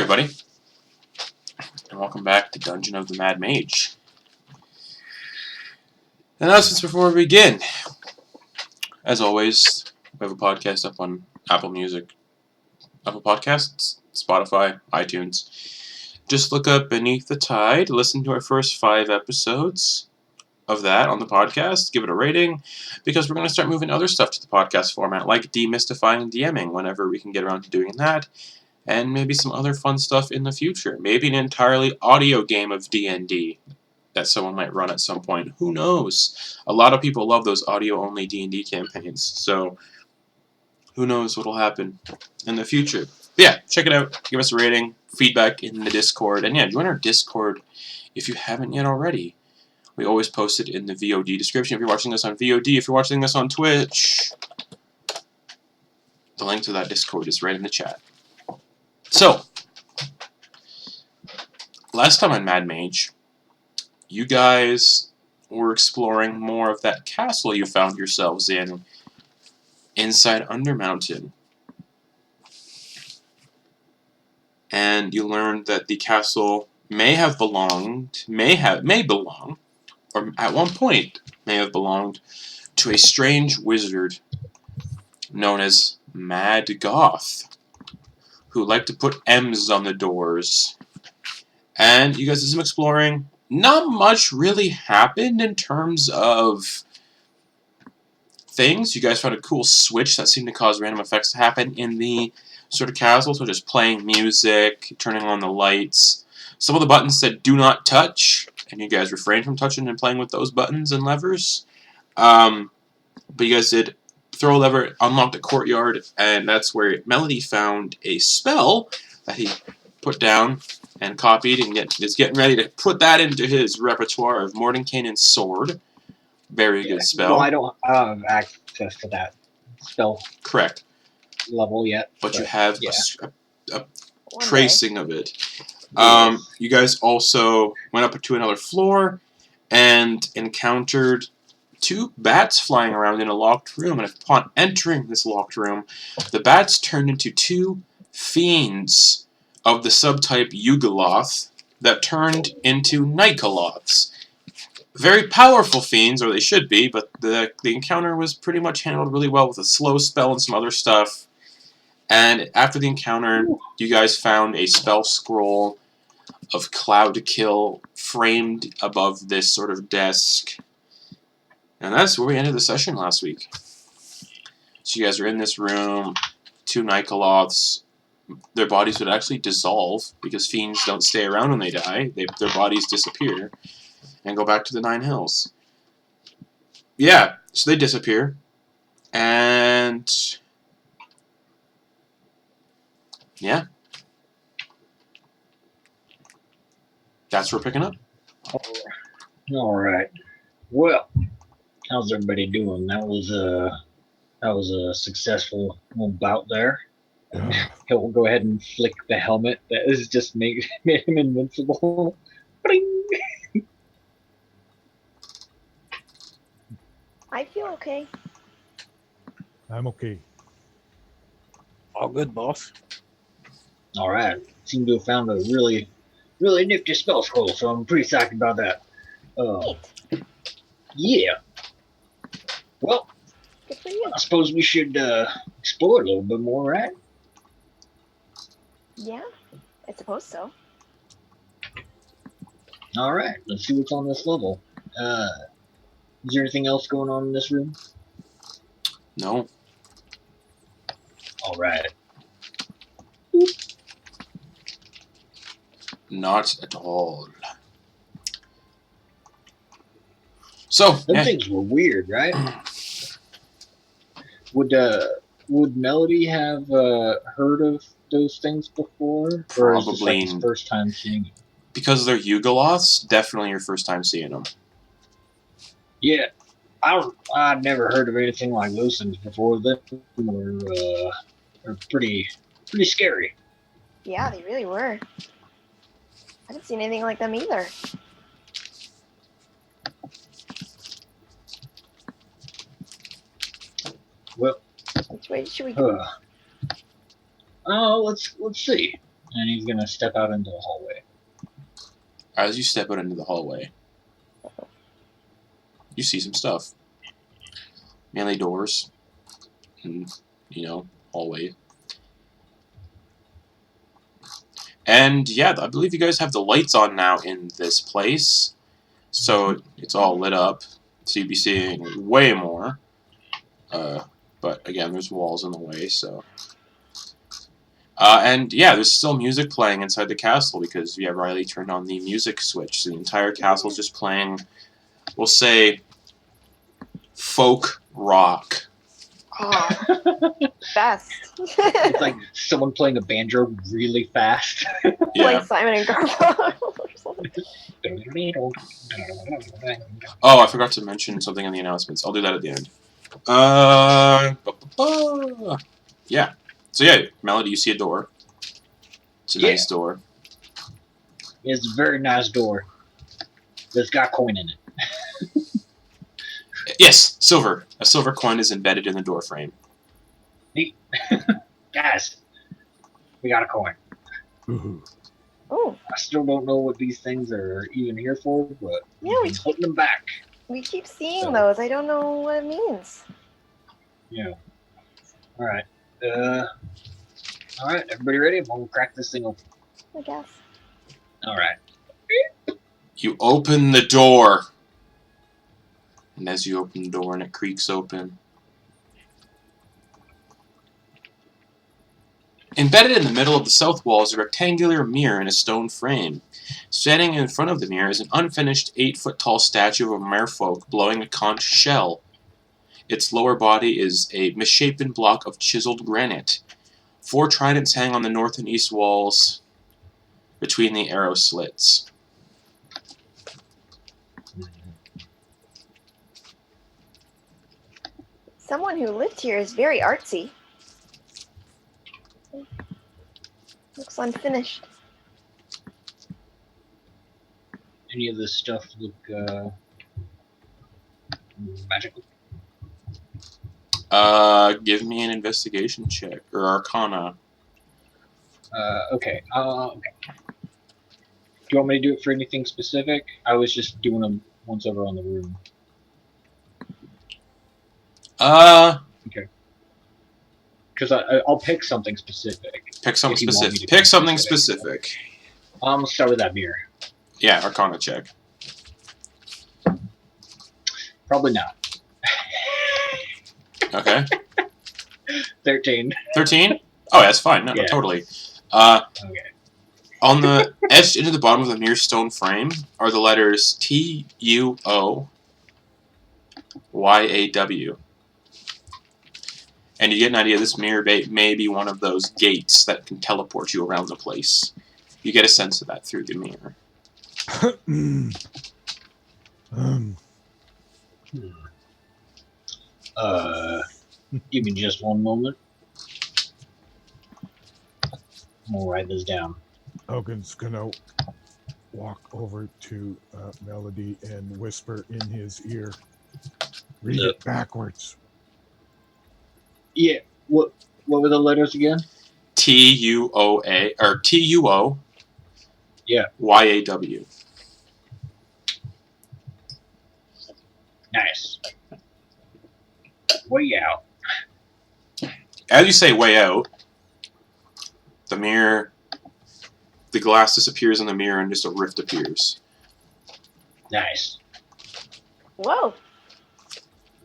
everybody, and welcome back to Dungeon of the Mad Mage. Announcements before we begin. As always, we have a podcast up on Apple Music, Apple Podcasts, Spotify, iTunes. Just look up Beneath the Tide, listen to our first 5 episodes of that on the podcast, give it a rating, because we're going to start moving other stuff to the podcast format, like demystifying DMing whenever we can get around to doing that. And maybe some other fun stuff in the future. Maybe an entirely audio game of D&D that someone might run at some point. Who knows? A lot of people love those audio-only D&D campaigns, so who knows what'll happen in the future. But yeah, check it out. Give us a rating, feedback in the Discord, and yeah, join our Discord if you haven't yet already. We always post it in the VOD description if you're watching this on VOD. If you're watching this on Twitch, the link to that Discord is right in the chat. So, last time on Mad Mage, you guys were exploring more of that castle you found yourselves in inside Undermountain. And you learned that the castle may belong, or at one point may have belonged to a strange wizard known as Maddgoth, who like to put M's on the doors. And you guys did some exploring. Not much really happened in terms of things. You guys found a cool switch that seemed to cause random effects to happen in the sort of castle, so just playing music, turning on the lights. Some of the buttons said do not touch, and you guys refrained from touching and playing with those buttons and levers. But you guys did throw a lever, unlock the courtyard, and that's where Melody found a spell that he put down and copied, and is getting ready to put that into his repertoire of Mordenkainen's sword. Very good spell. Well, I don't have access to that spell. Correct. Level yet. But you have a tracing of it. Yes. You guys also went up to another floor and encountered 2 bats flying around in a locked room, and upon entering this locked room, the bats turned into 2 fiends of the subtype Yugoloth that turned into Nikoloths. Very powerful fiends, or they should be, but the encounter was pretty much handled really well with a slow spell and some other stuff. And after the encounter, you guys found a spell scroll of Cloud Kill framed above this sort of desk. And that's where we ended the session last week. So you guys are in this room, 2 Nikoloths. Their bodies would actually dissolve, because fiends don't stay around when they die. Their bodies disappear and go back to the 9 Hills. Yeah, so they disappear. And yeah. That's where we're picking up. Alright. Well, how's everybody doing? That was a successful little bout there. He'll go ahead and flick the helmet that is just made him invincible. Bling! I feel okay. I'm okay. All good, boss. Alright. Seem to have found a really nifty spell scroll, so I'm pretty psyched about that. Neat. Yeah. Well, Good for you. I suppose we should explore a little bit more, right? Yeah, I suppose so. Alright, let's see what's on this level. Is there anything else going on in this room? No. Alright. Not at all. So, Those yeah. things were weird, right? Would Melody have heard of those things before? Or is this like his Probably. first time seeing them? Because they're Yugoloths, definitely your first time seeing them. Yeah. I'd never heard of anything like those things before. They were pretty scary. Yeah, they really were. I haven't seen anything like them either. Well, Which way should we go? let's see. And he's gonna step out into the hallway. As you step out into the hallway, you see some stuff. Mainly doors. And, hallway. And yeah, I believe you guys have the lights on now in this place. So it's all lit up. So you'd be seeing way more. But again, there's walls in the way, so. And yeah, there's still music playing inside the castle because Rylie turned on the music switch. So the entire castle's just playing, we'll say, folk rock. Oh, best. It's like someone playing a banjo really fast. Like Yeah. Simon and Garfunkel or something. Oh, I forgot to mention something in the announcements. I'll do that at the end. Yeah. So yeah, Melody, you see a door. It's a nice door. It's a very nice door. It's got coin in it. Yes, silver. A silver coin is embedded in the door frame. Neat. Guys, we got a coin. Ooh. Oh, I still don't know what these things are even here for, but Yeah, we I'm putting them back. we keep seeing So- those. I don't know what it means. Yeah. All right. All right. Everybody ready? I'm gonna crack this thing open. I guess. All right. You open the door. And as you open the door and it creaks open, embedded in the middle of the south wall is a rectangular mirror in a stone frame. Standing in front of the mirror is an unfinished 8-foot-tall statue of a merfolk blowing a conch shell. Its lower body is a misshapen block of chiseled granite. 4 tridents hang on the north and east walls between the arrow slits. Someone who lived here is very artsy. Looks unfinished. Any of this stuff look magical? Give me an investigation check, or arcana. Okay. Okay. Do you want me to do it for anything specific? I was just doing them once over on the room. Because I'll pick something specific. Pick something If you want me specific. to Pick pick something specific. specific. I'll start with that mirror. Yeah, arcana check. Probably not. Okay. 13. 13? Oh, that's fine. No, Yeah. totally. Okay. On the etched into the bottom of the mirror stone frame are the letters TUOYAW. And you get an idea this mirror may be one of those gates that can teleport you around the place. You get a sense of that through the mirror. Give me just one moment. I'm gonna write this down. Auggan's gonna walk over to Melody and whisper in his ear. Read it backwards. Yeah. What were the letters again? TUOA or TUO. Yeah. YAW. Nice. Way out. As you say way out, the mirror, the glass disappears in the mirror and just a rift appears. Nice. Whoa.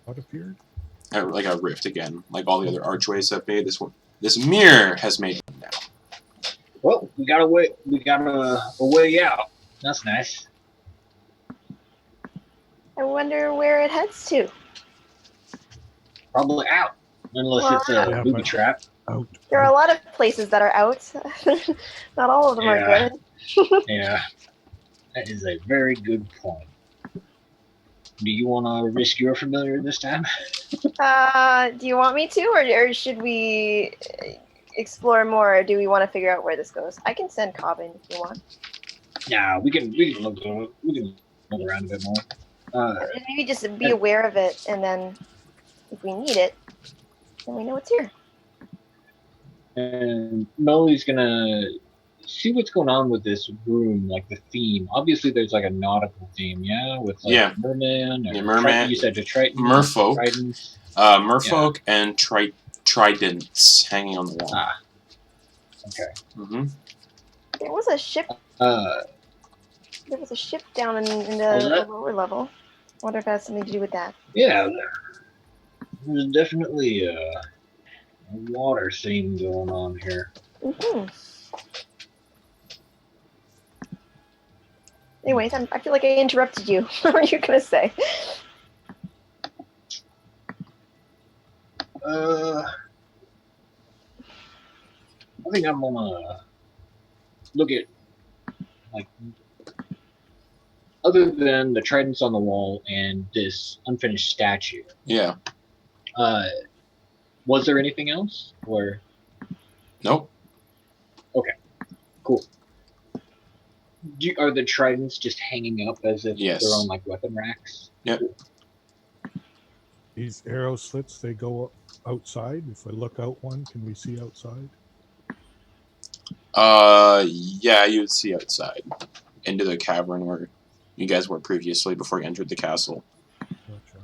What appeared? Like a rift again, like all the other archways have made. This mirror has made one now. Well, we got a way out. That's nice. I wonder where it heads to. Probably out. Unless Well, it's a yeah, booby but- trap. Out. There are a lot of places that are out. Not all of them are Yeah. good. Yeah. That is a very good point. Do you want to risk your familiar this time? Do you want me to, or should we explore more, or do we want to figure out where this goes? I can send Cobbin if you want. Yeah, we can look around a bit more. Maybe just be aware of it, and then if we need it, then we know it's here. And Melody's gonna see what's going on with this room, like the theme. Obviously, there's like a nautical theme, yeah, with like Yeah. merman. Yeah, Or merman. You said the Triton. Merfolk. Tridents. Merfolk and tridents hanging on the wall. Ah. Okay. Mm-hmm. There was a ship. Uh, There was a ship down in Was the that? lower level. Wonder if that has something to do with that. Yeah, there's definitely a water theme going on here. Mm-hmm. Anyways, I feel like I interrupted you. What were you gonna say? I think I'm gonna look at, like, other than the tridents on the wall and this unfinished statue. Yeah. Was there anything else? Or Nope. cool. Are the tridents just hanging up as if Yes. they're on like weapon racks? Yep. These arrow slits, they go outside. If I look out one, can we see outside? Yeah, you would see outside into the cavern where you guys were previously before you entered the castle. Gotcha.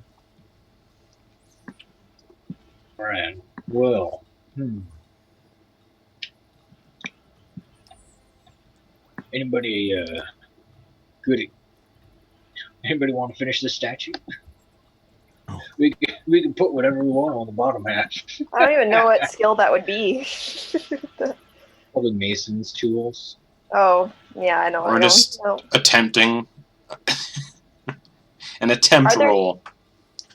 Alright. Well. Anybody good? Anybody want to finish this statue? Oh. We can put whatever we want on the bottom half. I don't even know what skill that would be. Probably mason's tools. Oh, yeah, I know. Or I just don't know. attempting an attempt Are there- roll.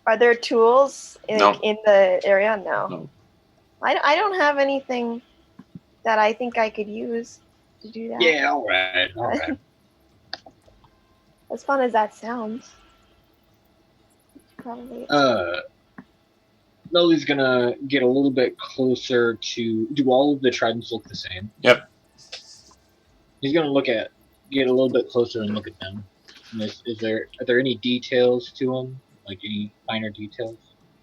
Are there tools No. in the area? No. No. I don't have anything that I think I could use to do that. Yeah, alright. As fun as that sounds. Probably. Lily's gonna get a little bit closer to. Do all of the tridents look the same? Yep. He's gonna get a little bit closer and look at them. And are there any details to them? Like any finer details?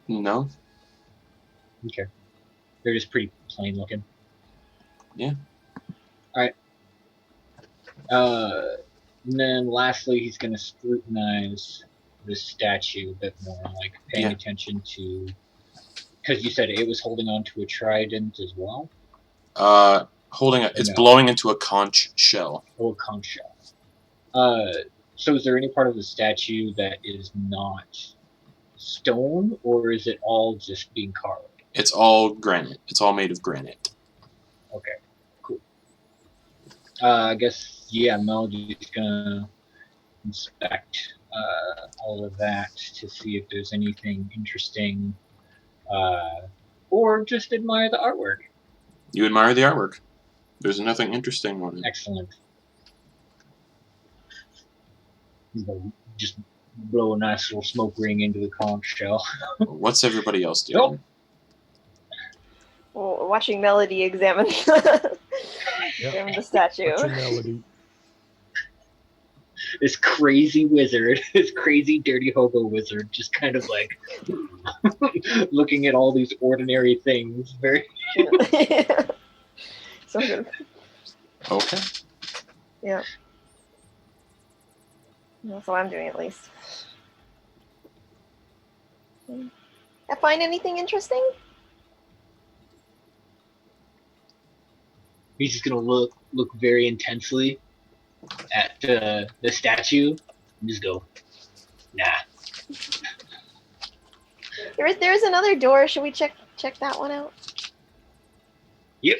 No. Okay. They're just pretty plain looking. Yeah. Alright. And then lastly, he's going to scrutinize this statue a bit more, like paying attention to. Because you said it was holding on to a trident as well? It's blowing into a conch shell. Oh, a conch shell. So is there any part of the statue that is not stone, or is it all just being carved? It's all granite. It's all made of granite. Okay, cool. I guess, Melody's gonna inspect all of that to see if there's anything interesting, or just admire the artwork. You admire the artwork. There's nothing interesting on it. Excellent. Just blow a nice little smoke ring into the conch shell. What's everybody else doing? Nope. Well, watching Melody examine examine the statue. What's your melody? This crazy wizard, this crazy dirty hobo wizard, just kind of like looking at all these ordinary things. Very. So good. Okay. Yeah. That's what I'm doing, at least. I find anything interesting? He's just gonna look very intensely at the statue and just go, nah. There's another door. Should we check that one out? Yep.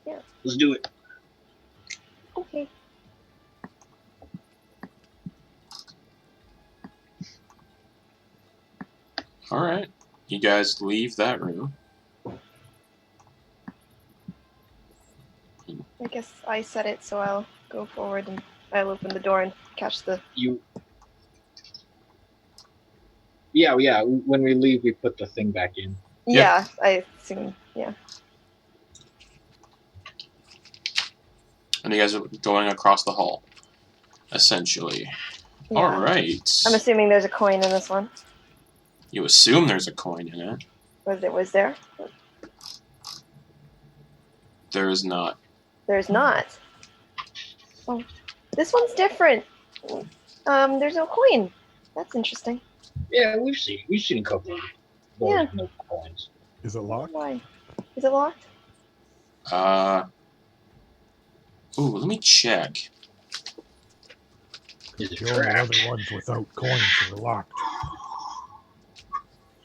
Yeah. Let's do it. Okay. Alright. You guys leave that room. I guess I said it, so I'll go forward and I'll open the door and catch the. Yeah. When we leave, we put the thing back in. Yeah, I assume. Yeah. And you guys are going across the hall, essentially. Yeah. Alright. I'm assuming there's a coin in this one. You assume there's a coin in it. Was there? There is not. There's not. This one's different. There's no coin. That's interesting. Yeah, we've seen a couple of doors with no coins. Is it locked? Why? Is it locked? Ooh, let me check. Is it The only trapped? other ones without coins are locked.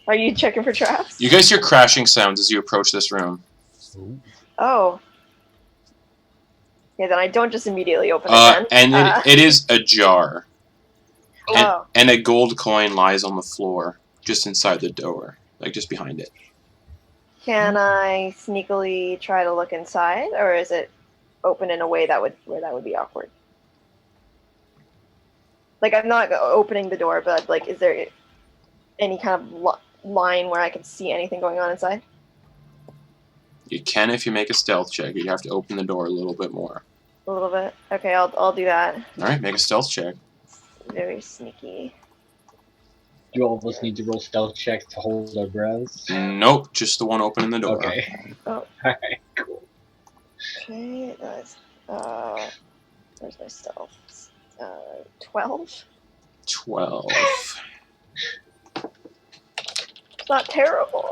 Are you checking for traps? You guys hear crashing sounds as you approach this room. Ooh. Oh. Yeah, then I don't just immediately open it then. And it is ajar. Oh. And a gold coin lies on the floor, just inside the door, like just behind it. Can I sneakily try to look inside, or is it open in a way that would be awkward? Like, I'm not opening the door, but like, is there any kind of line where I can see anything going on inside? You can if you make a stealth check. You have to open the door a little bit more. A little bit. Okay, I'll do that. All right, make a stealth check. Very sneaky. Do all of us need to roll stealth checks to hold our breaths? Nope, just the one opening the door. Okay. Oh. Alright, cool. Okay, that's where's my stealth? 12. 12. It's not terrible.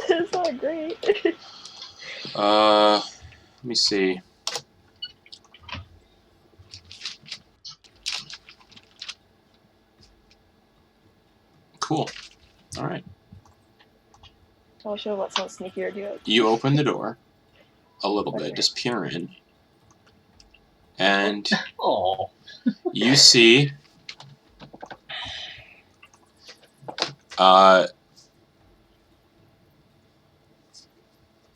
It's not great. Let me see. Cool. All right. I should have let someone sneakier do it. You open the door a little Okay. bit, just peer in, and Oh. you see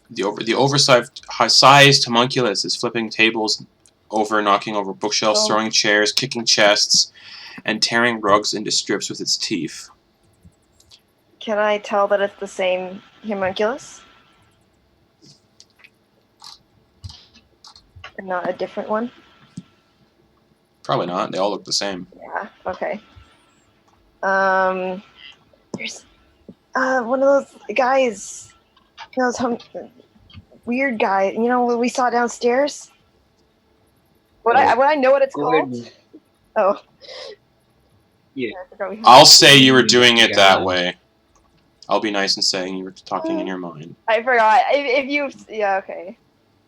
the oversized homunculus is flipping tables over, knocking over bookshelves, Oh. throwing chairs, kicking chests, and tearing rugs into strips with its teeth. Can I tell that it's the same homunculus? And not a different one? Probably not. They all look the same. Yeah, okay. There's one of those guys, those weird guy, you know, what we saw downstairs? Would I know what it's Go ahead called? and- Oh. Yeah. I forgot we had I'll that. say you were doing it that Yeah. way. I'll be nice and saying you were talking in your mind. I forgot. If you, yeah, okay.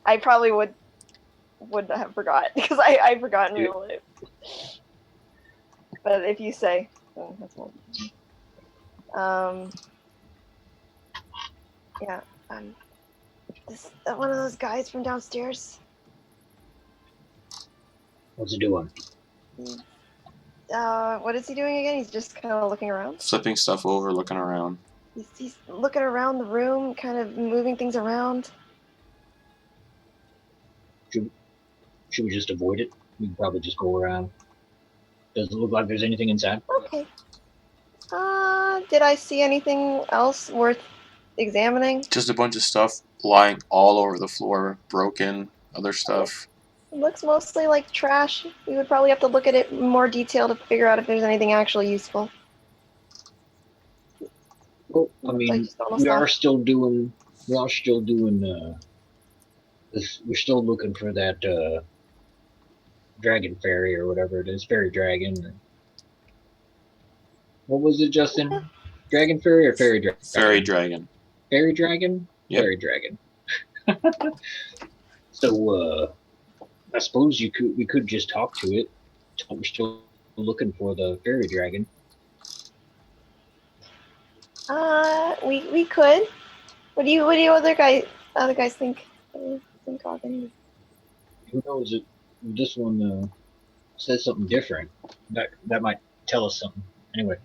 I probably would have forgot because I forgot in real life. But if you say, oh, that's one. Yeah. This one of those guys from downstairs. What's it doing? What is he doing again? He's just kind of looking around. Flipping stuff over, looking around. He's looking around the room, kind of moving things around. Should we just avoid it? We can probably just go around. Does it look like there's anything inside? Okay. Did I see anything else worth examining? Just a bunch of stuff lying all over the floor, broken, other stuff. It looks mostly like trash. We would probably have to look at it in more detail to figure out if there's anything actually useful. Well, I Like mean, just normal we stuff. are still doing this. We're still looking for that dragon fairy or whatever it is, fairy dragon. What was it, Justin? Dragon fairy or fairy dragon? Fairy dragon. Fairy dragon? Yep. Fairy dragon. So, I suppose we could just talk to it. We're still looking for the fairy dragon. We could. What do you other guys think? Think Auggan? Who knows? This one says something different. That might tell us something. Anyway,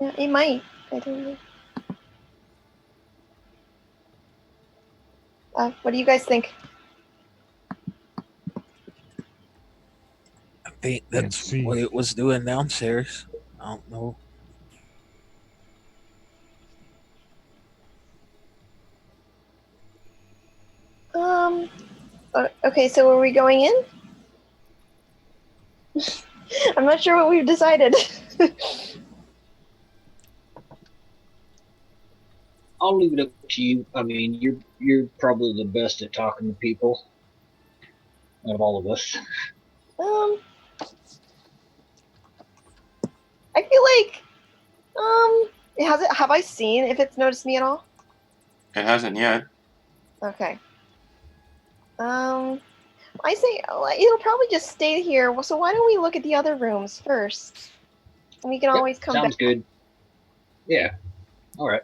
Yeah, it might. I don't know. What do you guys think? I think Can't that's see. what it was doing downstairs. I don't know. Okay, so are we going in? I'm not sure what we've decided. I'll leave it up to you. I mean, you're probably the best at talking to people out of all of us. I feel like have I seen if it's noticed me at all? It hasn't yet. Okay. I say it'll probably just stay here. So why don't we look at the other rooms first? And we can Yep, always come sounds back. good. Yeah. All right.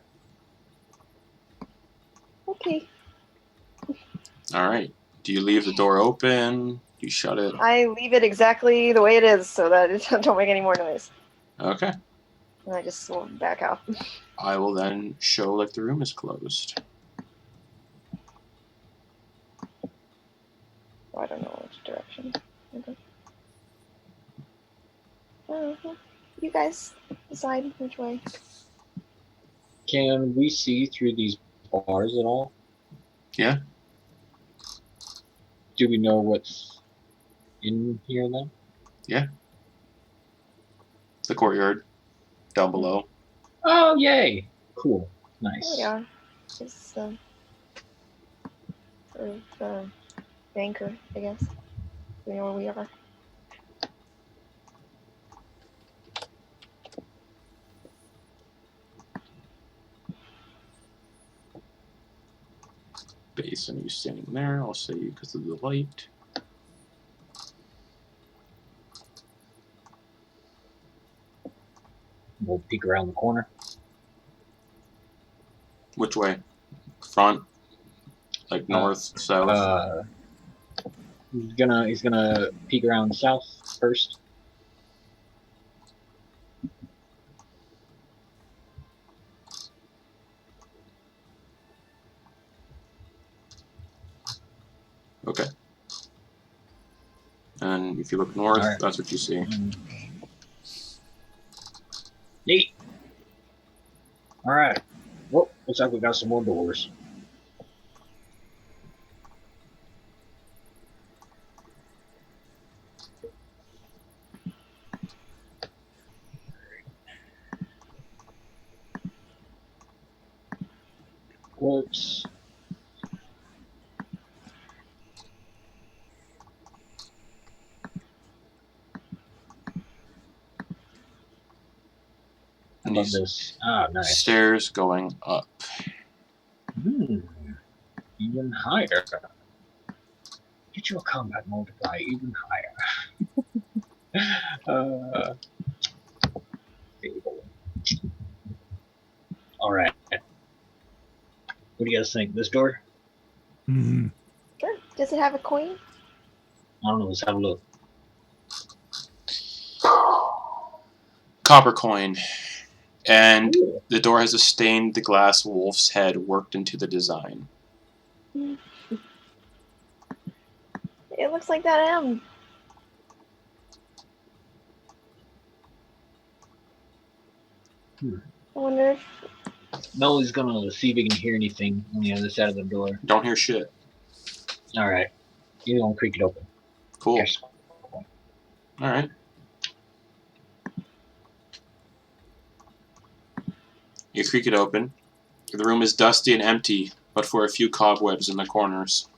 Okay. All right. Do you leave the door open? Do you shut it? I leave it exactly the way it is so that it don't make any more noise. Okay. And I just will back out. I will then show like the room is closed. I don't know which direction. Okay. You guys decide which way. Can we see through these bars at all? Yeah. Do we know what's in here then? The courtyard down below. Oh, yay! Cool. Nice. There we are. It's sort of banker, I guess. We know where we are. Basin, you standing there. I'll say you because of the light. We'll peek around the corner. Which way? Front? Like north, south? He's gonna peek around south first. Okay. And if you look north, All right. that's what you see. Neat. All right. Well, looks like we got some more doors. Whoops. How about this? Ah, nice. Stairs going up. Even higher. Get your combat multiply even higher. All right. What do you guys think? This door? Mhm. Sure. Does it have a coin? I don't know. Let's have a look. Copper coin. And Ooh. the door has a stained glass wolf's head worked into the design. It looks like that M. I wonder if Melly's gonna see if he can hear anything on the other side of the door. Don't hear shit. All right. You're gonna creak it open. Cool. Yes. Alright. You creak it open. The room is dusty and empty, but for a few cobwebs in the corners.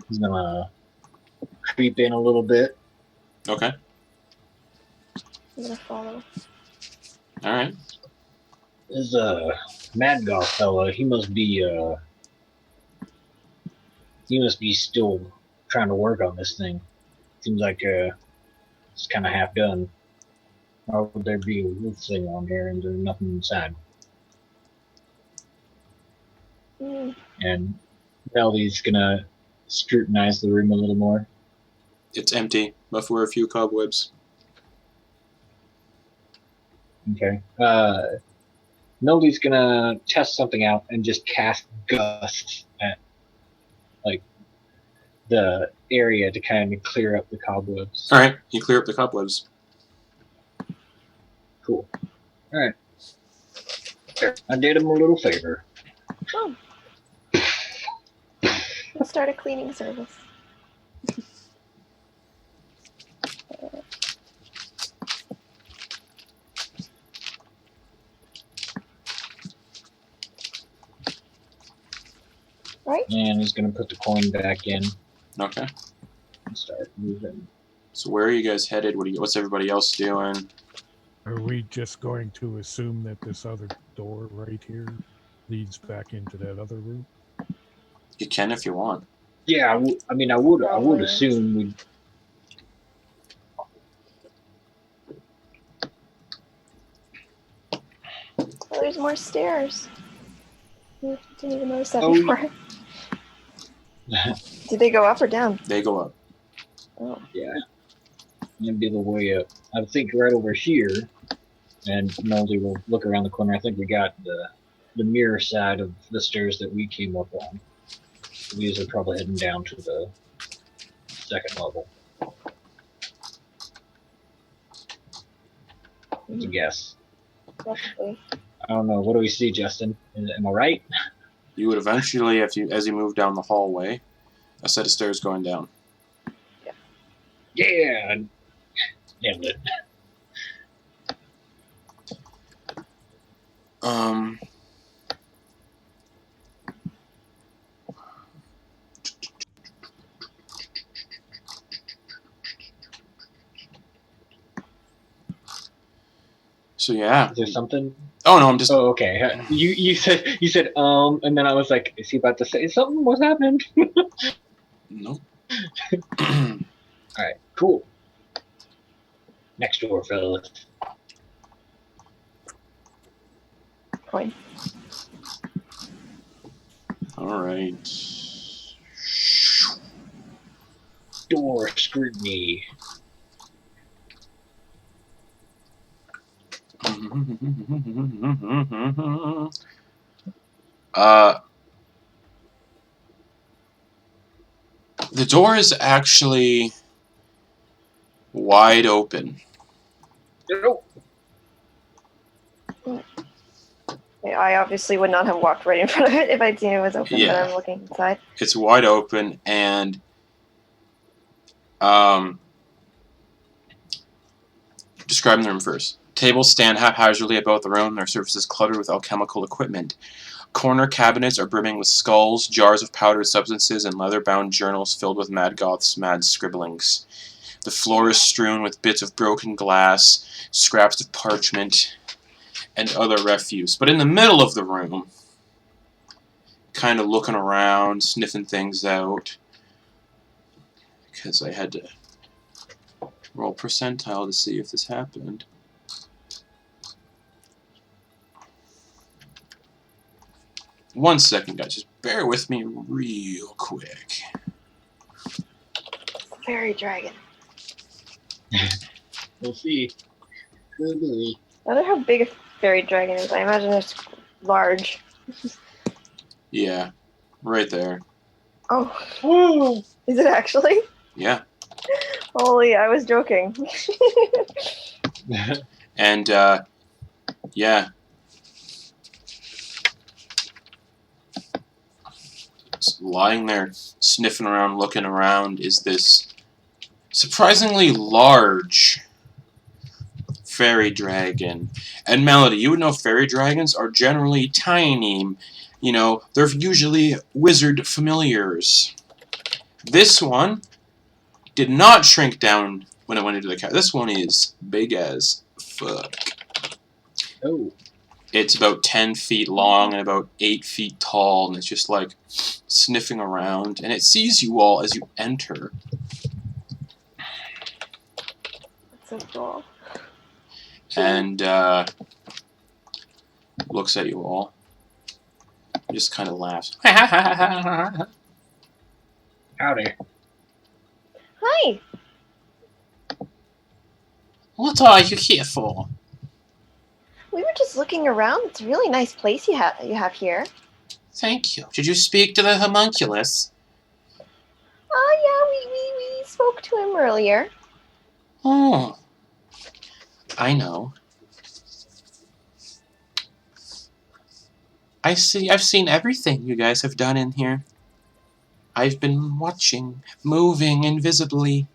He's gonna creep in a little bit. Okay. I'm gonna follow. Alright. This Maddgoth fella, he must be still trying to work on this thing. Seems like it's kind of half done. Why would there be a roof thing on here and there's nothing inside? And Melly's gonna scrutinize the room a little more. It's empty, but for a few cobwebs. Okay. Meldy's gonna test something out and just cast Gust at like the area to kind of clear up the cobwebs. Alright, you clear up the cobwebs. Cool. Alright. I did him a little favor. Oh. Let's start a cleaning service. Right? And he's gonna put the coin back in Okay. and start moving. So where are you guys headed? What's everybody else doing? Are we just going to assume that this other door right here leads back into that other room? You can if you want. Yeah, I mean, I would Probably. assume we'd. Oh, there's more stairs. I didn't even notice that Oh. before. Did they go up or down? They go up. Oh. Yeah, that'd be the way up. I think right over here, and Melody will look around the corner. I think we got the mirror side of the stairs that we came up on. These are probably heading down to the second level. That's a guess. Probably. I don't know. What do we see, Justin? Am I right? You would eventually, as you move down the hallway, a set of stairs going down. Yeah, nailed it. So yeah. Is there something? Oh no, I'm just. Oh, okay. You said and then I was like, is he about to say something? What's happening? Nope. All right, cool. Next door, fellas. Coin. All right. Door scrutiny. The door is actually wide open. Nope. I obviously would not have walked right in front of it if I'd seen it was open, Yeah. but I'm looking inside. It's wide open, and describing the room first. Tables stand haphazardly about the room, their surfaces cluttered with alchemical equipment. Corner cabinets are brimming with skulls, jars of powdered substances, and leather-bound journals filled with Maddgoth's mad scribblings. The floor is strewn with bits of broken glass, scraps of parchment, and other refuse. But in the middle of the room, kind of looking around, sniffing things out, because I had to roll percentile to see if this happened. One second, guys. Just bear with me real quick. Fairy dragon. We'll see. Good. I wonder how big a fairy dragon is. I imagine it's large. Yeah, right there. Oh. Is it actually? Yeah. Holy, I was joking. And, yeah. Lying there, sniffing around, looking around, is this surprisingly large fairy dragon. And Melody, you would know fairy dragons are generally tiny. You know, they're usually wizard familiars. This one did not shrink down when it went into the cat. This one is big as fuck. Oh. It's about 10 feet long and about 8 feet tall, and it's just like sniffing around. And it sees you all as you enter. That's so cool. And looks at you all. Just kind of laughs. Howdy. Hi. What are you here for? We were just looking around. It's a really nice place you have here. Thank you. Did you speak to the homunculus? Yeah, we spoke to him earlier. Oh. I know. I see. I've seen everything you guys have done in here. I've been watching, moving invisibly.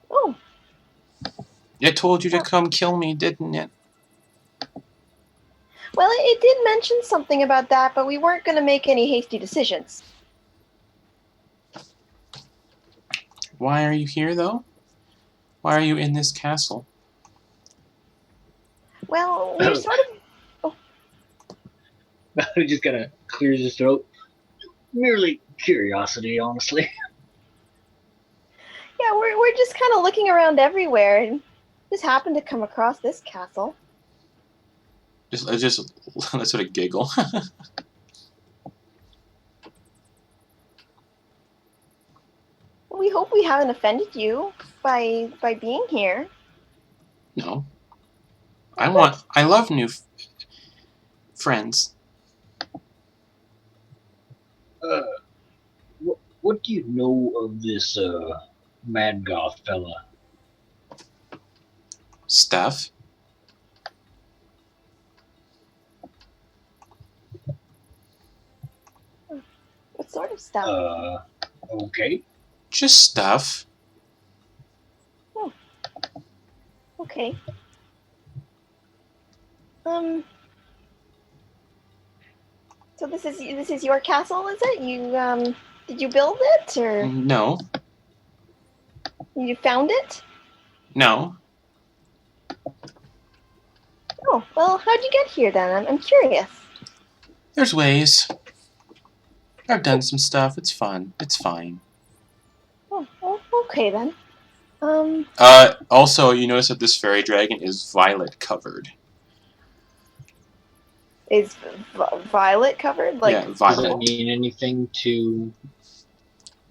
Oh. It told you to come kill me, didn't it? Well, it did mention something about that, but we weren't going to make any hasty decisions. Why are you here, though? Why are you in this castle? Well, we're sort of... He just kind of clears his throat. Merely curiosity, honestly. Yeah, we're just kind of looking around everywhere and just happened to come across this castle. Just let's sort of giggle. We hope we haven't offended you by being here. No. I love new friends. What do you know of this Maddgoth fella? Stuff. What sort of stuff? Okay. Just stuff. Okay. So this is your castle, is it? You did you build it or No. you found it? No. Oh, well, how'd you get here then? I'm curious. There's ways. I've done some stuff. It's fun. It's fine. Oh, well, okay then. Also, you notice that this fairy dragon is violet covered. Is violet covered? Like, yeah, Does violet. that mean anything to?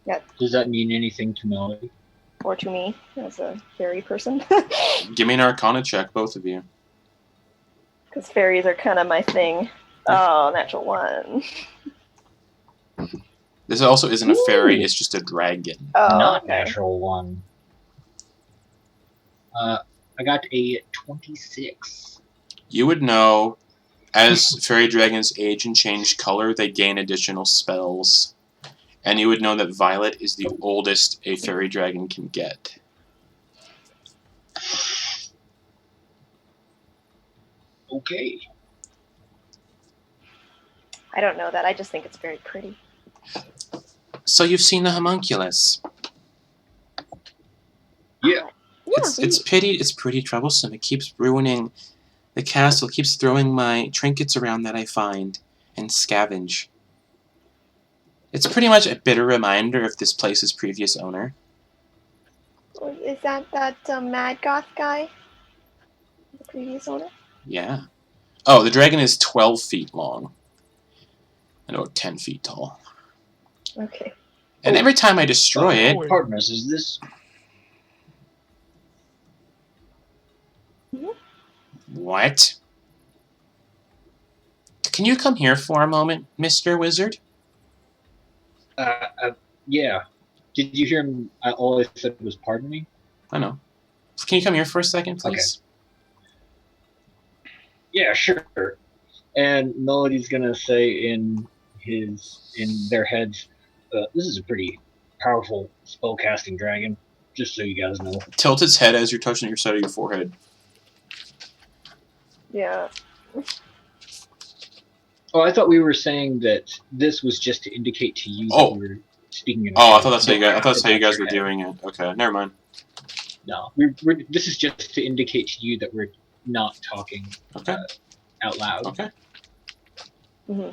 Yeah. Does that mean anything to Melody? or to me as a fairy person. Give me an Arcana check, both of you. Because fairies are kind of my thing. Oh, natural one. This also isn't a fairy, Ooh. it's just a dragon. Oh, Not okay. natural one. I got a 26. You would know, as fairy dragons age and change color, they gain additional spells. And you would know that violet is the oldest a fairy dragon can get. Okay. I don't know that. I just think it's very pretty. So you've seen the homunculus. Yeah. It's pretty troublesome. It keeps ruining the castle, it keeps throwing my trinkets around that I find and scavenge. It's pretty much a bitter reminder of this place's previous owner. Is that Maddgoth guy? The previous owner? Yeah. Oh, the dragon is 12 feet long. And about 10 feet tall. Okay. And every time I destroy it... Partners, is this... What? Can you come here for a moment, Mr. Wizard? Yeah. Did you hear him? All I said was pardon me? I know. Can you come here for a second, please? Okay. Yeah, sure. And Melody's gonna say in their heads, this is a pretty powerful spellcasting dragon, just so you guys know. Tilt its head as you're touching your side of your forehead. Yeah. Oh, I thought we were saying that this was just to indicate to you that we were speaking in. Oh, I thought that's how you guys. I thought that's how you guys were doing it. Okay, never mind. No, this is just to indicate to you that we're not talking out loud. Okay. Mm-hmm.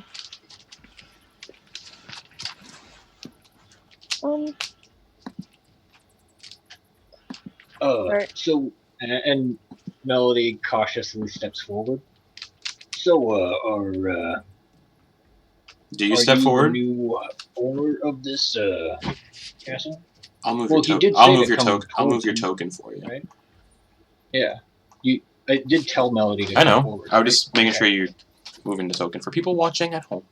Right. So, and Melody cautiously steps forward. So, do you step forward? Are you the new owner of this castle? I'll move your token. I'll move your token. I'll move your token for you. Right? Yeah. I did tell Melody to I come know. forward. I was just making sure you're moving the token for people watching at home.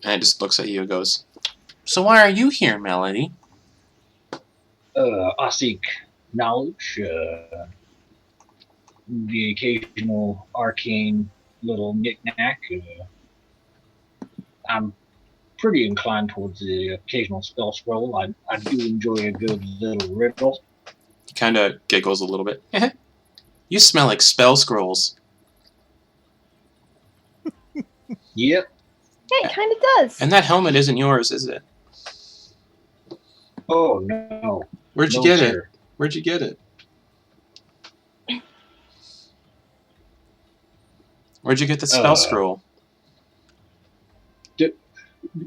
And it just looks at you and goes, "So why are you here, Melody?" I seek knowledge, the occasional arcane little knick-knack. I'm pretty inclined towards the occasional spell scroll. I do enjoy a good little riddle. He kind of giggles a little bit. You smell like spell scrolls. Yep. Yeah, it kind of does. And that helmet isn't yours, is it? Oh no. Where'd you No, get sir. it? Where'd you get it? Where'd you get the spell scroll?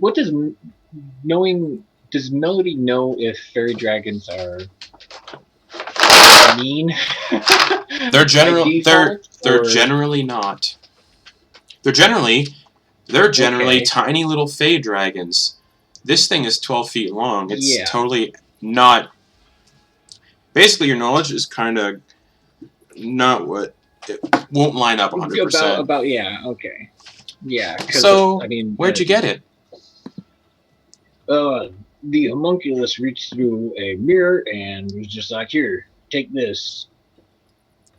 What does does Melody know if fairy dragons are mean? They're By generally default, they're or- generally not. They're generally Okay. tiny little fey dragons. This thing is 12 feet long. It's Yeah. totally not. Basically, your knowledge is kind of not what it won't line up 100%. About yeah, okay. Yeah, 'cause, So, I mean, where'd you get it? The homunculus reached through a mirror and was just like, "Here, take this."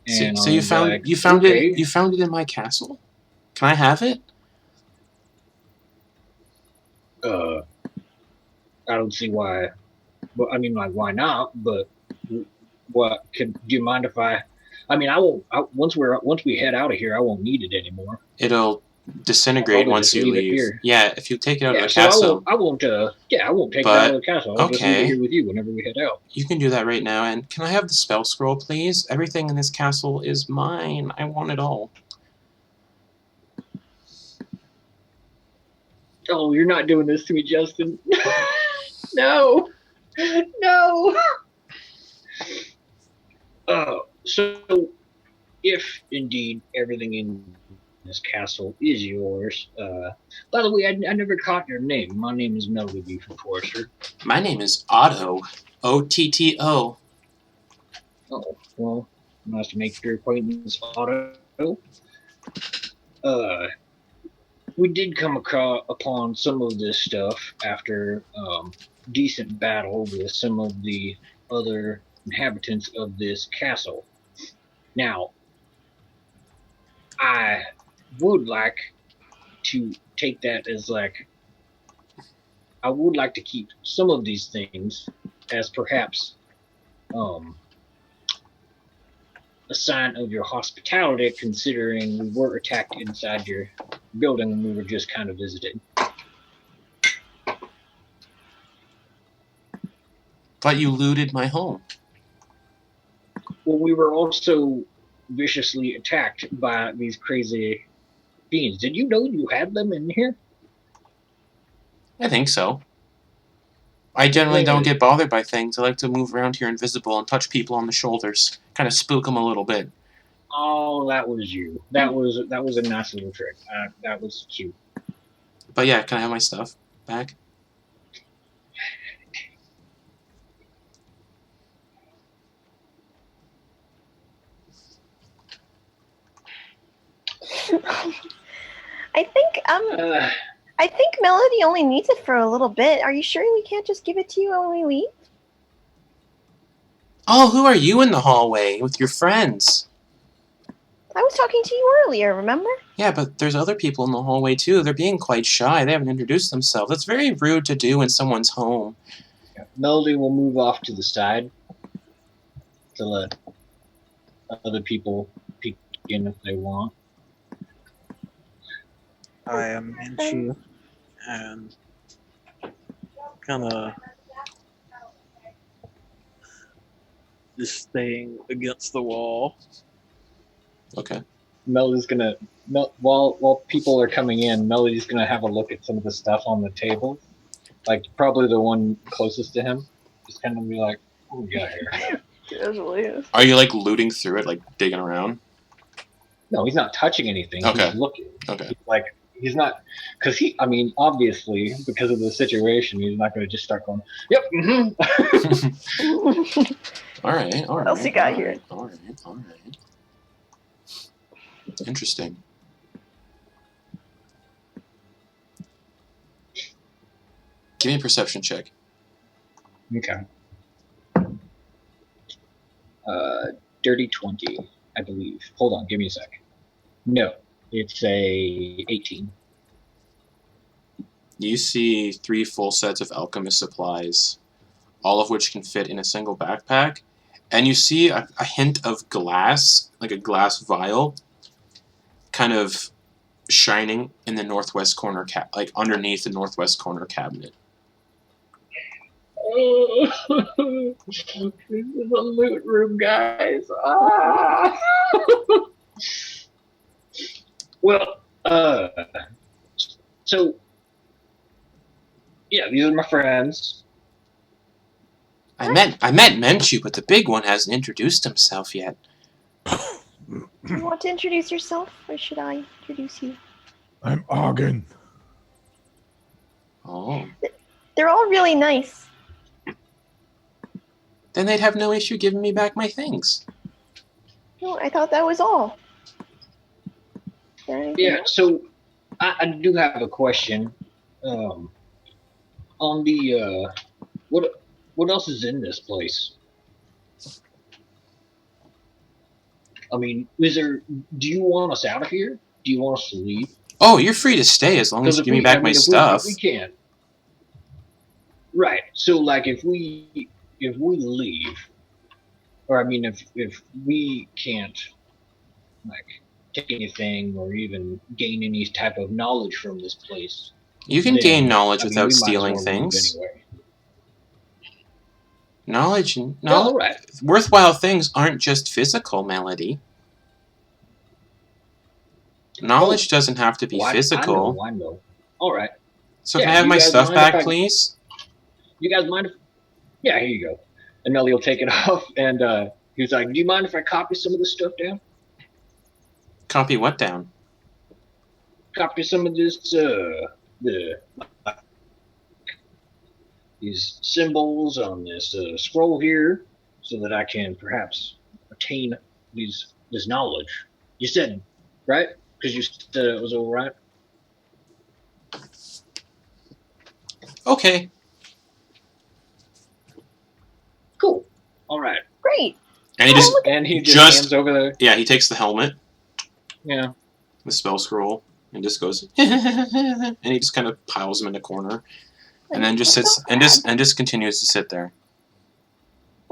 And So I you was found like, you found okay. it in my castle? Can I have it? I don't see why. Well, I mean, like, why not? But what? Do you mind if I? I mean, I won't. Once we head out of here, I won't need it anymore. It'll disintegrate I'll once just you leave it leave. here. Yeah, if you take it out of Yeah, the so castle, I won't take it out of the castle. I'll just leave okay. it here with you whenever we head out. you can do that right now. And can I have the spell scroll, please? Everything in this castle is mine. I want it all. Oh, you're not doing this to me, Justin. No. No. So if indeed everything in this castle is yours, by the way, I never caught your name. My name is Melody from Forrester. My name is Otto. O-T-T-O. Oh, well, nice to make your acquaintance, Otto. We did come upon some of this stuff after decent battle with some of the other inhabitants of this castle. Now, I would like to take that as like, I would like to keep some of these things as perhaps a sign of your hospitality, considering we were attacked inside your building and we were just kind of visiting. But you looted my home. Well, we were also viciously attacked by these crazy fiends. Did you know you had them in here? I think so. I generally don't get bothered by things. I like to move around here invisible and touch people on the shoulders. Kind of spook them a little bit. Oh, that was you. That was a nice little trick. That was cute. But yeah, can I have my stuff back? I think Melody only needs it for a little bit. Are you sure we can't just give it to you when we leave? Oh, who are you in the hallway with your friends? I was talking to you earlier, remember? Yeah, but there's other people in the hallway too. They're being quite shy. They haven't introduced themselves. That's very rude to do in someone's home. Melody will move off to the side to let other people peek in if they want. I am Menchu, and kind of just staying against the wall. Okay. Melody's gonna while people are coming in, Melody's gonna have a look at some of the stuff on the table, like probably the one closest to him. Just kind of be like, "What we got here?" Usually. Are you like looting through it, like digging around? No, he's not touching anything. Okay. He's looking. Okay. He's not, because obviously, because of the situation, he's not going to just start going, "Yep." Mm-hmm. All right. What else you got here? All right. Interesting. Give me a perception check. Okay. Dirty 20, I believe. Hold on, give me a sec. No, it's a 18. You see 3 full sets of alchemist supplies, all of which can fit in a single backpack, and you see a hint of glass, like a glass vial, kind of shining in the northwest corner, like underneath the northwest corner cabinet. This is a loot room, guys. Ah! Well, so yeah, these are my friends. I met Menchu, but the big one hasn't introduced himself yet. Do you want to introduce yourself, or should I introduce you? I'm Auggan. Oh. They're all really nice. Then they'd have no issue giving me back my things. No, I thought that was all. Is there anything Yeah, else? so I do have a question. On the what else is in this place? I mean, do you want us out of here? Do you want us to leave? Oh, you're free to stay as long as you give me back my stuff. If we can't. Right. So, like, if we leave, or I mean, if we can't, like, take anything or even gain any type of knowledge from this place, You can then, gain knowledge I mean, without we might as stealing well leave things. anyway. Knowledge, All right. worthwhile things aren't just physical, Melody. Knowledge doesn't have to be physical. I know. All right. So Yeah, can I have you my guys stuff mind back, if I- please? You guys mind if? Yeah, here you go. And Melly will take it off, and he was like, "Do you mind if I copy some of this stuff down? Copy what down? Copy some of this, these symbols on this scroll here, so that I can perhaps attain this knowledge." You said, right? Because you said it was all right. Okay. Cool. All right. Great. And he Oh, just, look And he just Just- hands over the yeah, he takes the helmet, yeah. the spell scroll, and just goes, and he just kind of piles them in a corner, and then just That's sits, so and bad. just continues to sit there.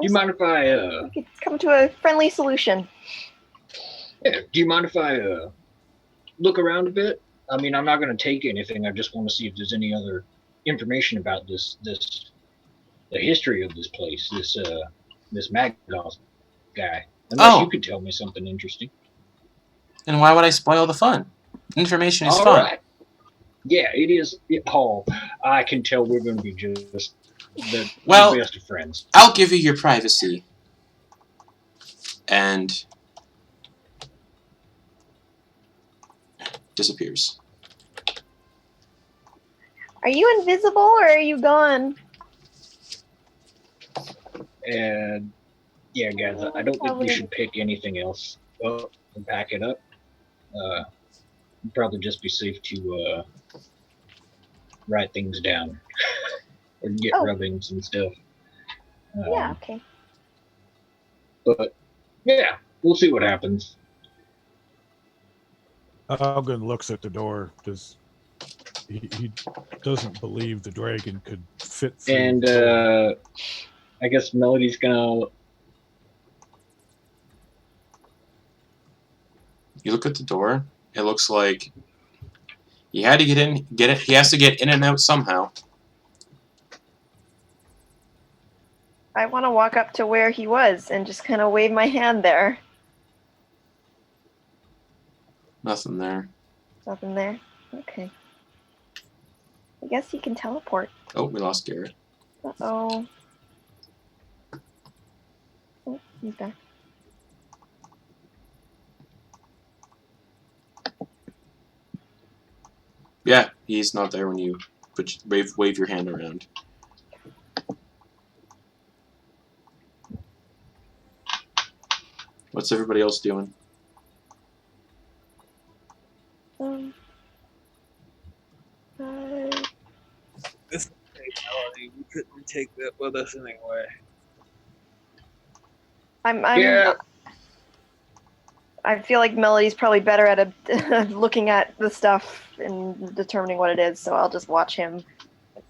Do you mind if I We could come to a friendly solution. yeah, do you mind if I look around a bit? I mean, I'm not going to take anything. I just want to see if there's any other information about the history of this place, this Maddgoth guy. Unless you could tell me something interesting. And why would I spoil the fun? Information is All fun. right. Yeah, it is. Paul, I can tell we're going to be just the best of friends. I'll give you your privacy. And disappears. Are you invisible or are you gone? And yeah, guys, I don't think we should pick anything else up and pack it up. It'd probably just be safe to write things down or get rubbings and stuff. Yeah, okay. But yeah, we'll see what happens. Auggan looks at the door because he doesn't believe the dragon could fit through. And I guess Melody's gonna. You look at the door. It looks like he had to get in. He has to get in and out somehow. I want to walk up to where he was and just kind of wave my hand there. Nothing there. Nothing there? Okay. I guess he can teleport. Oh, we lost Garrett. Uh-oh. Oh, he's back. Yeah, he's not there when you wave your hand around. What's everybody else doing? This reality, we couldn't take that with us anyway. I feel like Melody's probably better at looking at the stuff and determining what it is, so I'll just watch him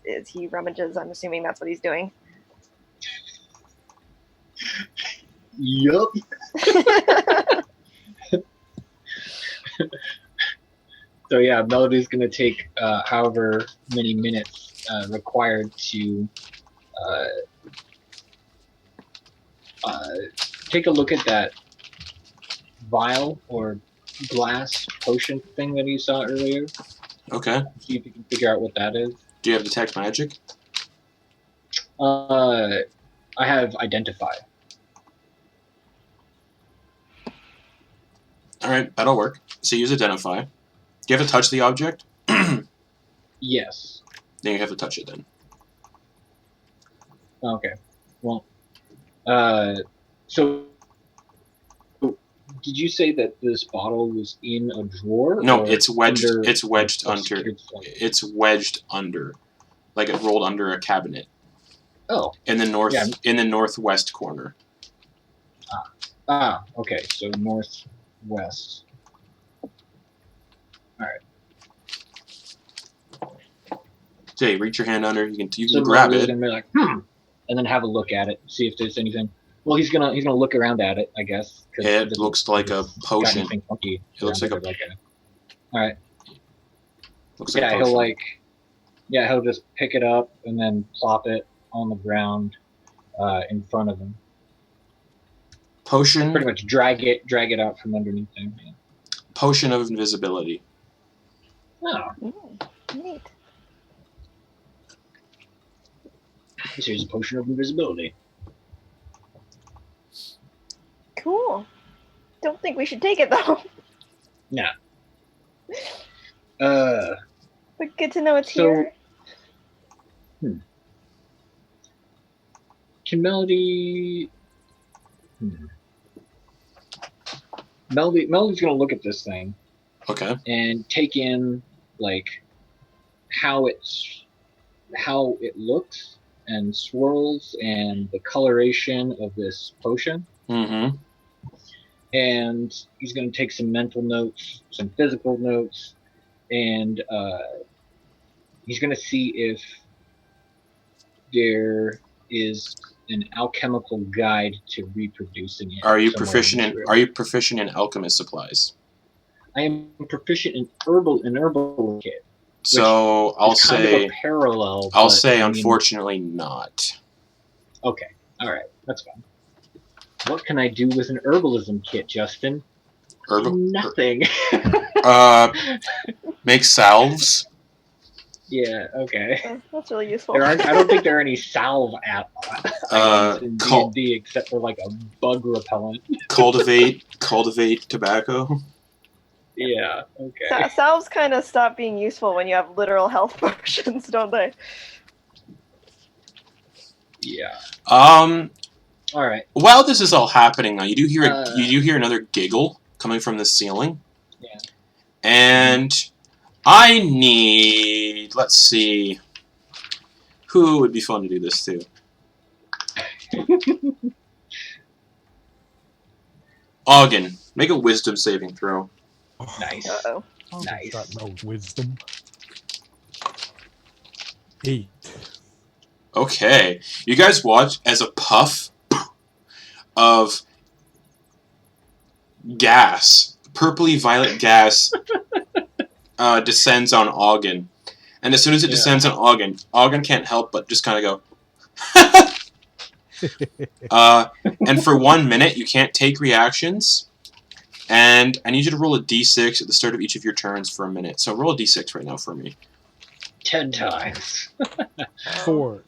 as he rummages. I'm assuming that's what he's doing. Yup. So yeah, Melody's gonna take however many minutes required to take a look at that vial or glass potion thing that you saw earlier. Okay. See if you can figure out what that is. Do you have detect magic? I have identify. All right, that'll work. So use identify. Do you have to touch the object? Yes. Then you have to touch it then. Okay. Well, so did you say that this bottle was in a drawer? No, or it's wedged. under It's wedged a under. secured point? It's wedged under, like it rolled under a cabinet Oh. in the north, Yeah. in the northwest corner. Ah. Okay. So northwest. So you reach your hand under. You can So grab Melody's it. gonna be like, and then have a look at it, see if there's anything. Well, he's gonna look around at it, I guess. 'Cause It doesn't- looks like a got potion. anything funky It looks around like it, all right. Looks like a Yeah, potion. he'll just pick it up and then plop it on the ground in front of him. Potion. Pretty much drag it out from underneath him. Yeah. Potion of invisibility. Oh, Neat. this here's a potion of invisibility. Cool. Don't think we should take it though. Nah. But good to know it's So- here. Can Melody? Melody's gonna look at this thing Okay. and take in like how it looks and swirls and the coloration of this potion. Mm-hmm. And he's going to take some mental notes, some physical notes, and he's going to see if there is an alchemical guide to reproducing it. Are you somewhere proficient this in room. Are you proficient in alchemist supplies? I am proficient in herbal kit. So I'll It's kind of say a parallel. I'll but, say I mean, unfortunately not. Okay, all right, that's fine. What can I do with an herbalism kit, Justin? Nothing. Make salves. Yeah. Okay. That's really useful. I don't think there are any salve items in cul- D&D except for like a bug repellent. cultivate tobacco. Yeah. Okay. Salves kind of stop being useful when you have literal health potions, don't they? Yeah. While All right. this is all happening, now you do hear another giggle coming from the ceiling. Yeah. And I need, let's see, who would be fun to do this to? Auggan, make a wisdom saving throw. Oh, Nice. Uh-oh. Nice. Got no wisdom. 8. Okay. You guys watch as a puff of gas, purpley violet gas, descends on Auggan. And as soon as it descends on Auggan can't help but just kind of go. And for 1 minute, you can't take reactions. And I need you to roll a d6 at the start of each of your turns for a minute. So roll a d6 right now for me. 10 times. 4.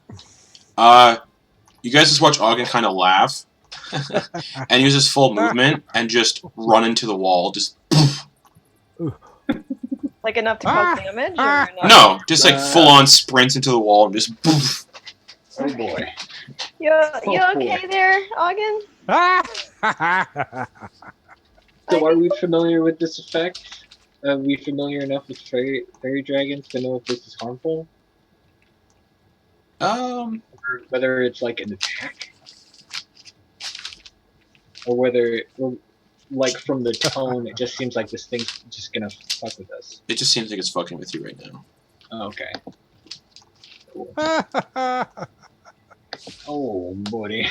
You guys just watch Auggan kind of laugh. And use his full movement and just run into the wall. Just Like enough to cause damage? Or not? no, just like full on sprints into the wall and just poof. Oh boy. You Oh, okay boy. there, Auggan? So are we familiar with this effect? Are we familiar enough with fairy dragons to know if this is harmful? Or whether it's like an attack? Or whether, like from the tone, it just seems like this thing's just gonna fuck with us. It just seems like it's fucking with you right now. Oh, okay. Cool. Oh, buddy.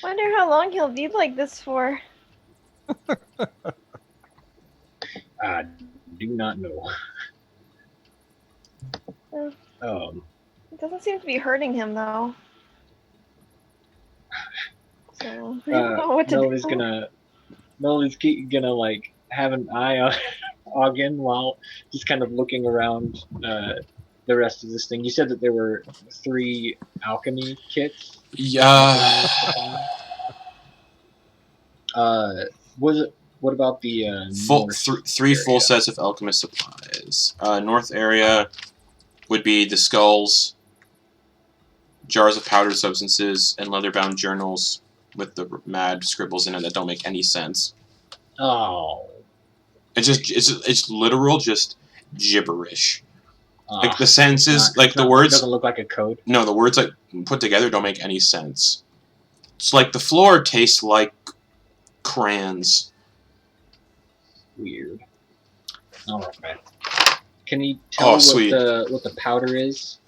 Wonder how long he'll be like this for. I do not know. It doesn't seem to be hurting him though. So I don't know what to Melody's do. gonna like have an eye on Auggan while just kind of looking around the rest of this thing. You said that there were 3 alchemy kits. Yeah. What about the Full north three full area? sets of alchemist supplies. North area would be the skulls, jars of powdered substances, and leather-bound journals with the mad scribbles in it that don't make any sense. Oh. It's literal just gibberish. Like the sentences, the words. It doesn't look like a code. No, the words like put together don't make any sense. It's like the floor tastes like crayons. Weird. All right. Can you tell what the powder is?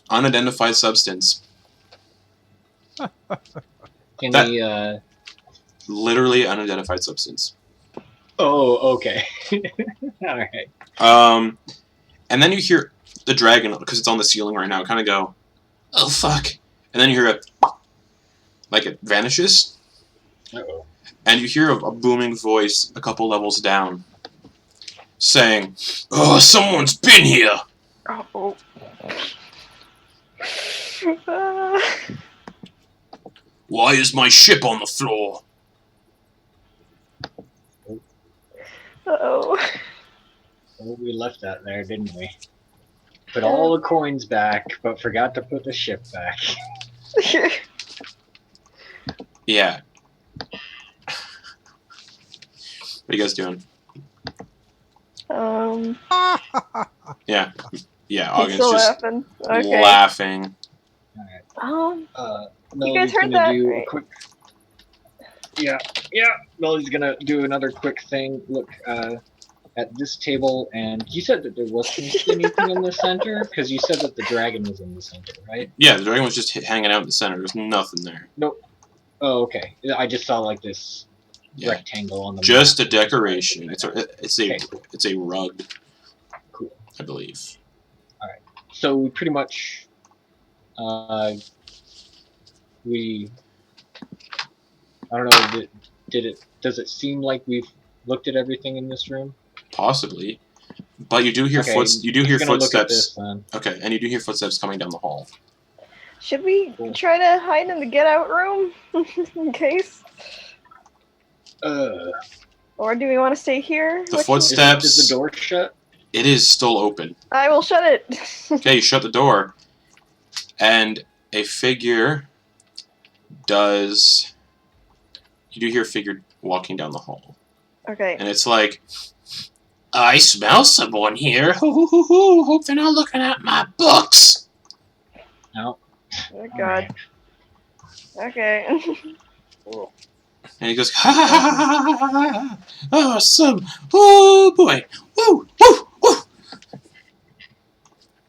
Unidentified substance. Literally unidentified substance. Oh, okay. All right. And then you hear the dragon, because it's on the ceiling right now, kind of go, oh fuck, and then you hear it, like it vanishes. Uh-oh. And you hear a booming voice a couple levels down, saying, "Oh, someone's been here." Oh. Why is my ship on the floor? Uh-oh. Well, we left that there, didn't we? Put all the coins back, but forgot to put the ship back. Yeah. What are you guys doing? Yeah. Yeah, Auggan's still just laughing. Okay. laughing. You guys heard that, right? Melody's gonna do another quick thing. Look at this table, and you said that there wasn't anything in the center, because you said that the dragon was in the center, right? Yeah, the dragon was just hanging out in the center. There's nothing there. Nope. Oh, okay. I just saw like this rectangle on the just map. a decoration. It's a rug. Cool. I believe. All right. So we pretty much I don't know. Does it seem like we've looked at everything in this room? Possibly, but you do hear footsteps. Okay, and you do hear footsteps coming down the hall. Should we try to hide in the get-out room in case? Or do we want to stay here? The footsteps. Is the door shut? It is still open. I will shut it. Okay, you shut the door, and a figure does. You do hear a figure walking down the hall. Okay. And it's like, I smell someone here. Hope they're not looking at my books. No. Oh God. Okay. Cool. And he goes, ha ha ha ha ha ha. Awesome. Oh boy. Woo woo woo.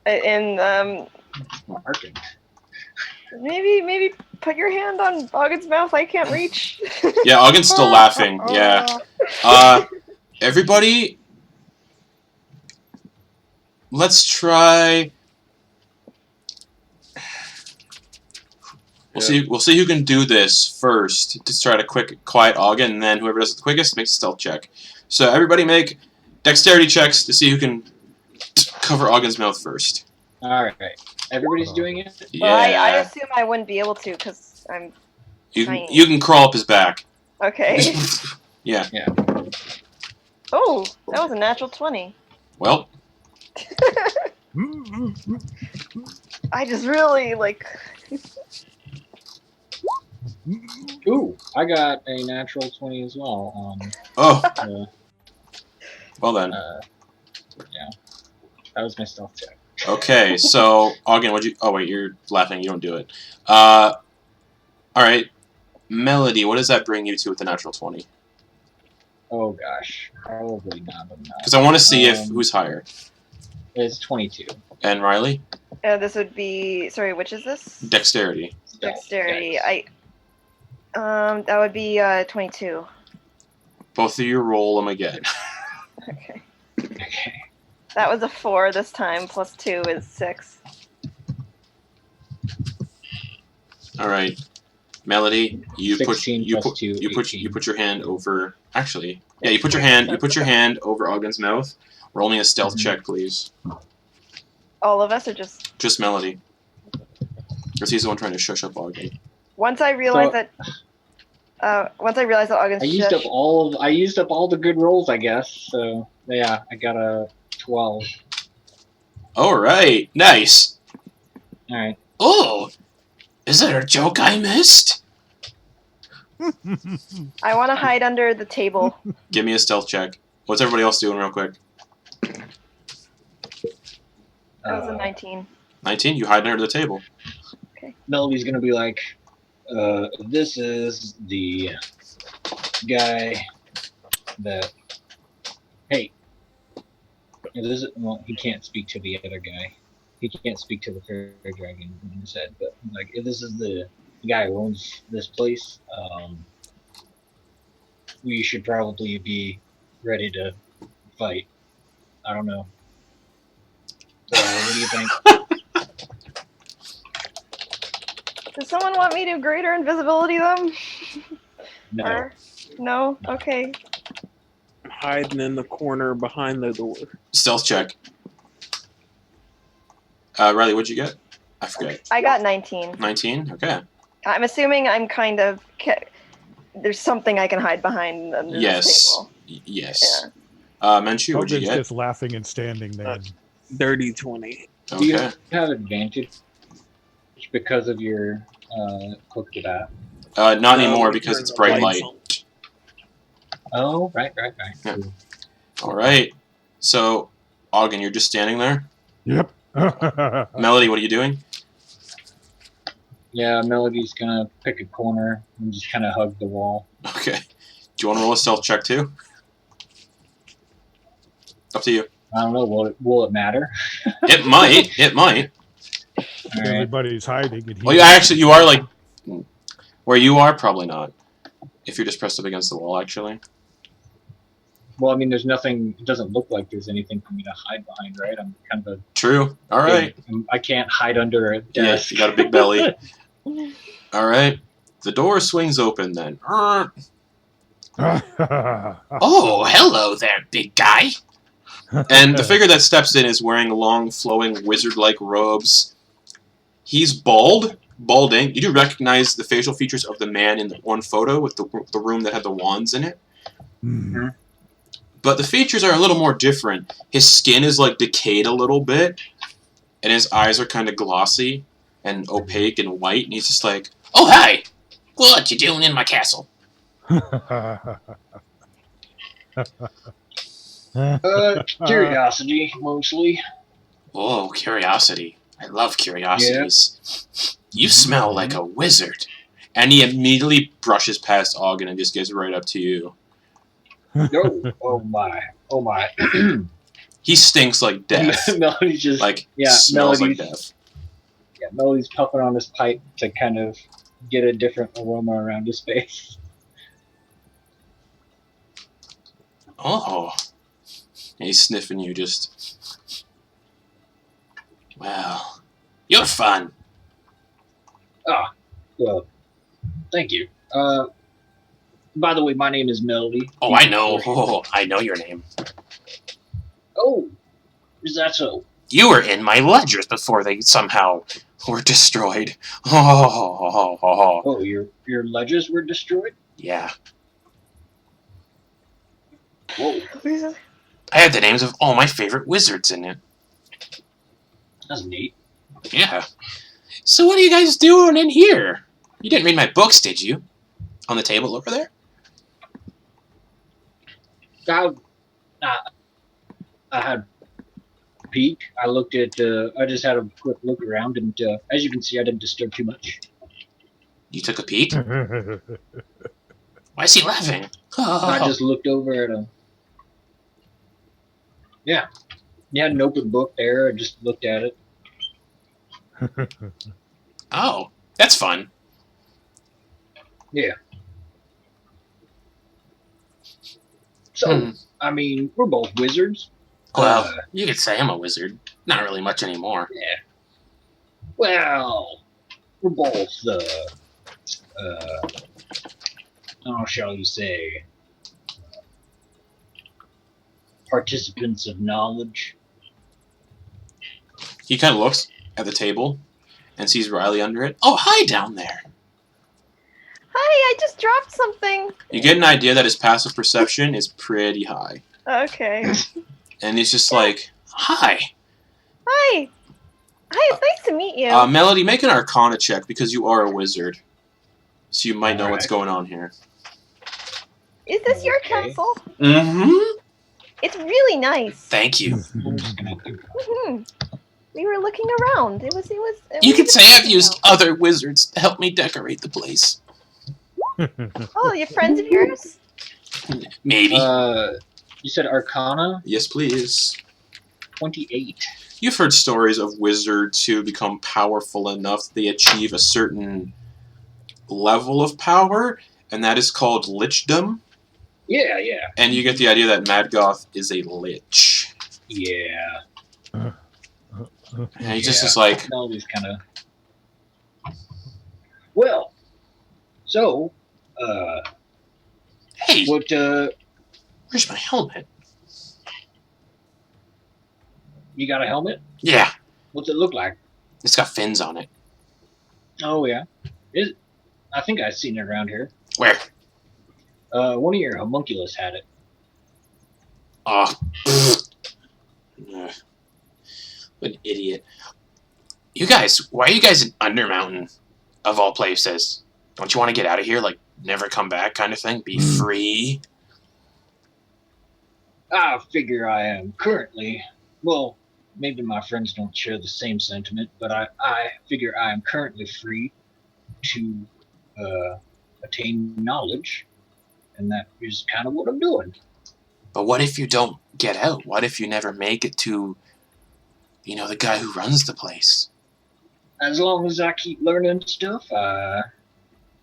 And Marking. maybe put your hand on Auggan's mouth. I can't reach. Yeah, Auggan's still laughing. Yeah. Everybody, let's try. We'll see who can do this first to try to quiet Auggan, and then whoever does it the quickest makes a stealth check. So everybody make dexterity checks to see who can cover Auggan's mouth first. All right. Everybody's doing it? Yeah. Well, I assume I wouldn't be able to because I'm tiny. You can crawl up his back. Okay. Yeah. Oh, that was a natural 20. Well. I just really like. Ooh, I got a natural 20 as well. Well then. Yeah. That was my stealth check. Okay, so Auggan, what'd you? Oh wait, you're laughing. You don't do it. All right, Melody, what does that bring you to with the natural 20? Oh gosh, probably not enough. Because I want to see if who's higher. It's 22. And Rylie? This would be. Sorry, which is this? Dexterity. Dexterity. Dex. That would be 22. Both of you roll them again. Okay. Okay. That was a 4 this time, plus 2 is 6. All right, Melody, you put 16 you plus put 2, you put 18. you put your hand over. Actually, yeah, you put your hand over Auggan's mouth. Roll me a stealth check, please. All of us are just. Just Melody, because he's the one trying to shush up Auggan. Once I realized So- that. Once I realized that Auggan's I used up all the good rolls, I guess. So yeah, I got a 12. All right, nice. All right. Oh, is there a joke I missed? I want to hide under the table. Give me a stealth check. What's everybody else doing, real quick? That was a 19. 19. You hide under the table. Melody's gonna be like, this is the guy that. Hey. This is, well, he can't speak to the other guy. He can't speak to the fairy dragon in his head, but like, if this is the guy who owns this place, we should probably be ready to fight. I don't know. So, what do you think? Does someone want me to greater invisibility them? No. Or, no? Okay. Hiding in the corner behind the door. Stealth check. Rylie, what'd you get? I forget. I got 19. 19? Okay. I'm assuming I'm kind of. There's something I can hide behind under this Yes. table. Yes. Yeah. Menchu, what'd you Auggan's get? just laughing and standing there. Dirty 20. Do you Okay. have advantage because of your cloak of that? Not No, anymore we because turned it's the bright lights light. on. Oh, right. Yeah. Cool. All right. So, Auggan, you're just standing there. Yep. Melody, what are you doing? Yeah, Melody's gonna pick a corner and just kind of hug the wall. Okay. Do you want to roll a stealth check too? Up to you. I don't know. Will it matter? It might. It might. All right. Everybody's hiding. And Well, you are like where you are. Probably not. If you're just pressed up against the wall, actually. Well, I mean, there's nothing. It doesn't look like there's anything for me to hide behind, right? I'm kind of a. True. All right. I can't hide under a Yeah, desk. you got a big belly. All right. The door swings open then. Oh, Oh, hello there, big guy. And the figure that steps in is wearing long, flowing, wizard-like robes. He's balding. You do recognize the facial features of the man in the one photo with the room that had the wands in it. But the features are a little more different. His skin is like decayed a little bit, and his eyes are kind of glossy and opaque and white. And he's just like, "Oh hi, what you doing in my castle?" Curiosity, mostly. Oh, curiosity! I love curiosities. You smell like a wizard. And he immediately brushes past Auggan and just gets right up to you. No. Oh my. He stinks like death. Melody's just Like, yeah. smells like Melody's death. yeah. Melody's puffing on his pipe to kind of get a different aroma around his face. Oh. And he's sniffing you just. Well, you're fun. Well, thank you. By the way, my name is Melody. Oh, I know. Oh, I know your name. Oh, is that so? You were in my ledgers before they somehow were destroyed. Oh. Oh, your ledgers were destroyed? Yeah. Whoa, I had the names of all my favorite wizards in it. that's neat. Yeah. So what are you guys doing in here? You didn't read my books, did you? On the table over there? I had a peek. I looked at. I just had a quick look around, and as you can see, I didn't disturb too much. You took a peek? Why is he laughing? I just looked over at him. Yeah, you had an open book there. I just looked at it. Oh, that's fun. Yeah. So, I mean, we're both wizards. Well, you could say I'm a wizard. Not really much anymore. Yeah. Well, we're both how shall you say, participants of knowledge. He kind of looks at the table and sees Rylie under it. Oh, hi down there. Hi, I just dropped something. You get an idea that his passive perception is pretty high. Okay. And he's just like, hi. Hi. Hi, it's nice to meet you. Melody, make an Arcana check because you are a wizard. So you might know what's Alright. going on here. Is this your Okay. castle? Mm-hmm. It's really nice. Thank you. I'm just gonna do hmm We were looking around. It was. You could say I've used other wizards to help me decorate the place. Oh, your friends of yours? Maybe. You said Arcana? Yes, please. 28. You've heard stories of wizards who become powerful enough that they achieve a certain level of power, and that is called lichdom. Yeah, yeah. And you get the idea that Maddgoth is a lich. Yeah. And he just is like, All these kind of. Well, so, hey, what, where's my helmet? you got a helmet? Yeah, What's it look like? it's got fins on it. Oh, yeah. I think I've seen it around here. Where? One of your homunculus had it. Oh, ugh. What an idiot. You guys, why are you guys in Undermountain, of all places? Don't you want to get out of here, like, never come back kind of thing? Be free? I figure I am currently, well, maybe my friends don't share the same sentiment, but I figure I am currently free to attain knowledge, and that is kind of what I'm doing. But what if you don't get out? What if you never make it to, you know, the guy who runs the place? As long as I keep learning stuff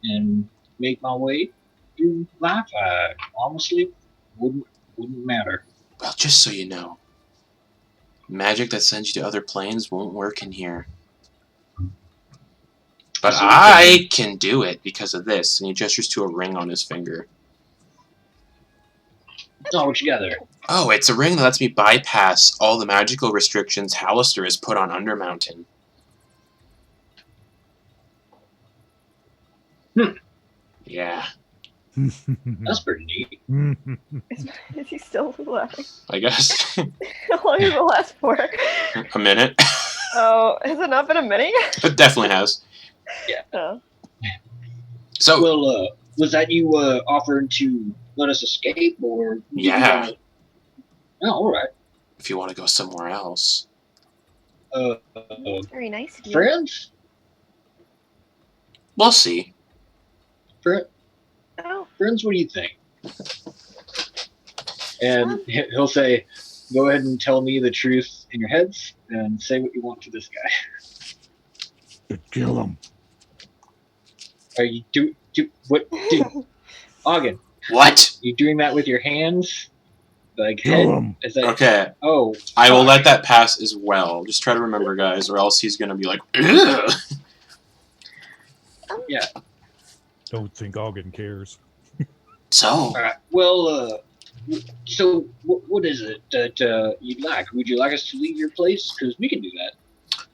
and make my way through life, I honestly wouldn't matter. Well, just so you know, magic that sends you to other planes won't work in here. But So I can do it because of this. And he gestures to a ring on his finger. Oh, what you got there? Oh, it's a ring that lets me bypass all the magical restrictions Hallister has put on Undermountain. Yeah, That's pretty neat. Is he still laughing? I guess. How long does it last for? A minute. Oh, has it not been a minute yet? It definitely has. Oh. So, Well, was that you offering to let us escape, or? Yeah. Oh, all right. if you want to go somewhere else. Very nice of you. Friends? We'll see. Oh, Friends, what do you think? And he'll say, go ahead and tell me the truth in your heads and say what you want to this guy. Kill him. Are you what Auggan, What? you doing that with your hands? Like Kill head? him. Is that Okay, oh I will let that pass as well. Just try to remember, guys, or else he's going to be like, ugh. Don't think Auggan cares. So, Alright. Well, so what is it that you'd like? Would you like us to leave your place? Because we can do that.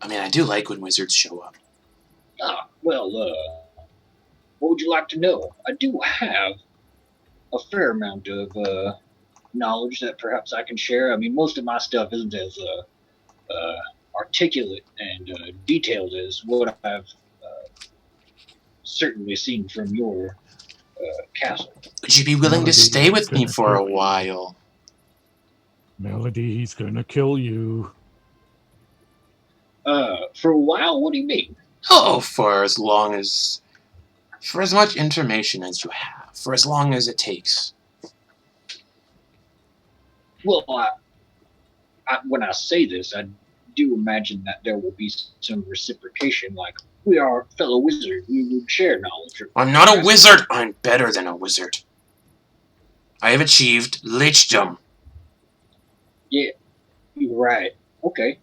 I mean, I do like when wizards show up. Well, what would you like to know? I do have a fair amount of knowledge that perhaps I can share. I mean, most of my stuff isn't as articulate and detailed as what I've certainly seen from your castle. Would you be willing to Melody, stay with me gonna for a kill you. while? Melody, he's gonna kill you. For a while, what do you mean? Oh, for as much information as you have, for as long as it takes. Well, I when I say this, I do imagine that there will be some reciprocation, like we are fellow wizards, we would share knowledge. I'm not a wizard. I'm better than a wizard. I have achieved lichdom. Yeah, you're right. Okay.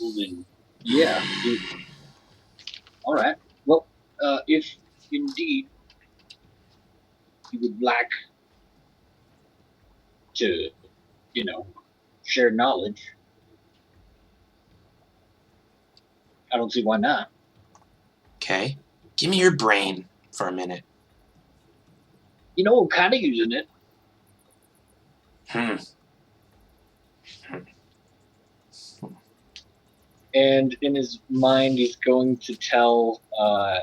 Well then, yeah. All right. Well, if indeed you would like to, share knowledge, I don't see why not. Okay. Give me your brain for a minute. I'm kind of using it. And in his mind, he's going to tell. I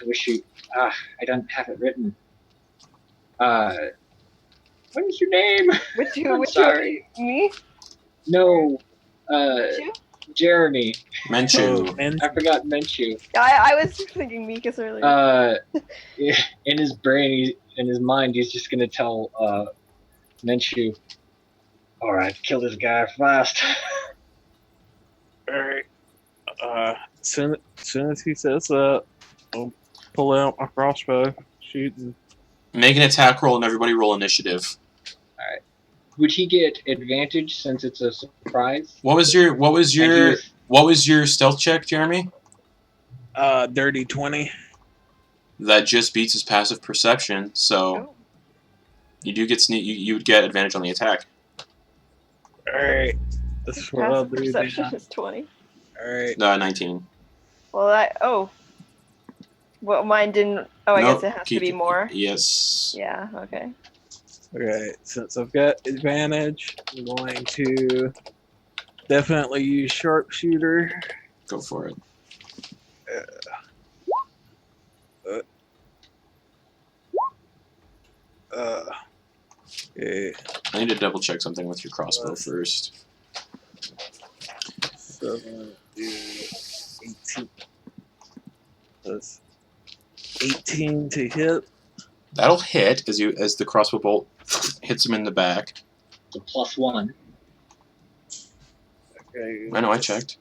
wish you. I don't have it written. What is your name? I'm sorry. Me? No. You? Jeremy. Menchu. And I forgot Menchu. I was thinking Mika's earlier. In his brain, in his mind, he's just gonna tell Menchu, all right, kill this guy fast. alright. Soon as he says that, I'll pull out my crossbow, shoot, and Make an attack roll and everybody roll initiative. Would he get advantage since it's a surprise? What was your stealth check, Jeremy? dirty 20. That just beats his passive perception, so Oh. you do get you would get advantage on the attack. Alright. This is what I'll Passive do perception then. is 20. Alright. 19. Well, well, mine didn't. Oh, I Nope, guess it has to keep be it. more. Yes. Yeah. Okay. Okay, since I've got advantage, I'm going to definitely use sharpshooter. Go for it. Okay, I need to double check something with your crossbow first. 7 is 18. That's 18 to hit. That'll hit as the crossbow bolt hits him in the back. It's a +1. Okay. I know, I checked.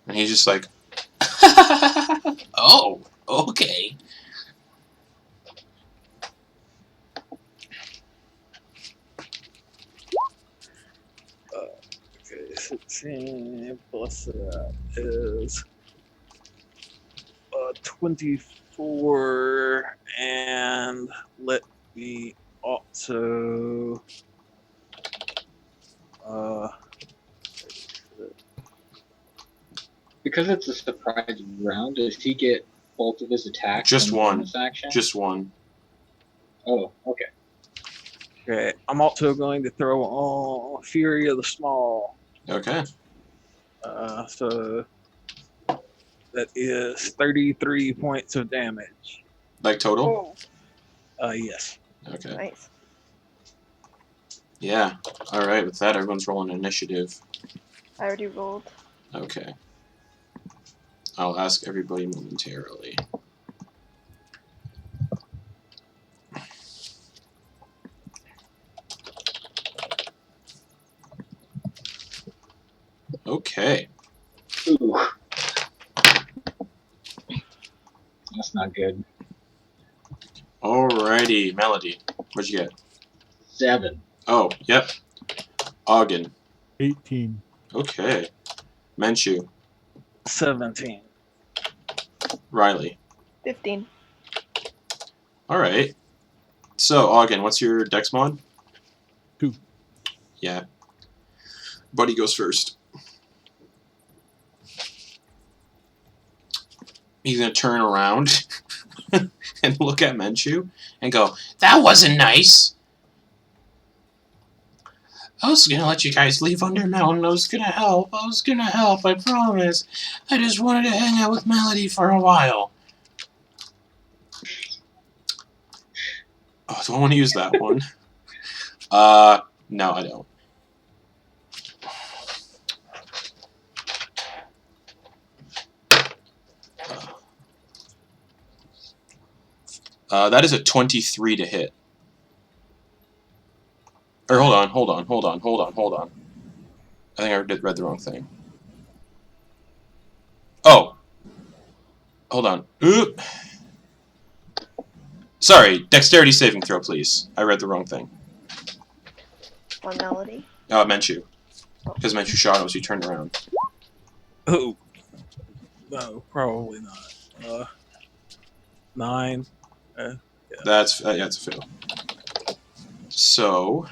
And he's just like, oh, okay. Okay, 16 plus that is 24, and let me also Because it's a surprise round, does he get both of his attacks? Just in one. bonus action? Just one. Oh, okay. okay. I'm also going to throw on Fury of the Small. Okay. So that is 33 points of damage. Like total? Oh, Yes. Okay. nice. Yeah. Alright, with that, everyone's rolling initiative. I already rolled. Okay. I'll ask everybody momentarily. Okay. Ooh. That's not good. Alrighty, Melody. What'd you get? 7. Oh, yep. Auggan. 18. Okay. Menchu. 17. Rylie. 15. Alright. So, Auggan, what's your dex mod? 2. Yeah. Buddy goes first. He's gonna turn around and look at Menchu and go, "That wasn't nice. I was gonna let you guys leave Undermountain. I was gonna help. I promise. I just wanted to hang out with Melody for a while." Oh, do I want to use that one? No, I don't. That is a 23 to hit. Or hold on. I think I read the wrong thing. Oh. Hold on. Oop. Sorry, dexterity saving throw, please. I read the wrong thing. On Melody. Menchu. Because Menchu shot him, so he turned around. Oh. No, probably not. 9. Yeah. That's yeah, it's a fail. So,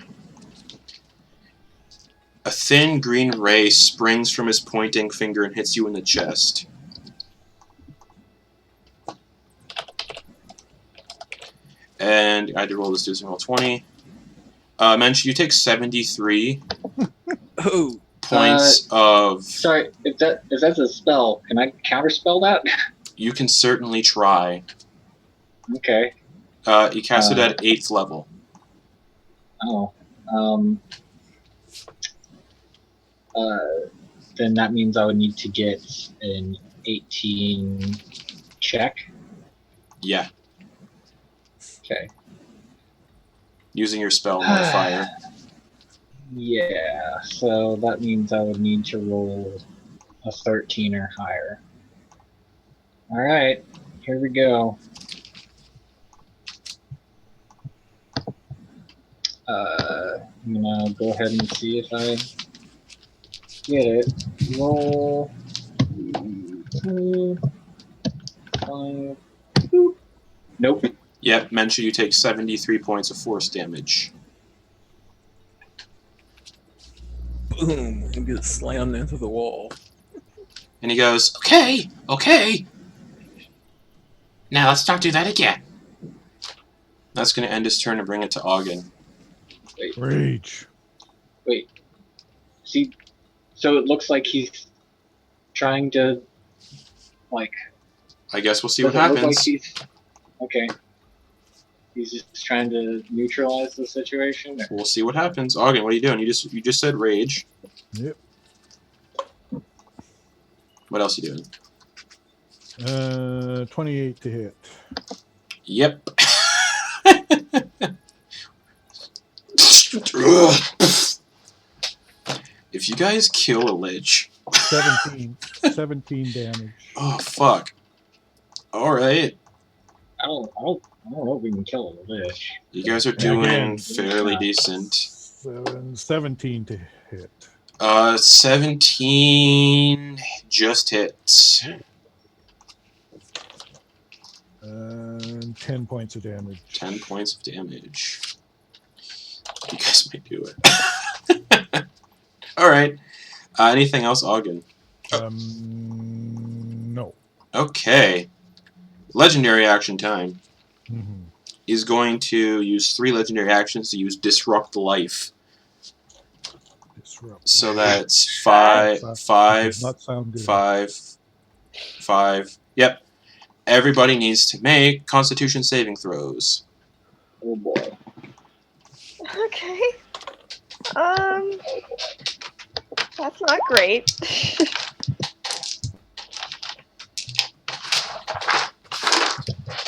a thin green ray springs from his pointing finger and hits you in the chest. And I had to roll this to roll 20. Mensch, you take 73 Oh. points of... Sorry, if that's a spell, can I counterspell that? You can certainly try. Okay. You cast it at 8th level. Oh. Then that means I would need to get an 18 check. Yeah, Okay. using your spell modifier. Yeah, so that means I would need to roll a 13 or higher. Alright, here we go. I'm gonna go ahead and see if I get it. Roll 2, 5. Boop. Nope. Yep, Mention you take 73 points of force damage. Boom. And gets slammed into the wall. And he goes, okay, okay. Now let's not do that again. That's going to end his turn and bring it to Auggan. Rage. Wait. See, so it looks like he's trying to, like... I guess we'll see does what it look happens. like he's... Okay. He's just trying to neutralize the situation? We'll see what happens. Auggan, what are you doing? You just said rage. Yep. What else are you doing? 28 to hit. Yep. If you guys kill a lich... 17 damage. Oh, fuck. Alright. I don't know if we can kill a lich. You guys are Yeah, doing again. fairly decent. 17 to hit. 17 just hits. 10 points of damage. 10 points of damage. You guys may do it. Alright. Anything else, Auggan? No. Okay. Legendary action time. Mm-hmm. He's going to use 3 legendary actions to use Disrupt Life. Disrupt. So that's 5, Does 5, not sound good. 5. Yep. Everybody needs to make Constitution saving throws. Oh boy. Okay. That's not great.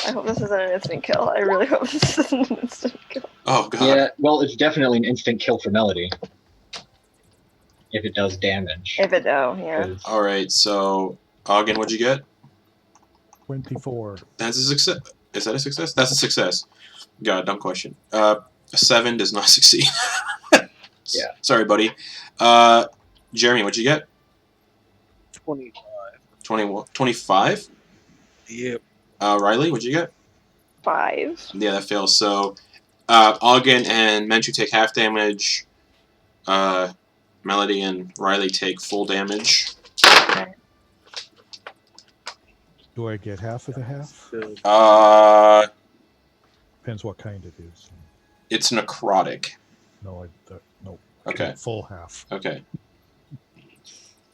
I hope this isn't an instant kill. I really hope this isn't an instant kill. Oh, God. Yeah, well, it's definitely an instant kill for Melody. If it does damage. If it do, yeah. 'Cause- Alright, so, Auggan, what'd you get? 24. That's a success. Is that a success? That's a success. God, dumb question. A 7 does not succeed. Yeah. Sorry, buddy. Jeremy, what'd you get? 25. 25? Yep. Rylie, what'd you get? 5. Yeah, that fails. So, Auggan and Menchu take half damage. Melody and Rylie take full damage. Do I get half of the half? So, Depends what kind it is. It's necrotic. No, no. Okay. Full half, Okay.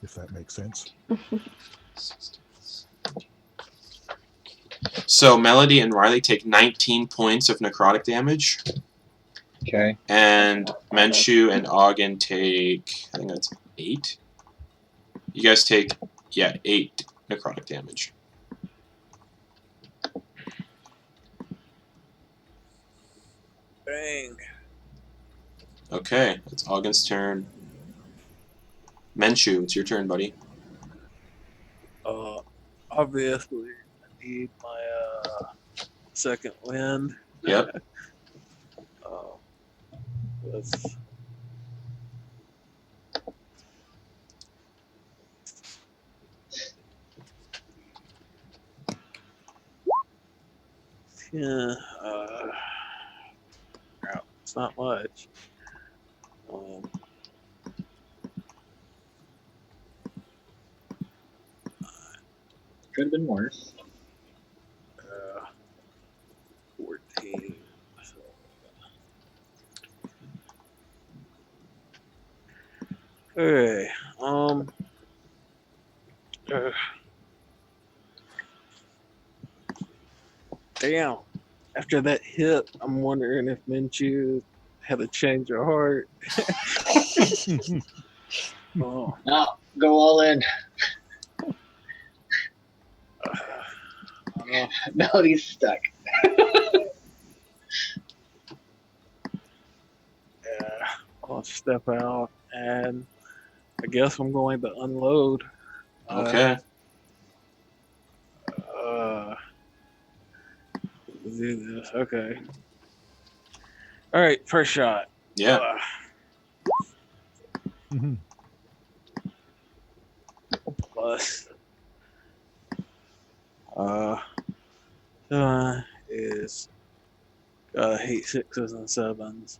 if that makes sense. So, Melody and Rylie take 19 points of necrotic damage. Okay. And Menchu and Auggan take, I think that's 8. You guys take, 8 necrotic damage. Bang. Okay, it's Auggan's turn. Menchu, it's your turn, buddy. Obviously, I need my second wind. Yep. Let's. Yeah. It's not much. Could have been worse. 14. So, okay. Damn. After that hit, I'm wondering if Menchu had a change of heart. Oh. No, go all in. No, he's stuck. Yeah, I'll step out, and I guess I'm going to unload. Okay. Do this. Okay. All right, first shot. Yeah. Plus is hate 6s and 7s.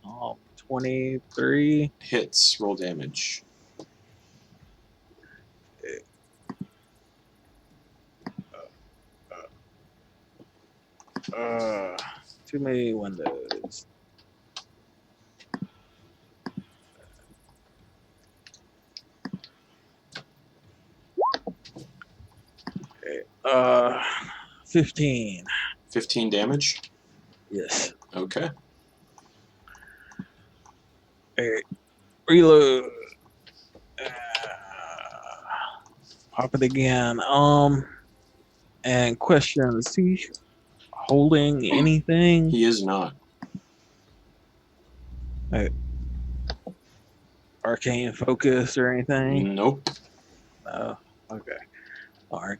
23. Hits. Roll damage. Too many windows. Okay. 15. 15 damage. Yes. Okay. Alright. Reload. Pop it again. And question: is he holding anything? He is not. Arcane focus or anything? Nope. No. Okay. Alright.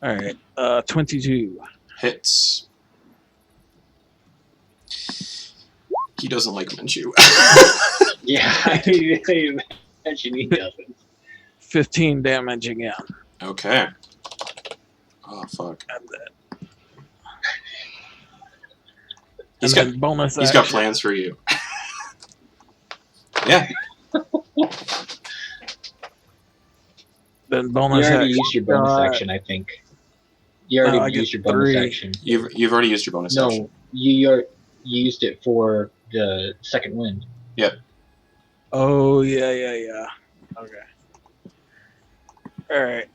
Alright. 22. Hits. He doesn't like Menchu. Yeah, I imagine he doesn't. 15 damage again. Okay. Oh, fuck. And then, He's and got then bonus he's got action. plans for you. Yeah. Then You bonus already action. used your bonus action, I think. You already I get used your bonus 3. action. You've already used your bonus action. No, you used it for the second wind. Oh, yeah. Okay. Alright.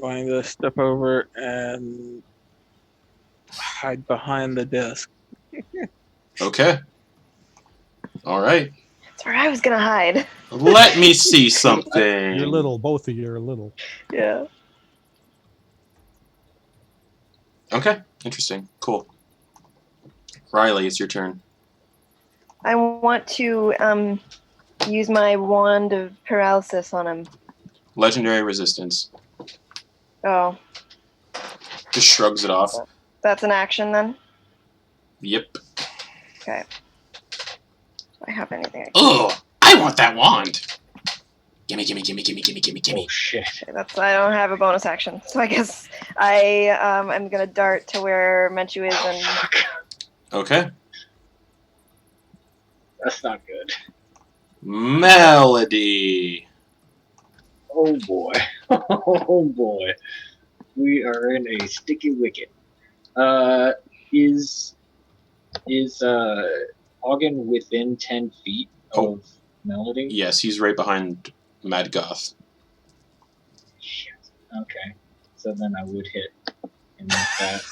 Going to step over and hide behind the desk. Okay. All right. That's where I was gonna hide. Let me see something. You're little. Both of you are little. Yeah. Okay. Interesting. Cool. Rylie, it's your turn. I want to use my wand of paralysis on him. Legendary resistance. Oh, Just shrugs it off. that's an action then? Yep. Okay. Do I have anything? Ugh! I want that wand! Gimme. Oh shit! I don't have a bonus action, so I guess I'm gonna dart to where Menchu is and Okay. That's not good. Melody. Oh boy! Oh boy! We are in a sticky wicket. Is Auggan within 10 feet of Melody? Yes, he's right behind Maddgoth. Shit. Okay. So then I would hit him with that.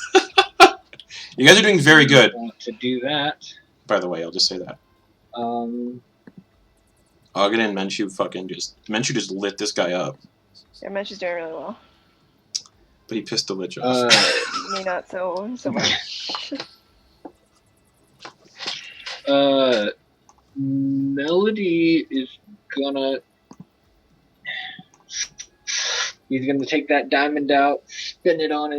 You guys are doing very good. I want to do that. By the way, I'll just say that. Auggan and Menchu just lit this guy up. Yeah, Menchu's doing really well. But he pissed the Lich off. Me not so much. Melody is gonna. He's gonna take that diamond out, spin it on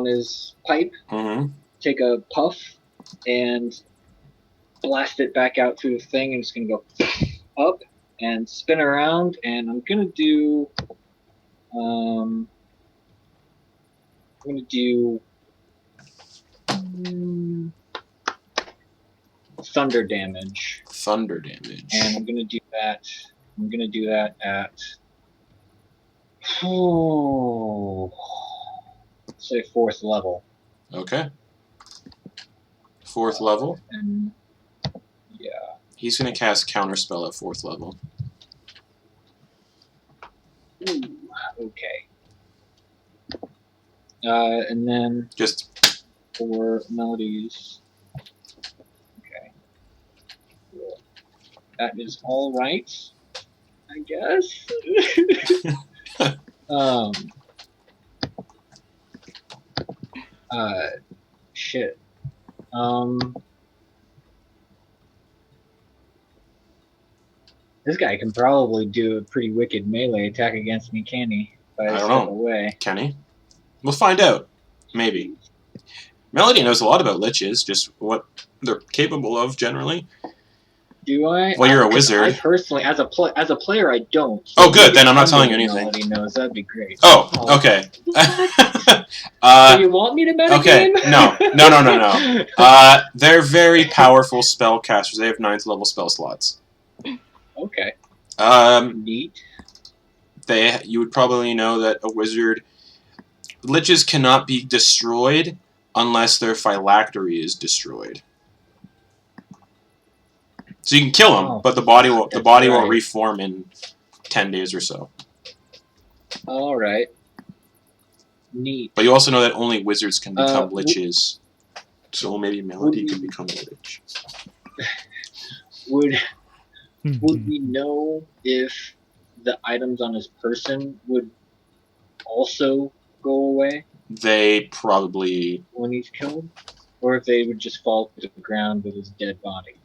his pipe, take a puff, and blast it back out through the thing, and it's gonna go up and spin around, and I'm gonna do thunder damage. Thunder damage. And I'm gonna do that at say 4th level. Okay. 4th level. And yeah. He's gonna cast Counterspell at 4th level. Ooh, okay. And then Just for Melody's. Okay. Cool. That is all right, I guess. Shit. This guy can probably do a pretty wicked melee attack against me, can he? If I don't step know. away. Can he? We'll find out. Maybe. Melody knows a lot about liches, just what they're capable of generally. Do I? Well, you're a 'Cause wizard. I personally, as a player, I don't. Oh, good. Then I'm not Somebody telling you anything. Melody knows. That'd be great. Oh, okay. Do you want me to metagame? Okay, no. They're very powerful spellcasters. They have 9th level spell slots. Okay. Neat. You would probably know that a wizard... Liches cannot be destroyed unless their phylactery is destroyed. So you can kill them, but the body won't reform in 10 days or so. All right. Neat. But you also know that only wizards can become liches. So maybe Melody could become a lich. Would we know if the items on his person would also go away They probably... when he's killed? Or if they would just fall to the ground with his dead body?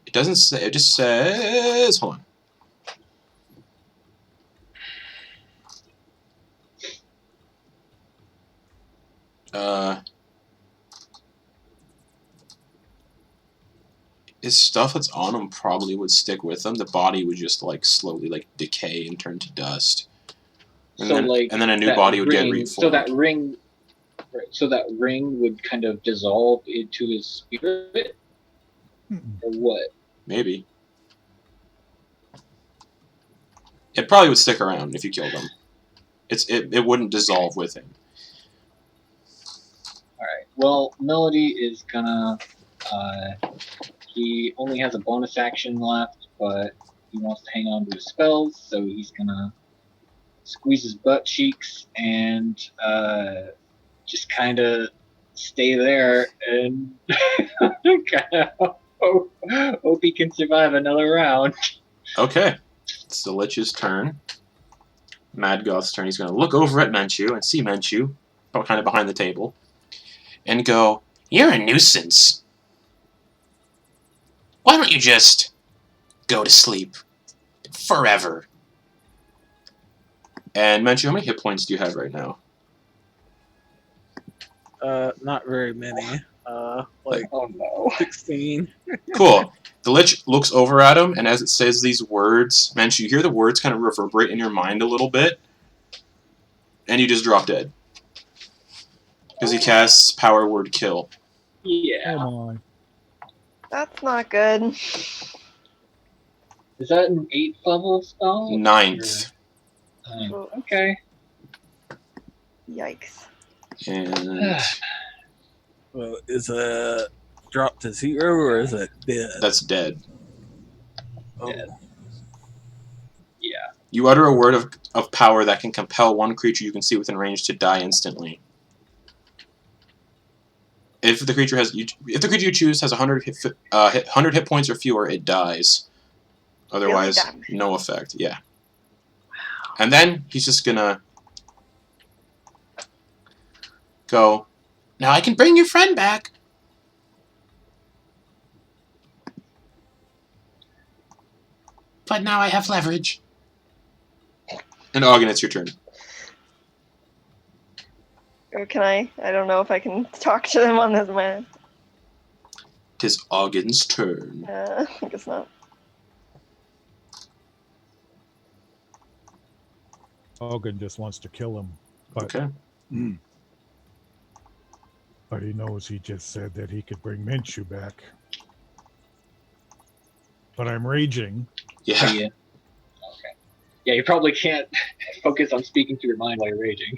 It doesn't say... It just says... Hold on. His stuff that's on him probably would stick with him. The body would just like slowly like decay and turn to dust. And then a new body would get reformed. So that ring would kind of dissolve into his spirit? Or what? Maybe. It probably would stick around if you killed him. It wouldn't dissolve with him. Alright. Well, Melody is gonna he only has a bonus action left, but he wants to hang on to his spells, so he's gonna squeeze his butt cheeks and just kind of stay there and kind of hope he can survive another round. Okay. It's the Lich's turn. Maddgoth's turn. He's going to look over at Menchu and see Menchu kind of behind the table and go, "You're a nuisance. Why don't you just go to sleep forever?" And Menchu, how many hit points do you have right now? Not very many. Like Oh no. 16. Cool. The Lich looks over at him, and as it says these words, Menchu, you hear the words kind of reverberate in your mind a little bit, and you just drop dead. Because he casts Power Word Kill. Yeah. Come on. That's not good. Is that an 8th level spell? 9th. Okay. Yikes. And Well, is a drop to 0 or is it dead? that's dead. Oh. Dead. Yeah. You utter a word of power that can compel one creature you can see within range to die instantly. If the creature you choose has 100 hit points or fewer, it dies. Otherwise, Really? no effect. Yeah. And then he's just gonna go. Now I can bring your friend back. But now I have leverage. And Auggan, it's your turn. Or can I? I don't know if I can talk to them on this man. 'Tis Auggan's turn. I guess not. Auggan just wants to kill him, but Okay. but he knows he just said that he could bring Menchu back. But I'm raging. Yeah. Yeah. Okay. Yeah, you probably can't focus on speaking to your mind while you're raging.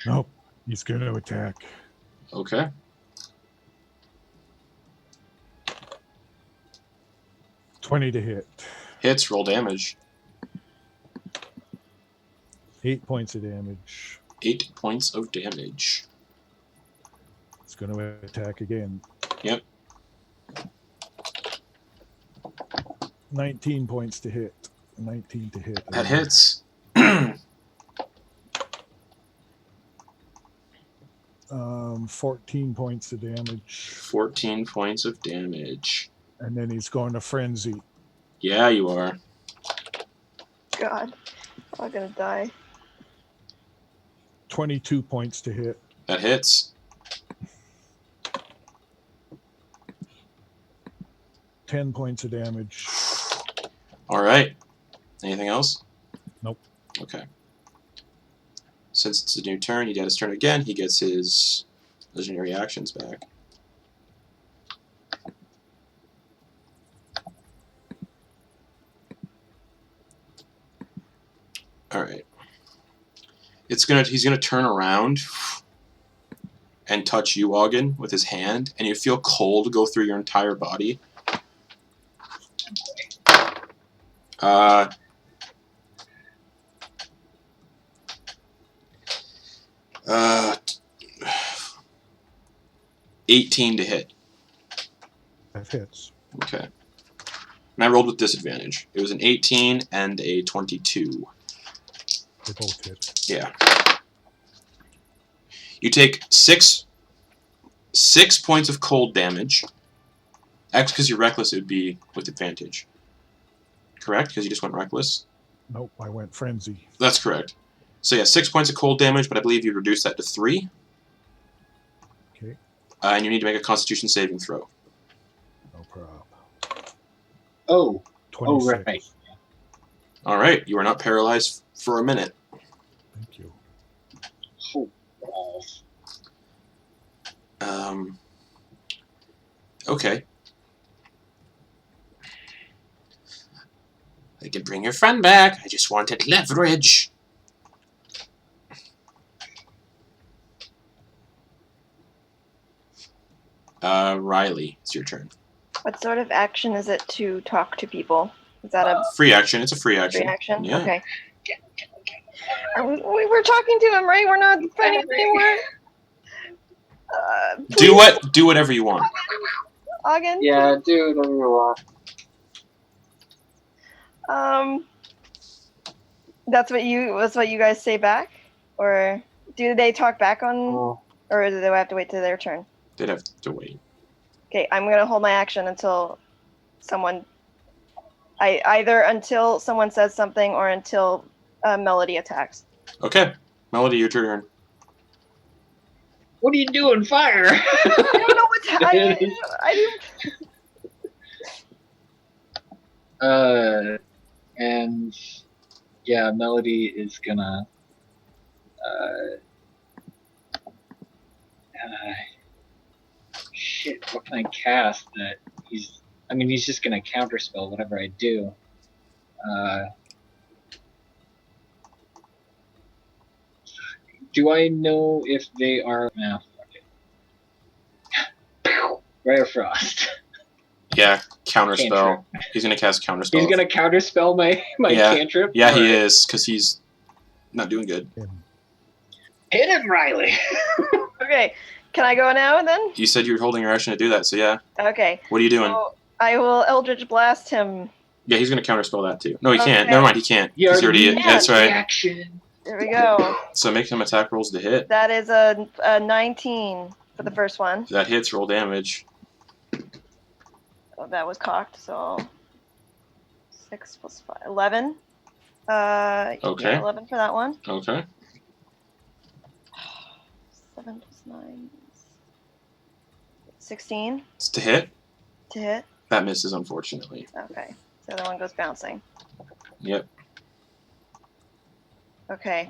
Nope, he's going to attack. Okay. $20 to hit. Hits, roll damage. 8 points of damage. 8 points of damage. It's going to attack again. Yep. 19 points to hit. 19 to hit. That hits. 14 points of damage. 14 points of damage. And then he's going to frenzy. Yeah, you are. God, I'm gonna die. 22 points to hit. That hits. 10 points of damage. All right. Anything else? Nope. Okay. Since it's a new turn, he did his turn again. He gets his legendary actions back. All right. He's gonna turn around and touch you, Auggan, with his hand, and you feel cold go through your entire body. 18 to hit. That hits. Okay. And I rolled with disadvantage. It was an 18 and a 22. They both hit. Yeah. You take six points of cold damage. X, because you're reckless, it would be with advantage. Correct? Because you just went reckless? Nope, I went frenzy. That's correct. So yeah, 6 points of cold damage, but I believe you reduced that to 3. Okay, And you need to make a Constitution saving throw. no problem. Oh. 26. Right. All right, you are not paralyzed for a minute. Thank you. Oh, balls. Okay. I can bring your friend back. I just wanted leverage. Rylie, it's your turn. What sort of action is it to talk to people? Is that a Free action. It's a free action. free action? Yeah. Okay. We're talking to him, right? We're not fighting him anymore. Do whatever you want. Auggan? Yeah, do whatever you want. That's what you guys say back, or do they talk back on, Oh. or do they have to wait till their turn? They'd have to wait. Okay, I'm gonna hold my action until someone, either until someone says something or until Melody attacks. Okay. Melody, your turn. What are you doing, fire? I don't know what's I And yeah, Melody is gonna shit, what can I cast that he's just gonna counterspell whatever I do. Do I know if they are Ray of Frost? Yeah, counterspell. He's gonna cast counterspell. He's gonna counterspell my Yeah. cantrip? Yeah, he Alright. is, because he's not doing good. And Hit him, Rylie! Okay. Can I go now then? You said you were holding your action to do that, so yeah. Okay. What are you doing? So I will Eldritch Blast him. Yeah, he's going to counterspell that too. No, he can't. Okay. Never mind, he can't. You He's already already... That's right. Reaction. There we go. So make some attack rolls to hit. That is a 19 for the first one. If that hits, roll damage. Oh, that was cocked, so 6 plus 5, 11. Okay. Yeah, 11 for that one. Okay. 7 plus 9. 16 It's to hit. to hit. That misses, unfortunately. Okay. The other one goes bouncing. Yep. Okay.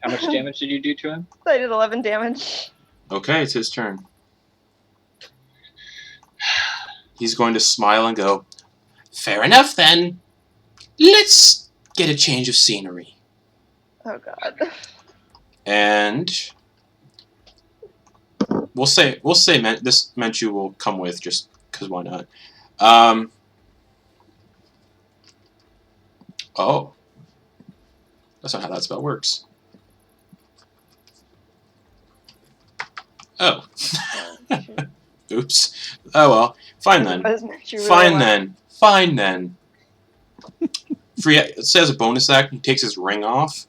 How much damage did you do to him? I did 11 damage. Okay, it's his turn. He's going to smile and go, fair enough then. Let's get a change of scenery. Oh god. And we'll say this Menchu will come with just because why not? Oh, that's not how that spell works. Oh, oops. Oh well, fine then. Fine then. Fine then. Free. It says a bonus act. He takes his ring off.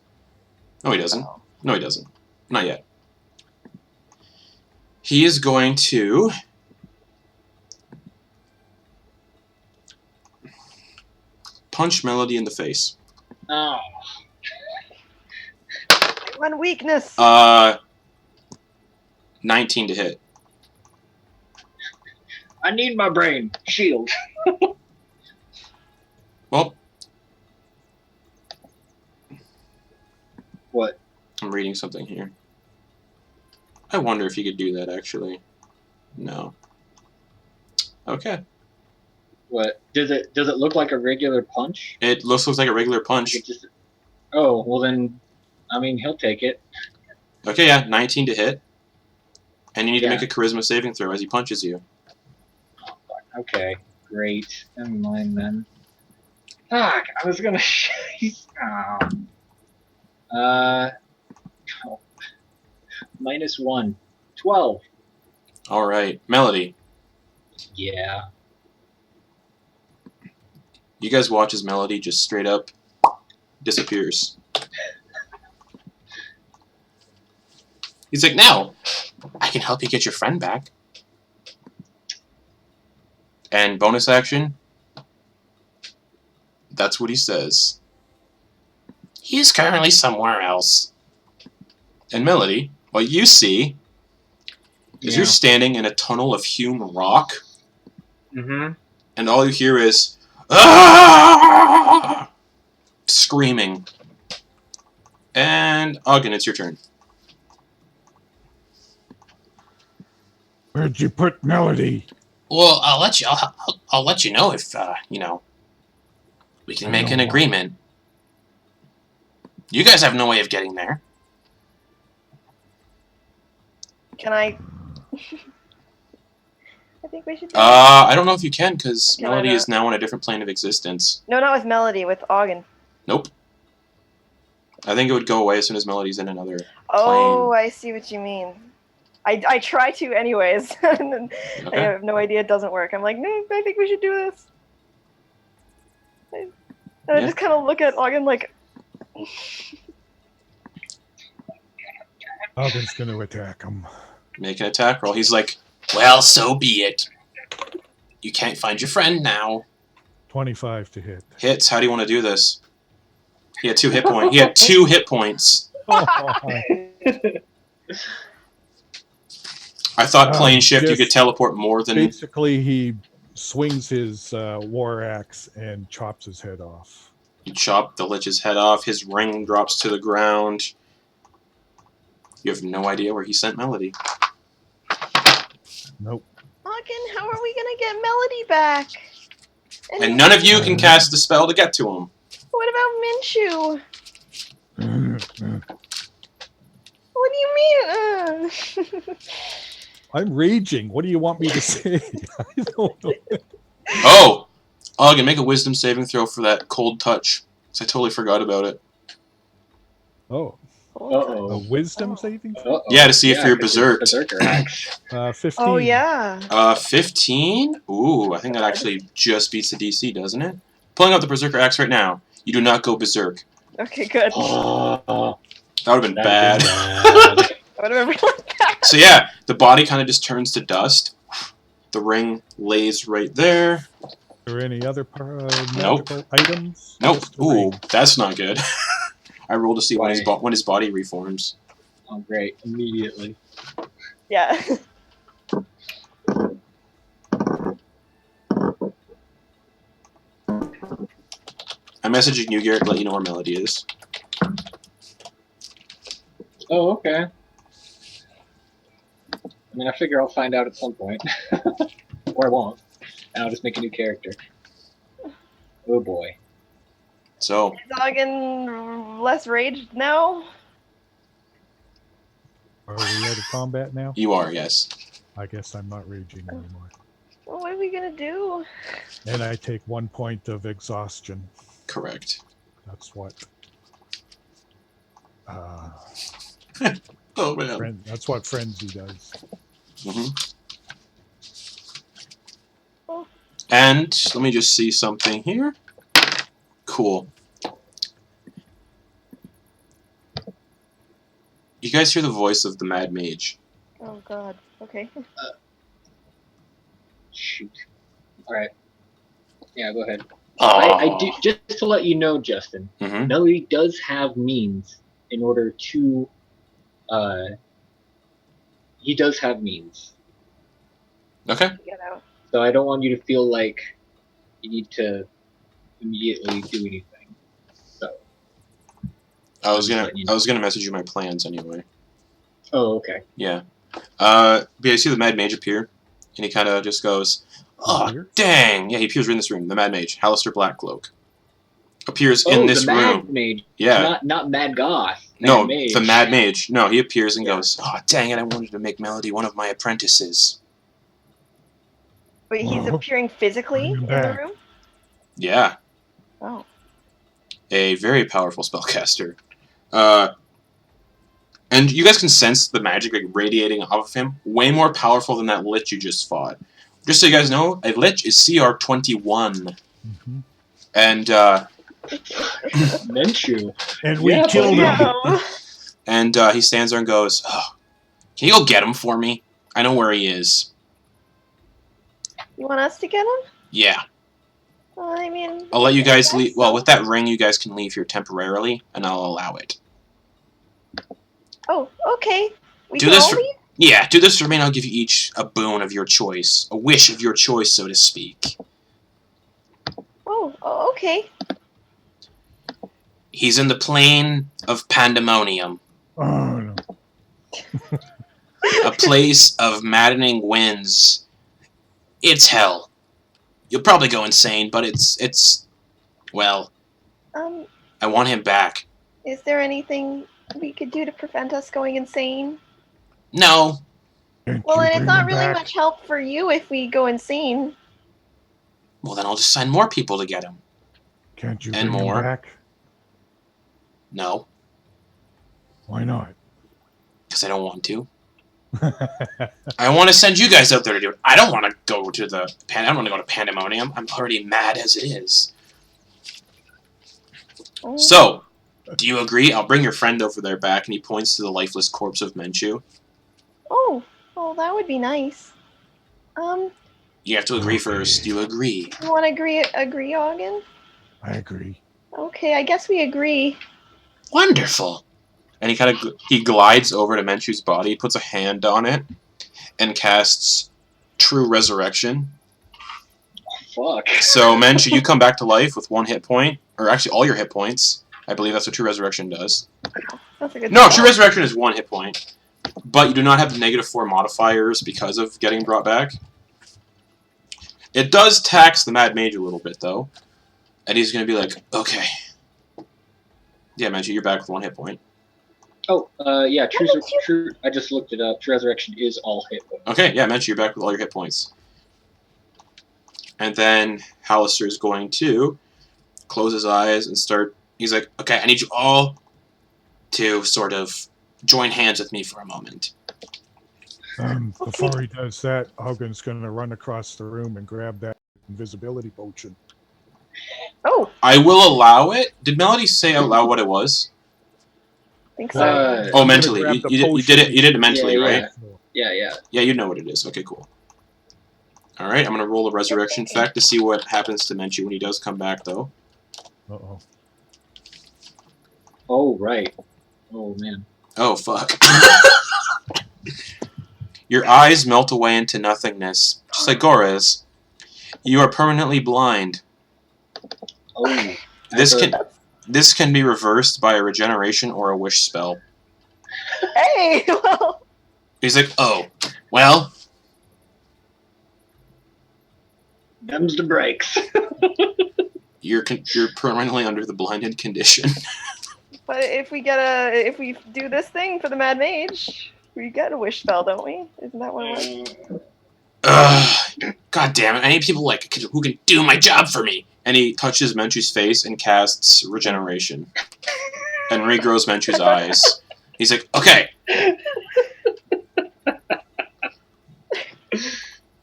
No, he doesn't. No, he doesn't. Not yet. He is going to punch Melody in the face. Oh. One weakness. 19 to hit. I need my brain. Shield. Well, What? I'm reading something here. I wonder if you could do that, actually. No. Okay. What? Does it look like a regular punch? It looks like a regular punch. It just... Oh, well then, I mean, he'll take it. Okay, yeah, 19 to hit. And you need to Yeah. make a charisma saving throw as he punches you. Okay, great. Never mind then. Fuck, I was gonna... oh. -1. 12. Alright, Melody. Yeah. You guys watch as Melody just straight up disappears. He's like, now, I can help you get your friend back. And bonus action, that's what he says. He's currently somewhere else. And Melody, what you see is you're standing in a tunnel of hewn rock, Mm-hmm. and all you hear is "Ah!" Screaming. And Auggan, it's your turn. Where'd you put Melody? Well, I'll let you know if you know, we can make an agreement. You guys have no way of getting there. Can I? I think we should. I don't know if you can, because Can I Melody not? is now on a different plane of existence. No, not with Melody. With Auggan. Nope. I think it would go away as soon as Melody's in another Oh, plane. I see what you mean. I try to anyways. And then I Okay. have no idea it doesn't work. I'm like, no, I think we should do this. And I Yeah. just kind of look at Auggan like, Auggan's going to attack him. Make an attack roll. He's like, well, so be it. You can't find your friend now. 25 to hit. Hits. How do you want to do this? He had 2 hit points. He had 2 hit points. I thought plane shift you could teleport more than... Basically, he swings his war axe and chops his head off. You chop the Lich's head off. His ring drops to the ground. You have no idea where he sent Melody. Nope. Auggan, how are we gonna get Melody back? And none of you can cast the spell to get to him. What about Menchu? What do you mean? I'm raging. What do you want me to say? I don't know. Oh! Auggan, make a wisdom saving throw for that cold touch. 'Cause I totally forgot about it. Oh, Uh-oh. A wisdom saving throw? Uh-oh. Yeah, to see if you're 'cause berserked. Berserker axe. 15. Oh yeah. 15? Ooh, I think that actually just beats the DC, doesn't it? Pulling out the Berserker Axe right now. You do not go berserk. Okay, good. Oh, That would have been that'd bad. be bad. I would have been really bad. So yeah, the body kind of just turns to dust. The ring lays right there. Are there any other Nope. magical items? Nope. Just the Ooh, ring. that's not good. I rolled to see when Why? when his body reforms. Oh, great. Immediately. Yeah. I'm messaging you, Garrett, to let you know where Melody is. Oh, okay. I mean, I figure I'll find out at some point. Or I won't. And I'll just make a new character. Oh boy. So, Is Auggan less raged now? Are we out of combat now? you are, yes. I guess I'm not raging anymore. Well, what are we gonna do? And I take 1 point of exhaustion. Correct. That's what. Oh, man. That's what frenzy does. And let me just see something here. Cool. You guys hear the voice of the Mad Mage. Oh god. Okay. Shoot. Alright. Yeah, go ahead. I do, just to let you know, Justin, Mm-hmm. Melody does have means in order to, he does have means. Okay. Get out. So I don't want you to feel like you need to immediately do anything. So. I was Just let you know. gonna message you my plans anyway. Oh, okay. Yeah. But yeah, you see the Mad Mage appear, and he kind of just goes, "Oh, Here? dang!" Yeah, he appears in this room. The Mad Mage, Hallister Blackcloak, appears in this the room. Mad Mage. Yeah. Not Maddgoth. No, Mage. the Mad Mage. No, he appears and Yeah. goes, "Oh, dang it! I wanted to make Melody one of my apprentices." Wait, he's Oh. appearing physically Bring him in the back. room? Yeah, Oh. a very powerful spellcaster. And you guys can sense the magic like radiating off of him. Way more powerful than that Lich you just fought. Just so you guys know, a Lich is CR 21. Mm-hmm. And, Menchu. And we Yeah, killed buddy. him. No. and he stands there and goes, "Oh, can you go get him for me? I know where he is." You want us to get him? Yeah. Well, I mean. I'll let you guys I leave. guess Well, so. with that ring, you guys can leave here temporarily, and I'll allow it. Oh, okay. We Do can this all for- leave? Yeah, do this for me, and I'll give you each a boon of your choice. A wish of your choice, so to speak. Oh, okay. He's in the plane of pandemonium, Oh, no. a place of maddening winds. It's hell. You'll probably go insane, but it's well, I want him back. Is there anything we could do to prevent us going insane? No. Can't Well, you and it's bring not him really back? much help for you if we go insane. Well, then I'll just send more people to get him. Can't you And bring more. him back? No, Why not? because I don't want to. I want to send you guys out there to do it. I don't want to go to the I don't want to go to pandemonium. I'm already mad as it is. Oh. So, do you agree? I'll bring your friend over there back, and he points to the lifeless corpse of Menchu. Oh, that would be nice. You have to agree Okay. first. Do you agree? You want to agree, Auggan? I agree. Okay, I guess we agree. Wonderful. And he kind of he glides over to Menchu's body, puts a hand on it, and casts True Resurrection. Fuck. So Menchu, you come back to life with 1 hit point, or actually all your hit points. I believe that's what True Resurrection does. That's a good No, spell. True Resurrection is 1 hit point, but you do not have the -4 modifiers because of getting brought back. It does tax the Mad Mage a little bit though, and he's gonna be like, okay, yeah, Menchu, you're back with 1 hit point. Oh, yeah, Why don't you- True. I just looked it up. True Resurrection is all hit points. Okay, yeah, Menchu, you're back with all your hit points. And then Hallister is going to close his eyes and start. He's like, okay, I need you all to sort of join hands with me for a moment. Before he does that, Auggan's going to run across the room and grab that invisibility potion. Oh, I will allow it. Did Melody say out loud what it was? I think so. Oh, I'm gonna mentally. grab You the did it. potion. You did it mentally, Yeah, right? Yeah. Yeah, you know what it is. Okay, cool. All right, I'm gonna roll a resurrection effect to see what happens to Menchu when he does come back, though. Uh-oh. Oh, right. Oh, man. Oh fuck. Your eyes melt away into nothingness, just like Gora's. You are permanently blind. Oh. This can be reversed by a regeneration or a wish spell. Hey, well, He's like, oh, well, Them's the breaks. you're permanently under the blinded condition. but if we do this thing for the Mad Mage, we get a wish spell, don't we? Isn't that what it was? God damn it! I need people who can do my job for me. And he touches Menchu's face and casts regeneration, and regrows Menchu's eyes. He's like, okay.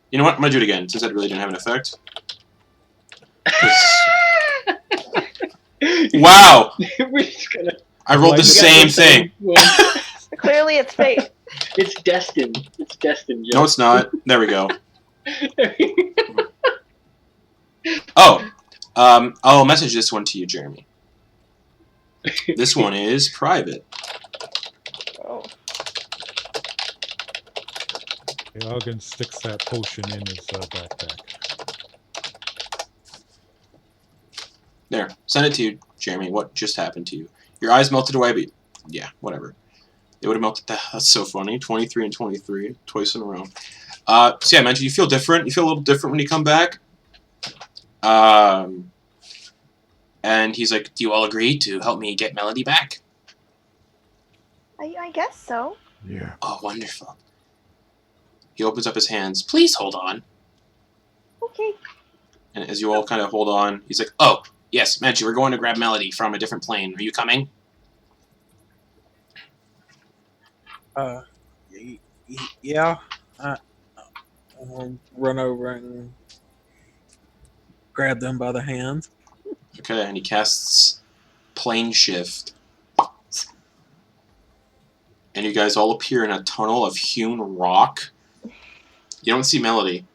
You know what? I'm gonna do it again since that really didn't have an effect. Wow! We're just gonna... I rolled the same thing. Clearly, it's fate. It's destined. It's destined, Joe. No, it's not. There we go. Oh, I'll message this one to you, Jeremy. This one is private. Oh. Auggan sticks that potion in his backpack. There, send it to you, Jeremy. What just happened to you? Your eyes melted away, but yeah, whatever. They would have melted. That's so funny. 23 and 23, twice in a row. So yeah, I mentioned you feel different. You feel a little different when you come back. And he's like, "Do you all agree to help me get Melody back?" I guess so. Yeah. Oh, wonderful. He opens up his hands. Please hold on. Okay. And as you all kind of hold on, he's like, "Oh, yes, Menchu, we're going to grab Melody from a different plane. Are you coming?" Yeah. I'll run over and grab them by the hands. Okay, and he casts plane shift. And you guys all appear in a tunnel of hewn rock. You don't see Melody.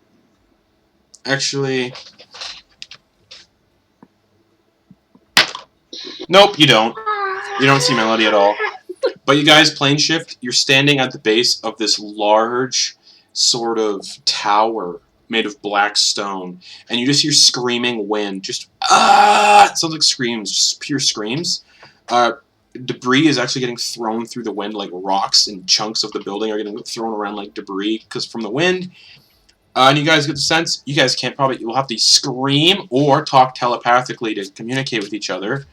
Actually... Nope, you don't. You don't see Melody at all. But you guys, plane shift, you're standing at the base of this large sort of tower made of black stone. And you just hear screaming wind. Just, ah! It sounds like screams, just pure screams. Debris is actually getting thrown through the wind, like rocks and chunks of the building are getting thrown around like debris because from the wind. And you guys get the sense, you guys can't probably, you'll have to scream or talk telepathically to communicate with each other.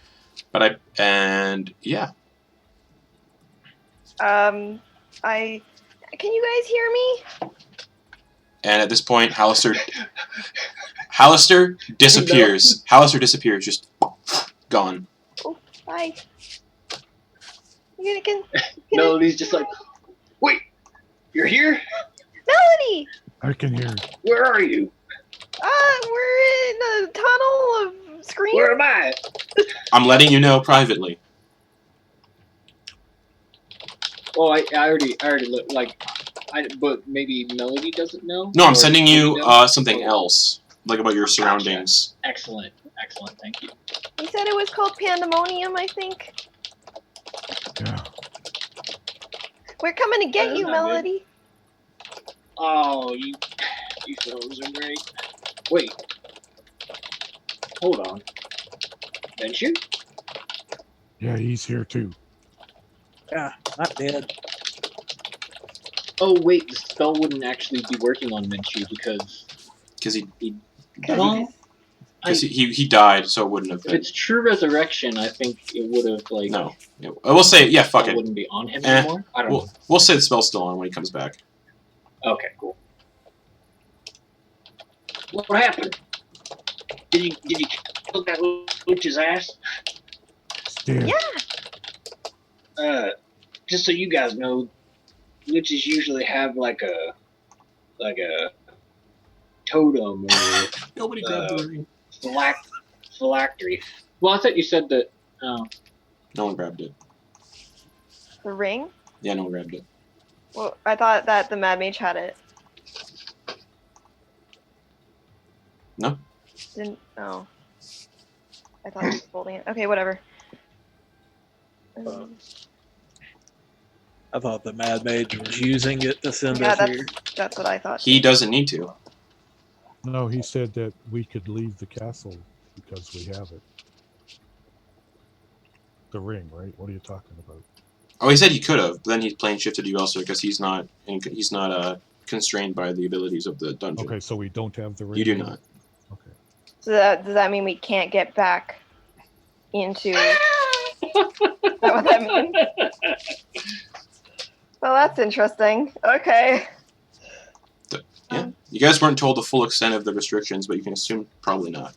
But yeah. Can you guys hear me? And at this point, Hallister disappears. Hallister disappears, just gone. Oh, bye. You can Melody's just like, wait, you're here? Melody! I can hear you. Where are you? We're in a tunnel of screams. Where am I? I'm letting you know privately. Oh, I already looked, like, but maybe Melody doesn't know? No, I'm Or sending you knows? something else, like about your surroundings. Excellent, thank you. You said it was called Pandemonium, I think. Yeah. We're coming to get That's you, not Melody. Oh, you fellas are great. Wait. Hold on. Menchu? Yeah, he's here too. Yeah, not dead. Oh, wait, the spell wouldn't actually be working on Menchu because... Because he Well, he died, so it wouldn't have if been. it's true resurrection, I think it would have, like... No. I will say, yeah, fuck it it. wouldn't be on him anymore? I don't know. We'll say the spell's still on when he comes back. Okay, cool. What happened? Did you kill that witch's ass? Still. Yeah. Just so you guys know, witches usually have like a totem or Nobody grabbed the ring. phylactery. Well, I thought you said that. No one grabbed it. The ring? Yeah, no one grabbed it. Well, I thought that the Mad Mage had it. No. Didn't. Oh. I thought he was holding it. Okay, whatever. I thought the Mad Mage was using it to send Yeah, us here. that's what I thought. He doesn't need to. No, he said that we could leave the castle because we have it. The ring, right? What are you talking about? Oh, he said he could have, but then he's plane shifted you also because he's not constrained by the abilities of the dungeon. Okay, so we don't have the ring. You do not. Okay. So does that mean we can't get back into? Is that what that means? Well, that's interesting. Okay. Yeah, you guys weren't told the full extent of the restrictions, but you can assume probably not.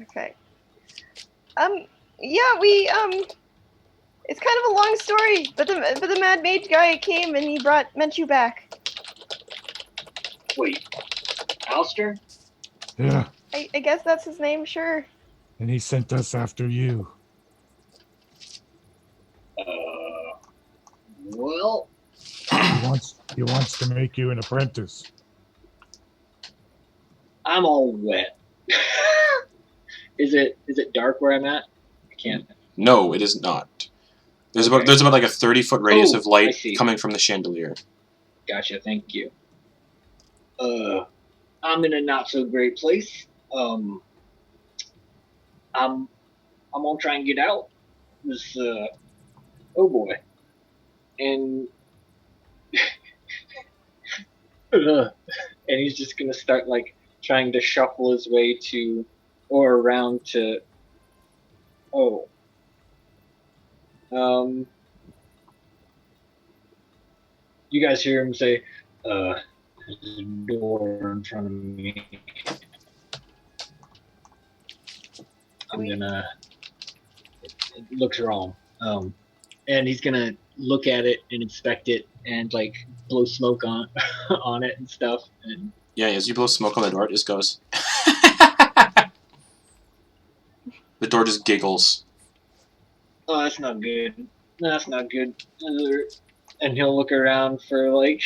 Okay. Yeah, we it's kind of a long story, but the Mad Mage guy came and he brought Menchu back. Wait, Alistair? Yeah, I guess that's his name, sure. and he sent us after you. Well, He wants to make you an apprentice. I'm all wet. Is it dark where I'm at? I can't. No, it is not. There's Okay. about like a 30-foot radius Oh, of light I see. coming from the chandelier. Gotcha, thank you. I'm in a not so great place. I'm gonna try and get out. This oh boy. And and he's just gonna start like trying to shuffle his way to or around to you guys hear him say, there's a door in front of me. It looks wrong. And he's gonna look at it and inspect it and like blow smoke on on it and stuff. And Yeah, as you blow smoke on the door, it just goes. The door just giggles. oh, that's not good. That's not good. And he'll look around for like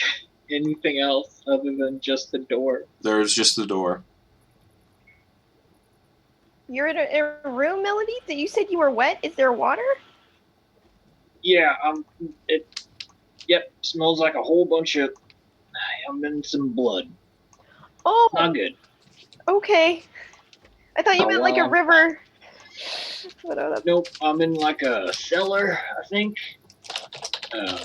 anything else other than just the door. There's just the door. You're in a room, Melody? That you said you were wet? Is there water? Yeah, smells like a whole bunch of I'm in some blood. Oh, Not good. okay. I thought you Oh, meant like a well. river. What Nope, I'm in like a cellar, I think. Pretty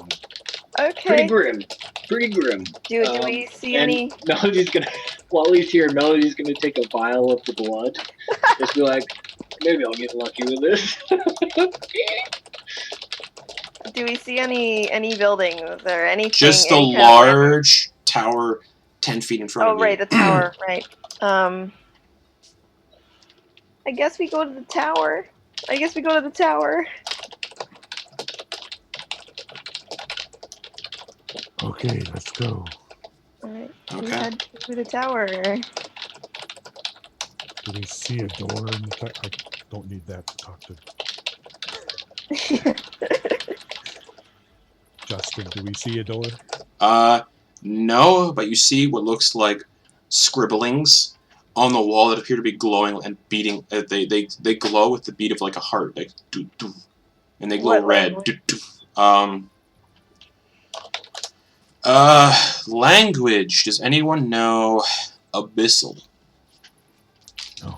Okay. grim. Pretty grim. Do we see and any? Melody's gonna, while he's here, Melody's gonna take a vial of the blood. Just be like, maybe I'll get lucky with this. Do we see any buildings or anything? Just a any kind of landmark? large tower 10 feet in front Oh, of you. right, the tower, right. I guess we go to the tower. Okay, let's go. Alright, we Okay. head to the tower. Do we see a door in the I don't need that to talk to Justin. Do we see a door? No, but you see what looks like scribblings on the wall that appear to be glowing and beating. They glow with the beat of like a heart, like doo doo, and they glow What red. language? Doo, doo. Language. Does anyone know Abyssal? No.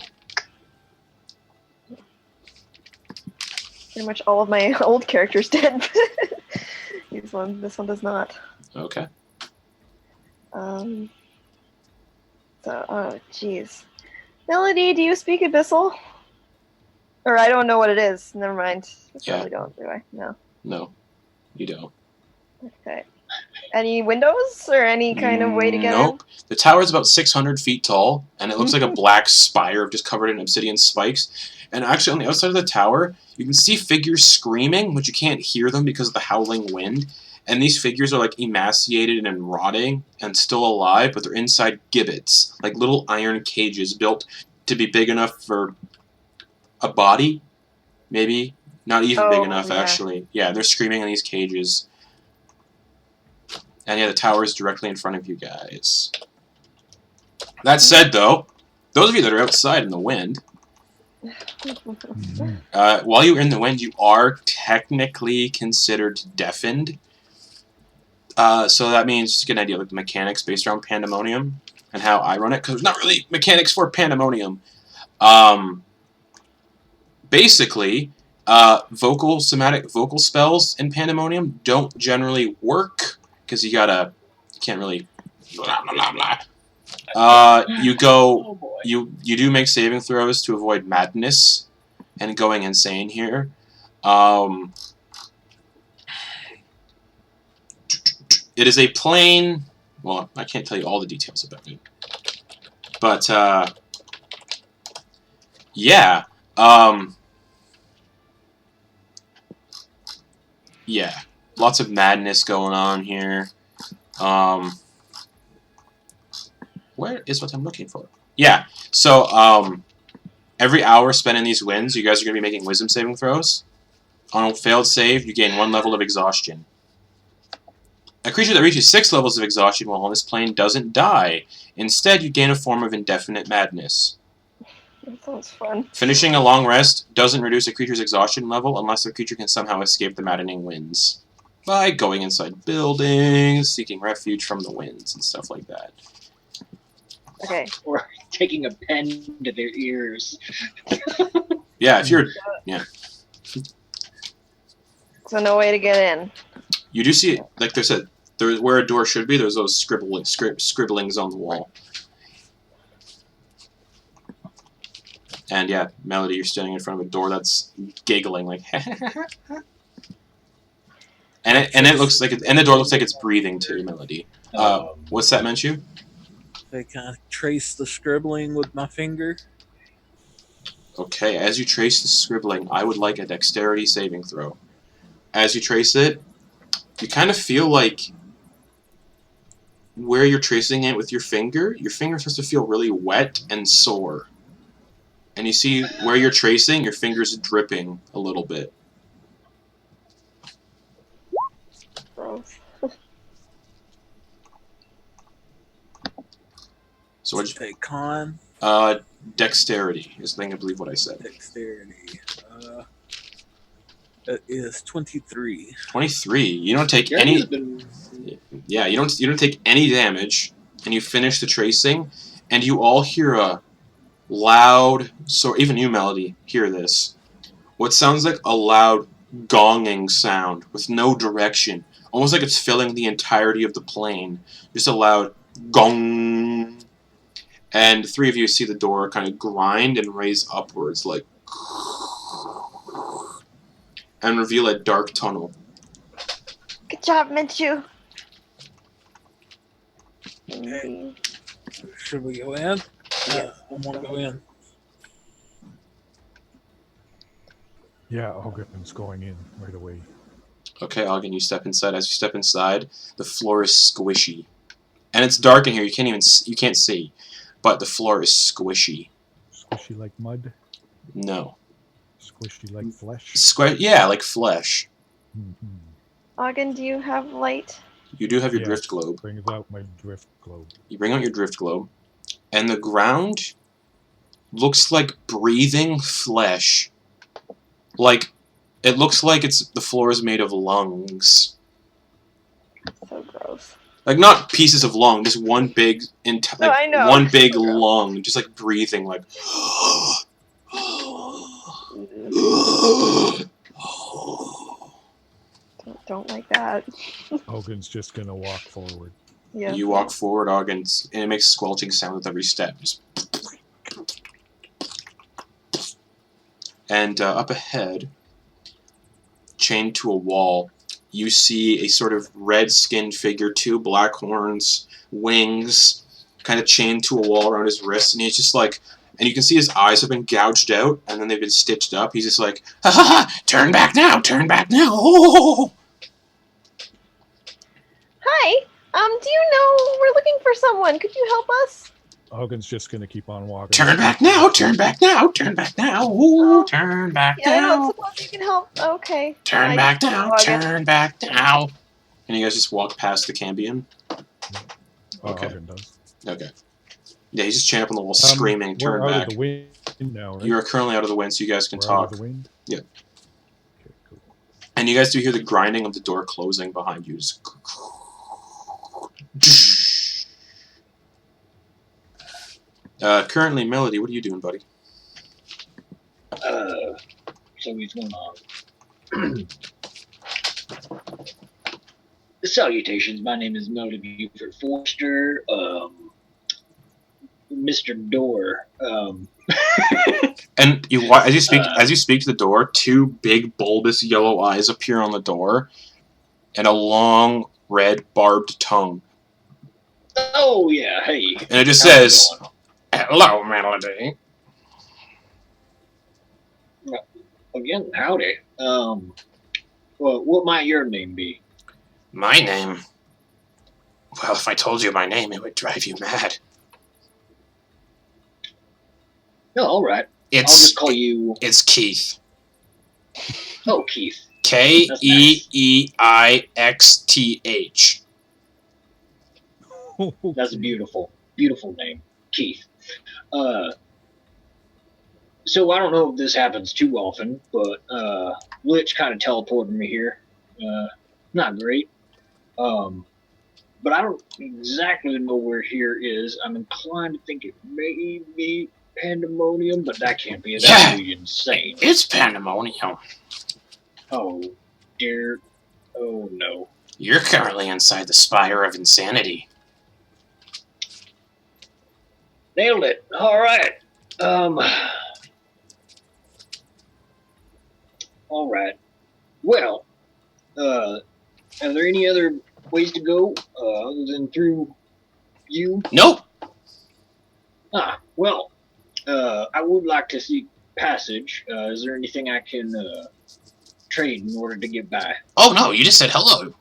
Pretty much all of my old characters did. This one does not. Okay. So, oh, jeez. Melody, do you speak Abyssal? Or I don't know what it is. Never mind. I Yeah. probably don't, do I? No. No, you don't. Okay. Any windows or any kind of way to get Nope. The tower is about 600 feet tall, and it looks like a black spire just covered in obsidian spikes. And actually, on the outside of the tower, you can see figures screaming, but you can't hear them because of the howling wind. And these figures are like emaciated and rotting and still alive, but they're inside gibbets, like little iron cages built to be big enough for a body, maybe. Not even big enough, yeah. actually. Yeah, they're screaming in these cages. And yeah, the tower is directly in front of you guys. That said, though, those of you that are outside in the wind, while you're in the wind, you are technically considered deafened. So that means just to get an idea of like, the mechanics based around Pandemonium and how I run it, because there's not really mechanics for Pandemonium. Basically, somatic vocal spells in Pandemonium don't generally work because you can't really blah blah blah blah. You do make saving throws to avoid madness and going insane here. It is a plane. Well, I can't tell you all the details about it, but yeah. Yeah, lots of madness going on here. Where is what I'm looking for? Yeah, so every hour spent in these winds, you guys are going to be making wisdom saving throws. On a failed save, you gain 1 level of exhaustion. A creature that reaches 6 levels of exhaustion while on this plane doesn't die. Instead, you gain a form of indefinite madness. That sounds fun. Finishing a long rest doesn't reduce a creature's exhaustion level unless the creature can somehow escape the maddening winds. By going inside buildings, seeking refuge from the winds, and stuff like that. Okay. Or taking a pen to their ears. Yeah, if you're... Yeah. So no way to get in. You do see, like I said, where a door should be, there's those scribblings on the wall. And yeah, Melody, you're standing in front of a door that's giggling like, and it looks like and the door looks like it's breathing too, Melody. What's that, Menchu? I kind of trace the scribbling with my finger. Okay, as you trace the scribbling, I would like a dexterity saving throw. As you trace it, you kind of feel like where you're tracing it with your finger supposed to feel really wet and sore. And you see where you're tracing, your finger's dripping a little bit. Gross. So what'd you... Say con. Dexterity is the thing, I believe what I said. Dexterity. It is 23. 23. You don't take any... Yeah, you don't take any damage, and you finish the tracing, and you all hear a loud... So even you, Melody, hear this. What sounds like a loud gonging sound with no direction. Almost like it's filling the entirety of the plane. Just a loud gong. And the 3 of you see the door kind of grind and raise upwards, like... and reveal a dark tunnel. Good job, Menchu. Okay. Should we go in? Yeah, I want to go in. Yeah, Auggan's going in right away. Okay, Auggan, you step inside. As you step inside, the floor is squishy. And it's dark in here, you can't see. But the floor is squishy. Squishy like mud? No. Squishy like flesh? Yeah, like flesh. Mm-hmm. Auggan, do you have light? You do have your Yes, drift globe. Bring out my drift globe. You bring out your drift globe. And the ground looks like breathing flesh. Like, it looks like the floor is made of lungs. So gross. Like, not pieces of lung, just one big, I know. one big So gross. lung, just like breathing, like. Don't like that. Auggan's just gonna walk forward. Yeah. You walk forward, Auggan, and it makes a squelching sound with every step. Just... And up ahead, chained to a wall, you see a sort of red-skinned figure, 2 black horns, wings, kind of chained to a wall around his wrist, and he's just like, and you can see his eyes have been gouged out, and then they've been stitched up. He's just like, ha ha ha, turn back now, turn back now, oh! Hi. Do you know we're looking for someone? Could you help us? Auggan's just gonna keep on walking. Turn back now, turn back now, turn back now, ooh, turn back Yeah, I don't now. suppose you can help. Okay. Turn I back just now, follow Auggan. turn back now. And you guys just walk past the Cambion? Okay. Auggan does. Okay. Yeah, he's just chained up on the wall screaming, turn we're out back. of the wind now, right? You are currently out of the wind, so you guys can We're talk. out of the wind? Yeah. Okay, cool. And you guys do hear the grinding of the door closing behind you. Just... currently, Melody, what are you doing, buddy? So he's going on. Salutations, my name is Melody Buford Forster. Mr. Door. And you, as you speak to the door, 2 big bulbous yellow eyes appear on the door, and a long red barbed tongue. Oh yeah, hey. And it just How's it says, going? "Hello, Melody." Again, howdy. Well, what might your name be? My name? Well, if I told you my name, it would drive you mad. No, all right. I'll just call you. It's Keith. Oh, Keith. Keeixth. That's a beautiful, beautiful name, Keith. So I don't know if this happens too often, but Lich kind of teleported me here. Not great. But I don't exactly know where here is. I'm inclined to think it may be Pandemonium, but that can't be. That would be insane. It's Pandemonium. Oh dear. Oh no. You're currently inside the Spire of Insanity. Nailed it. All right. All right. Well, are there any other ways to go other than through you? Nope. Well, I would like to seek passage. Is there anything I can trade in order to get by? Oh no, you just said hello.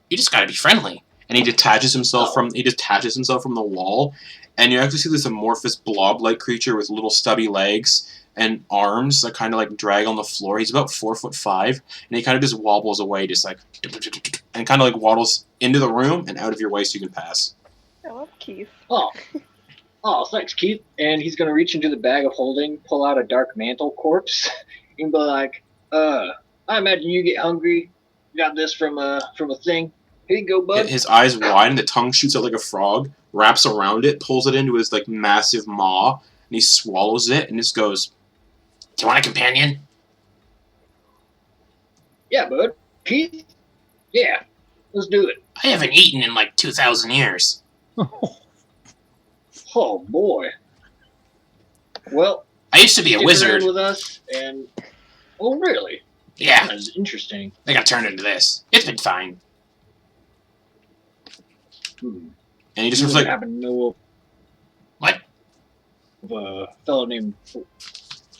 You just gotta be friendly. And he detaches himself from the wall, and you actually see this amorphous blob-like creature with little stubby legs and arms that kind of like drag on the floor. He's about 4'5", and he kind of just wobbles away, just like, and kind of like waddles into the room and out of your way so you can pass. I love Keith. Oh, thanks, Keith. And he's gonna reach into the bag of holding, pull out a dark mantle corpse, and be like, I imagine you get hungry. Got this from a thing. Here you go, bud. His eyes widen, the tongue shoots out like a frog, wraps around it, pulls it into his like massive maw, and he swallows it and just goes, "Do you want a companion?" Yeah, bud. Keith? Yeah, let's do it. I haven't eaten in like 2,000 years. Oh boy. Well, I used to be a stick wizard. around with us, and oh really? Yeah, That's interesting. I got turned into this. It's been fine. Hmm. And he just You was wouldn't like, happen to know "What? of a fellow named. You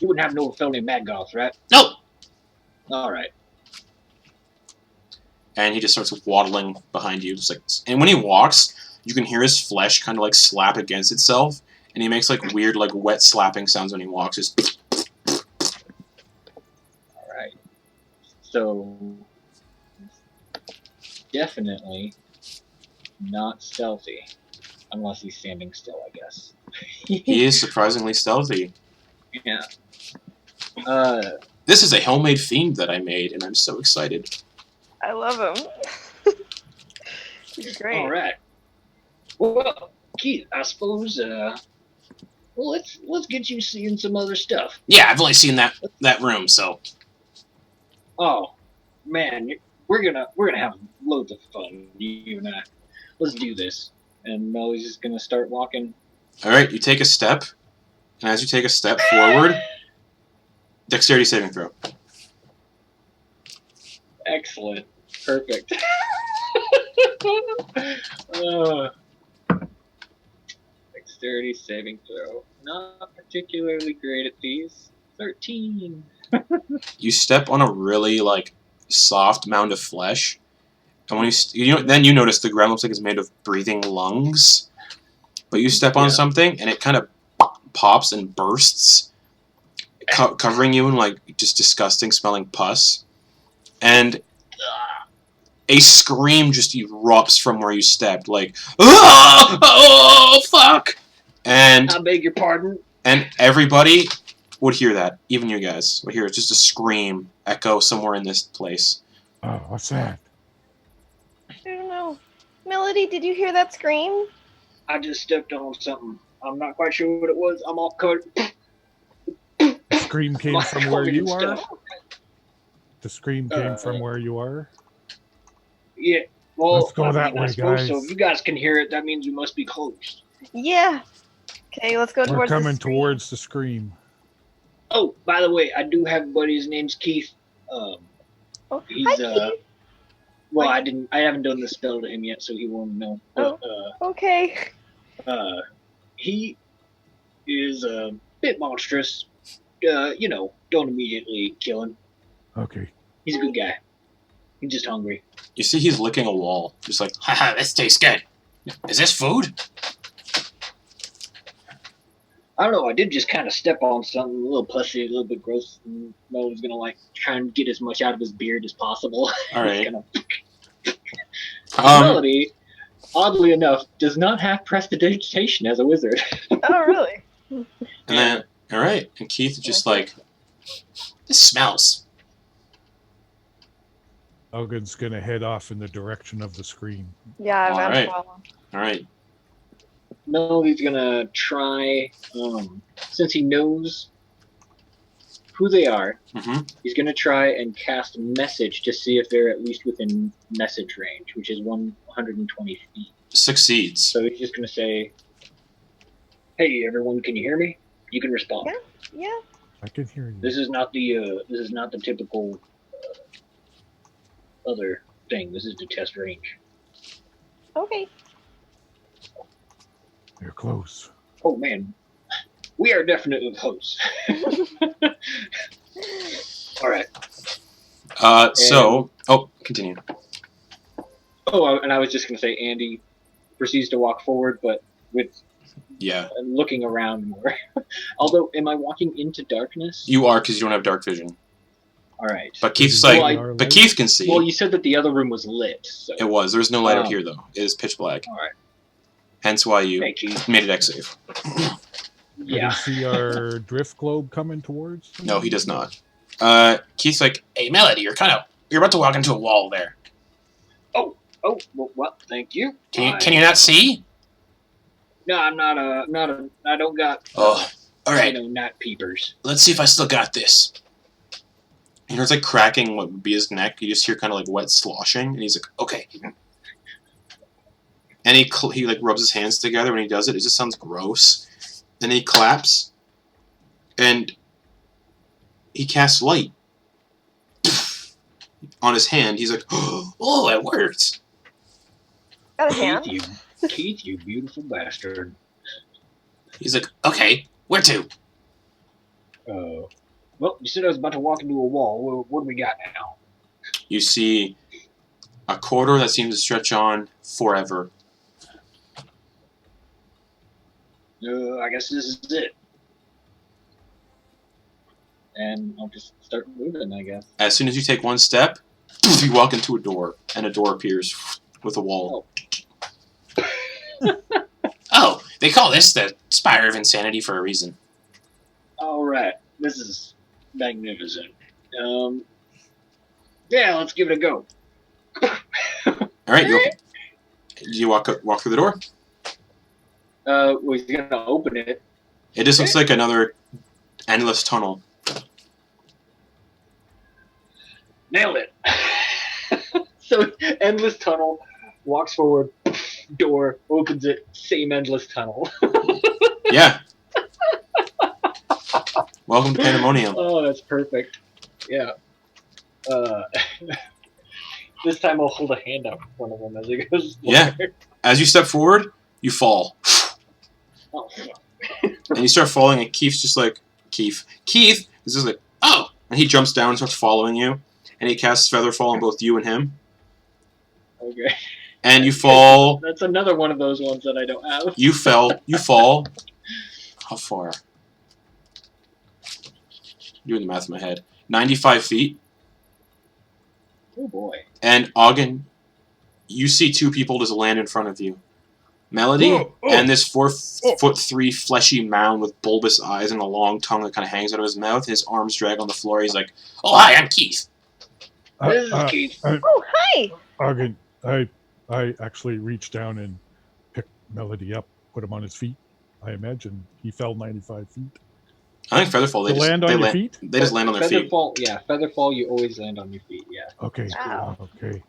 wouldn't happen to know a fellow named Maddgoth, right? Nope." All right. And he just starts waddling behind you, just like. And when he walks, you can hear his flesh kind of like slap against itself, and he makes like weird, like wet slapping sounds when he walks. Just. All right. So definitely not stealthy, unless he's standing still, I guess. He is surprisingly stealthy. Yeah. This is a homemade fiend that I made, and I'm so excited. I love him. He's great. All right. Well, Keith, I suppose. Well, let's get you seeing some other stuff. Yeah, I've only seen that room, so. Oh, man, we're gonna have loads of fun, you and I. Let's do this. And Melody's just gonna start walking. All right, you take a step, and as you take a step forward, dexterity saving throw. Excellent. Perfect. Dexterity saving throw. Not particularly great at these. 13. You step on a really like soft mound of flesh, and when then you notice the ground looks like it's made of breathing lungs. But you step on something, and it kind of pops and bursts, covering you in like just disgusting smelling pus, and a scream just erupts from where you stepped, like "Ah! Oh fuck!" And I beg your pardon. And everybody would hear that. Even you guys would hear it. Just a scream echo somewhere in this place. Oh, what's that? I don't know. Melody, did you hear that scream? I just stepped on something. I'm not quite sure what it was. I'm all covered. The scream came from where covered you in are? stuff. The scream came from where you are? Yeah. Well, Let's go that way, I suppose guys. so. If you guys can hear it, that means we must be close. Yeah. Okay, let's go We're towards coming the scream. towards the scream. Oh, by the way, I do have a buddy. His name's Keith. Oh, He's hi, Keith. Well, I haven't done the spell to him yet, so he won't know. But, Okay. he is a bit monstrous. Don't immediately kill him. Okay. He's a good guy. He's just hungry. You see he's licking a wall. Just like, haha, this tastes good. Is this food? I don't know. I did just kind of step on something a little plushy, a little bit gross. And Melody's gonna try and get as much out of his beard as possible. Alright. Melody, oddly enough, does not have prestidigitation as a wizard. Oh, really? And then, alright. And Keith is just like, this smells. Auggan's gonna head off in the direction of the scream. Yeah, I'm All out right. to follow. Alright. Melody's gonna try, since he knows who they are, he's gonna try and cast message to see if they're at least within message range, which is 120 feet. Succeeds. So he's just gonna say, "Hey, everyone, can you hear me? You can respond." Yeah. I can hear you. This is not the typical other thing. This is to test range. Okay. You're close. Oh man, we are definitely close. All right. Continue. Oh, and I was just gonna say, Andy proceeds to walk forward, but with looking around more. Although, am I walking into darkness? You are, because you don't have dark vision. All right. But Keith's Well, Keith can see. Well, you said that the other room was lit. So. It was. There was no light out here, though. It is pitch black. All right. Hence why you Thank you. made a dex save. Yeah. Does he see our drift globe coming towards him? No, he does not. Keith's like, hey, Melody, you're about to walk into a wall there. Oh, well, what? Thank you. Can you not see? No, I'm not I don't got. Oh, all right. Not peepers. Let's see if I still got this. And it's like cracking what would be his neck. You just hear kind of like wet sloshing, and he's like, okay. And he like rubs his hands together when he does it. It just sounds gross. Then he claps, and he casts light on his hand. He's like, oh, it worked. Got a hand. Keith, you beautiful bastard. He's like, okay, where to? Well, you said I was about to walk into a wall. What do we got now? You see a corridor that seems to stretch on forever. I guess this is it. And I'll just start moving, I guess. As soon as you take one step, you walk into a door, and a door appears with a wall. Oh, they call this the Spire of Insanity for a reason. All right, this is magnificent. Yeah, let's give it a go. All right, you walk through the door. Well, he's gonna open it. It just looks like another endless tunnel. Nailed it. So endless tunnel. Walks forward. Door opens it. Same endless tunnel. Yeah. Welcome to Pandemonium. Oh, that's perfect. Yeah. This time I'll hold a hand out in front of him as he goes. Yeah. forward. As you step forward, you fall. Oh, fuck. And you start falling, and Keith's just like, Keith is just like, oh! And he jumps down and starts following you. And he casts Featherfall on both you and him. Okay. And you fall. That's another one of those ones that I don't have. You fall. How far? Doing the math in my head. 95 feet. Oh boy. And Auggan, you see two people just land in front of you. Melody and this 4'3" fleshy mound with bulbous eyes and a long tongue that kind of hangs out of his mouth. His arms drag on the floor. He's like, "Oh, hi, I'm Keith." This is Keith. Oh, hi! Auggan, I actually reached down and picked Melody up, put him on his feet. I imagine he fell 95 feet. I think Featherfall. To land on your feet? They just land on their feet. Featherfall, yeah. Featherfall, you always land on your feet, yeah. Okay. Wow. Okay.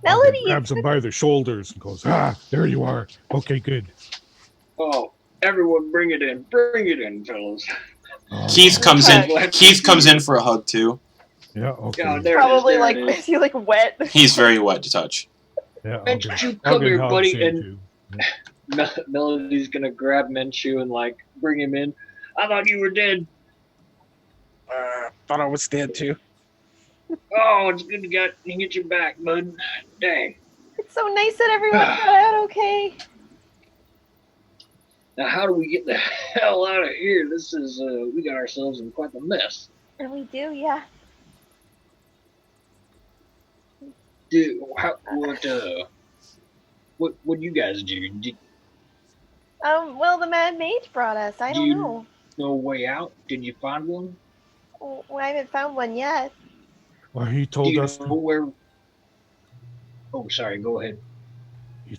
Melody, Auggan grabs him by the shoulders and goes, there you are. Okay, good. Oh, everyone bring it in. Bring it in, fellas. Oh, Keith comes in. Okay. Keith comes in for a hug too. Yeah, okay. Oh, there probably it is, like, there it is. is he like wet? He's very wet to touch. Yeah, Menchu, come here, hugs buddy, him and too. Melody's gonna grab Menchu and like bring him in. I thought you were dead. Thought I was dead too. Oh, it's good to get you back, bud. Dang. It's so nice that everyone got out okay. Now, how do we get the hell out of here? This is, we got ourselves in quite the mess. And we do, yeah. Dude, what you guys do? Well, the Mad Mage brought us. I don't know. No way out? Did you find one? Well, I haven't found one yet. Well, he Do told you us know where? Oh, sorry. Go ahead.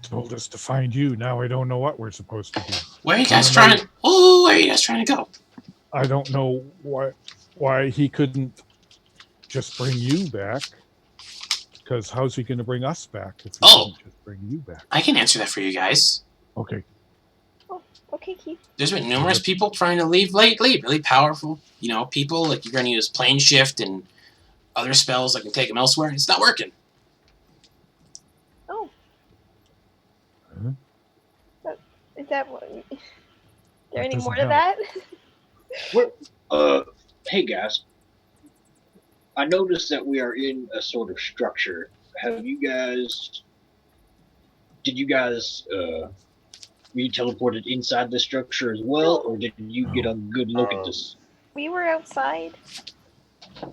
to find you. Now I don't know what we're supposed to do. Where are you guys trying? Where are you guys trying to go? I don't know why he couldn't just bring you back. Because how's he going to bring us back if he couldn't just bring you back? I can answer that for you guys. Okay. Okay, Keith. There's been numerous people trying to leave lately. Really powerful, people like you're going to use plane shift and other spells that can take them elsewhere. And it's not working. Oh. Huh? Is that what? Is there any doesn't more to that? Hey guys. I noticed that we are in a sort of structure. Did you guys, were you teleported inside the structure as well, or did you get a good look at this? We were outside.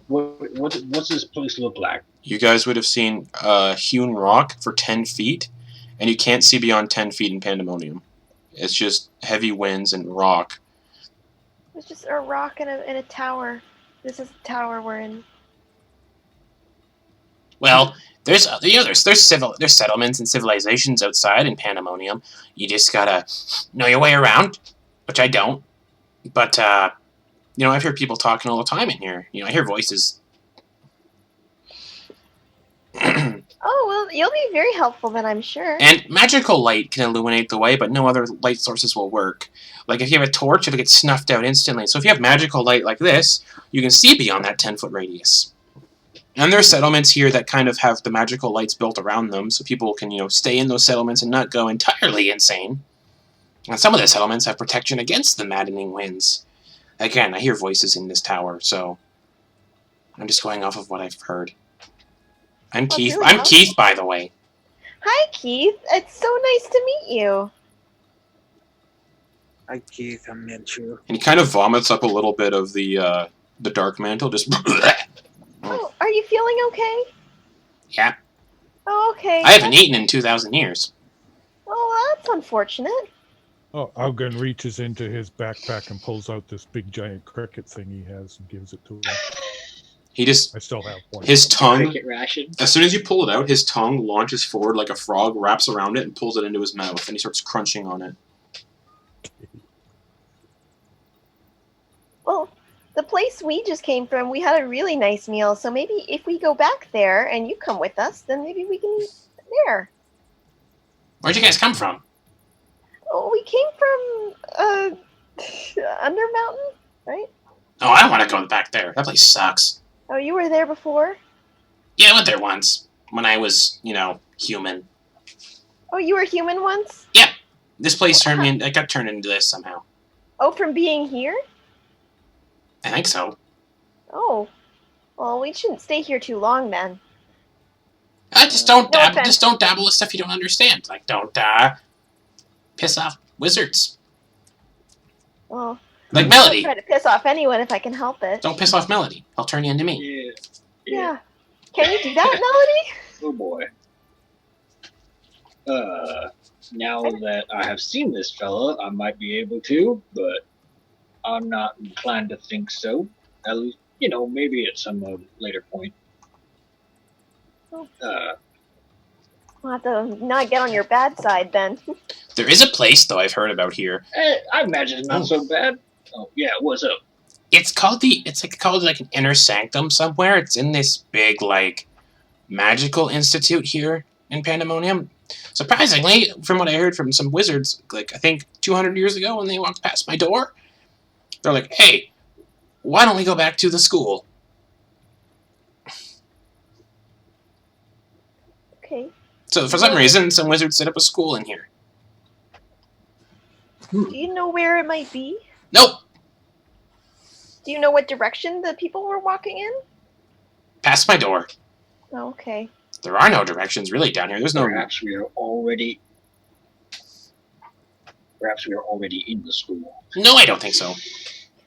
What's this place look like? You guys would have seen hewn rock for 10 feet, and you can't see beyond 10 feet in Pandemonium. It's just heavy winds and rock. It's just a rock and a tower. This is the tower we're in. Well, there's settlements and civilizations outside in Pandemonium. You just gotta know your way around, which I don't. But I've heard people talking all the time in here. I hear voices. Oh, well, you'll be very helpful then, I'm sure. And magical light can illuminate the way, but no other light sources will work. Like if you have a torch, it'll get snuffed out instantly. So if you have magical light like this, you can see beyond that 10-foot radius. And there are settlements here that kind of have the magical lights built around them, so people can, stay in those settlements and not go entirely insane. And some of the settlements have protection against the maddening winds. Again, I hear voices in this tower, so I'm just going off of what I've heard. I'm Keith. Really I'm Keith, by the way. Hi, Keith. It's so nice to meet you. Hi, Keith. I'm Menchu. And he kind of vomits up a little bit of the dark mantle, just... Oh, are you feeling okay? Yeah. Oh, okay. I haven't eaten in 2,000 years. Oh, that's unfortunate. Oh, Auggan reaches into his backpack and pulls out this big giant cricket thing he has and gives it to him. He just... I still have one. His tongue... Cricket ration. As soon as you pull it out, his tongue launches forward like a frog, wraps around it, and pulls it into his mouth, and he starts crunching on it. Well, the place we just came from, we had a really nice meal, so maybe if we go back there and you come with us, then maybe we can eat there. Where'd you guys come from? Oh, we came from, Undermountain, right? Oh, I don't want to go back there. That place sucks. Oh, you were there before? Yeah, I went there once. when I was, human. Oh, you were human once? Yeah. This place turned me. I got turned into this somehow. Oh, from being here? I think so. Oh. Well, we shouldn't stay here too long then. Just don't No dabble. offense. Just don't dabble with stuff you don't understand. Like, don't piss off wizards. Well, Like I don't Melody. try to piss off anyone if I can help it. Don't piss off Melody. He'll turn you into me. Yeah. Can you do that, Melody? Oh boy. Now that I have seen this fella, I might be able to, but I'm not inclined to think so. At least, maybe at some later point. We'll have to not get on your bad side then. There is a place though I've heard about here. I imagine it's not so bad. Oh yeah, what's up? It's called like an inner sanctum somewhere. It's in this big like magical institute here in Pandemonium. Surprisingly, from what I heard from some wizards, like I think 200 years ago when they walked past my door, they're like, "Hey, why don't we go back to the school?" Okay. So for some reason, some wizards set up a school in here. Do you know where it might be? Nope. Do you know what direction the people were walking in? Past my door. Oh, okay. There are no directions really down here. There's no. Perhaps we are already in the school. No, I don't think so.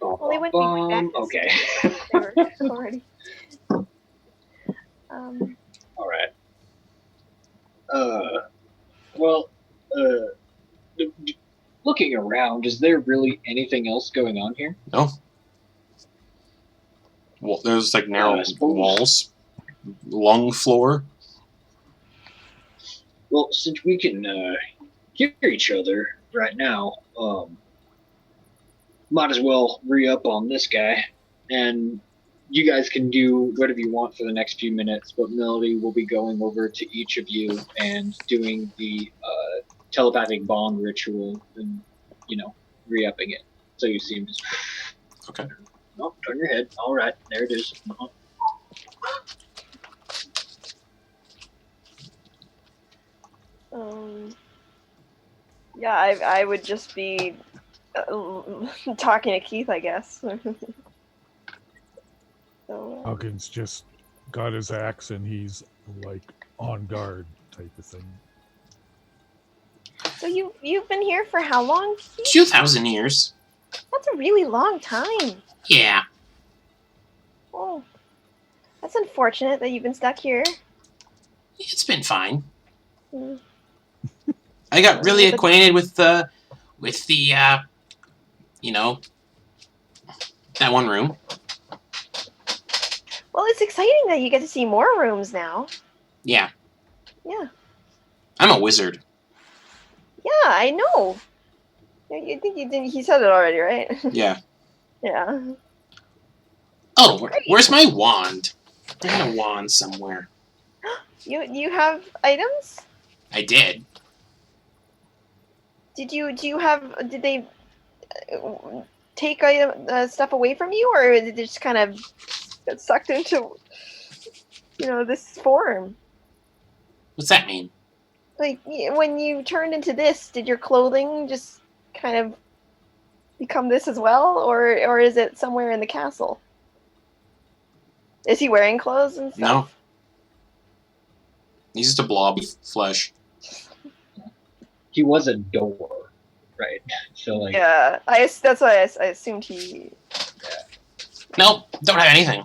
Well, they wouldn't be back. Okay. They were already. All right. Looking around, is there really anything else going on here? No. Well, there's like narrow walls, long floor. Well, since we can hear each other right now, might as well re-up on this guy, and you guys can do whatever you want for the next few minutes, but Melody will be going over to each of you and doing the telepathic bond ritual and, re-upping it. So you see him just... Okay. No, turn your head. All right, there it is. Yeah, I would just be talking to Keith, I guess. So, Auggan's just got his axe and he's like on guard type of thing. so you've been here for how long, Keith? 2,000 years. That's a really long time. Yeah. Oh, that's unfortunate that you've been stuck here. It's been fine. Mm. I got really acquainted with the that one room. Well, it's exciting that you get to see more rooms now. Yeah. Yeah. I'm a wizard. Yeah, I know. You think you did? He said it already, right? Yeah. Yeah. Oh, where's my wand? I had a wand somewhere. You have items? I did. Did they take stuff away from you, or did they just kind of get sucked into, this form? What's that mean? Like, when you turned into this, did your clothing just kind of become this as well, or is it somewhere in the castle? Is he wearing clothes and stuff? No. He's just a blob of flesh. He was a door, right? So like, Yeah, that's why I assumed he. Nope, don't have anything.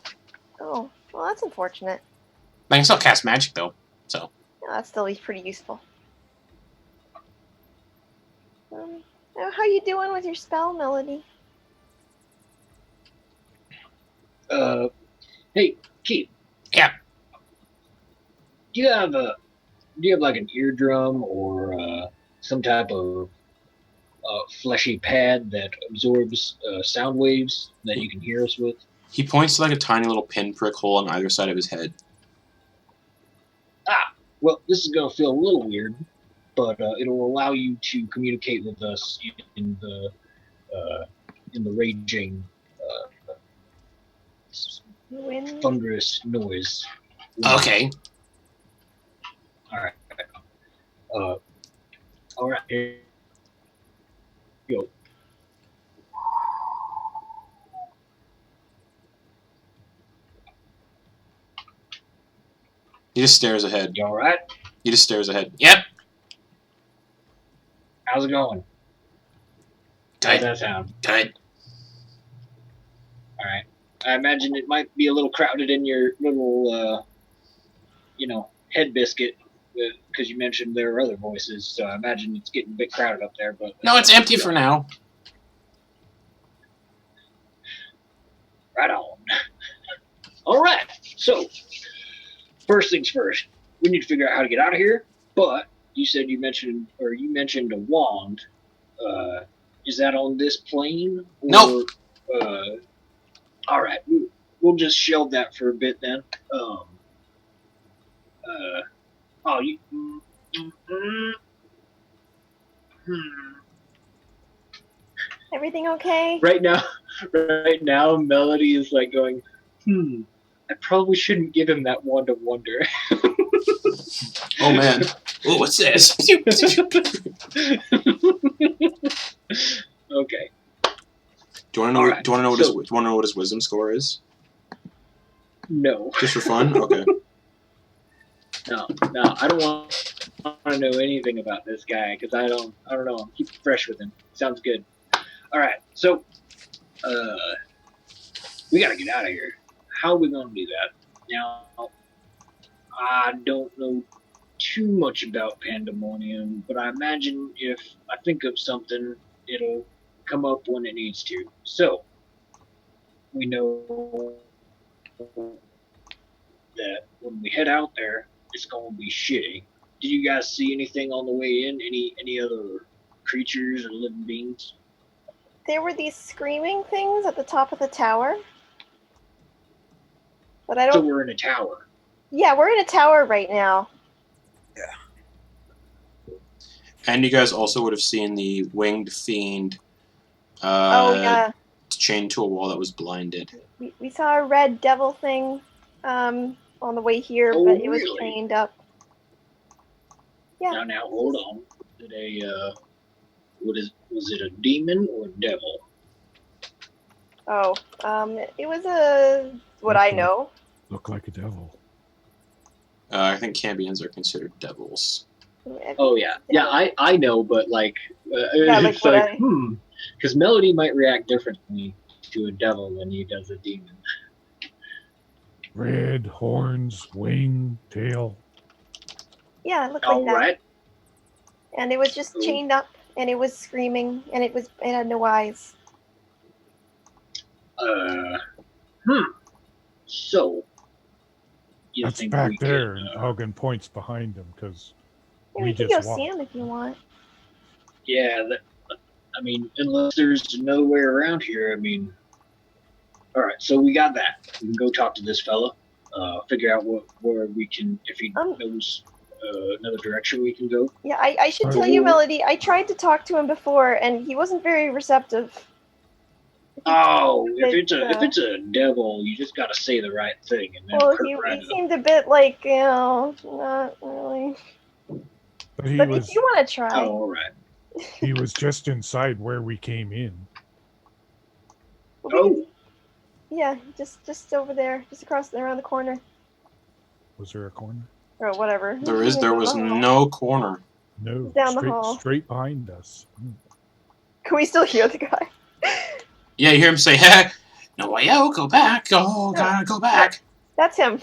Oh, well, that's unfortunate. I can still cast magic though, so. Yeah, that's still pretty useful. How you doing with your spell, Melody? Hey, Keith. Yeah. Do you have like an eardrum or some type of fleshy pad that absorbs sound waves that you can hear us with? He points to like a tiny little pinprick hole on either side of his head. Well, this is gonna feel a little weird, but it'll allow you to communicate with us in the raging, thunderous noise. Okay. All right. All right. Here you go. He just stares ahead. You all right? He just stares ahead. Yep. How's it going? How's that sound? Good. All right. I imagine it might be a little crowded in your little, head biscuit, because you mentioned there are other voices. So I imagine it's getting a bit crowded up there. But No, it's empty for now. right on. All right. So first things first, we need to figure out how to get out of here. But you mentioned a wand. Is that on this plane? Or, No. All right. We'll just shelve that for a bit then. Everything okay? Right now, Melody is like going, I probably shouldn't give him that wand of wonder. Oh man. Oh, what's this? Okay. Do you want to know? Alright, Do you want to know what so- his? Do you want to know what his wisdom score is? No. Just for fun? Okay. No, I don't want to know anything about this guy because I don't know. I'm keeping fresh with him. Sounds good. All right, so we gotta get out of here. How are we gonna do that? Now, I don't know too much about Pandemonium, but I imagine if I think of something, it'll come up when it needs to. So we know that when we head out there, it's gonna be shitty. Did you guys see anything on the way in? Any other creatures or living beings? There were these screaming things at the top of the tower. But I So don't. we're in a tower. Yeah, we're in a tower right now. And you guys also would have seen the winged fiend. Oh yeah, Chained to a wall that was blinded. we saw a red devil thing on the way here, Oh, but it was really? chained up. Yeah. Now hold on. Did was it a demon or a devil? Oh, it was what I know. Look like a devil. I think Cambions are considered devils. Oh yeah, I know, but like, Yeah, like it's what like because Melody might react differently to a devil than he does a demon. Red horns, wing, tail. Yeah, it looked like All that. right. And it was just Cool. chained up, and it was screaming, and it had no eyes. So you That's think back we there. Can, And Auggan points behind him because Yeah, we we can just go walked. see him if you want. yeah, I mean, unless there's another way around here, I mean. All right, so we got that. We can go talk to this fella, figure out where we can, if he knows another direction we can go. Yeah, I should tell Alright. you, Melody, I tried to talk to him before, and he wasn't very receptive. Oh, if But, it's a devil, you just gotta say the right thing, and then Well, perk he right up. seemed a bit like, not really. But he But was if you want to try. Oh, all right. he was just inside where we came in. Well, we can- Oh, Yeah, just over there, just across around the corner, Was there a corner? or whatever. There was Down the hall. no corner. No. Down the hall. Straight behind us. Can we still hear the guy? Yeah, you hear him say, "Hey, no way out, go back. Oh, gotta go back." That's him.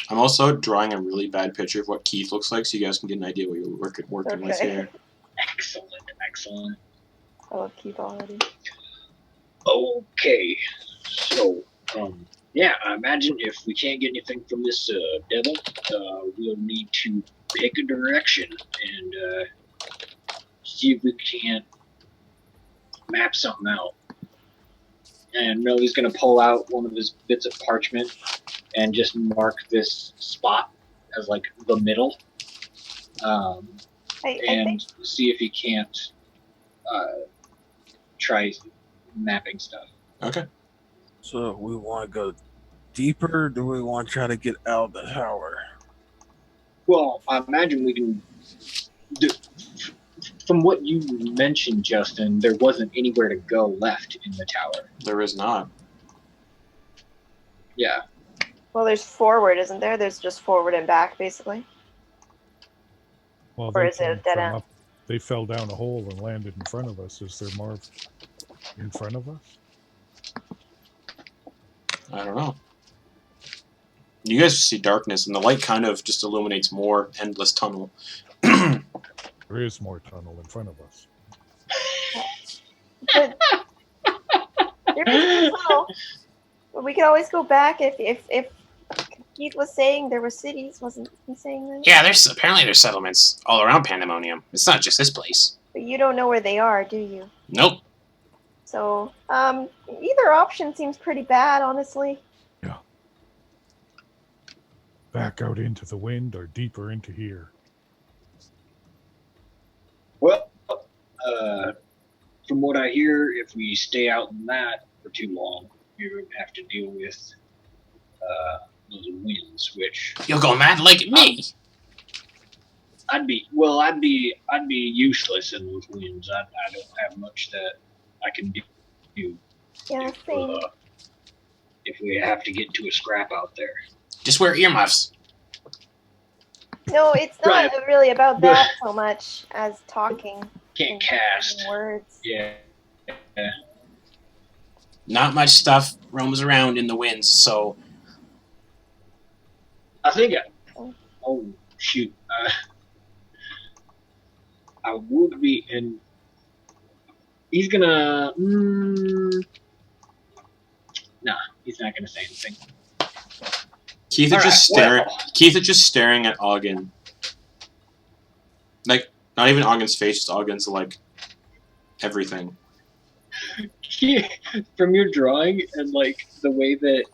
I'm also drawing a really bad picture of what Keith looks like, so you guys can get an idea what you're working with Okay. here. excellent. I love Keith already. Okay, so yeah, I imagine if we can't get anything from this devil, we'll need to pick a direction and see if we can't map something out. And Millie's gonna pull out one of his bits of parchment and just mark this spot as like the middle, I think and see if he can't try mapping stuff. Okay. So we want to go deeper. Or do we want to try to get out of the tower? Well, I imagine we can. From what you mentioned, Justin, there wasn't anywhere to go left in the tower. There is not. Yeah. Well, there's forward, isn't there? There's just forward and back, basically. Well, Or they is it a came dead from end? up. They fell down a hole and landed in front of us. Is there more in front of us? I don't know. You guys just see darkness, and the light kind of just illuminates more endless tunnel. There is more tunnel in front of us. But there is a tunnel. But we could always go back if Keith was saying there were cities, wasn't he saying that? Yeah, apparently there's settlements all around Pandemonium. It's not just this place. But you don't know where they are, do you? Nope. So, either option seems pretty bad, honestly. Yeah. Back out into the wind or deeper into here. Well, from what I hear, if we stay out in that for too long, we would have to deal with those winds, which You'll go mad like me. I'd be useless in those winds. I don't have much that I can do Yeah, same. if we have to get into a scrap out there. Just wear earmuffs. No, it's not Right. really about that so much as talking. Can't and cast. words. Yeah. Not much stuff roams around in the winds, so I think oh shoot. I would be, and he's gonna. Nah, he's not gonna say anything. Keith is All just right, staring. well. Keith is just staring at Auggan. Like, not even Auggan's face, just Auggan's like everything. From your drawing and like the way that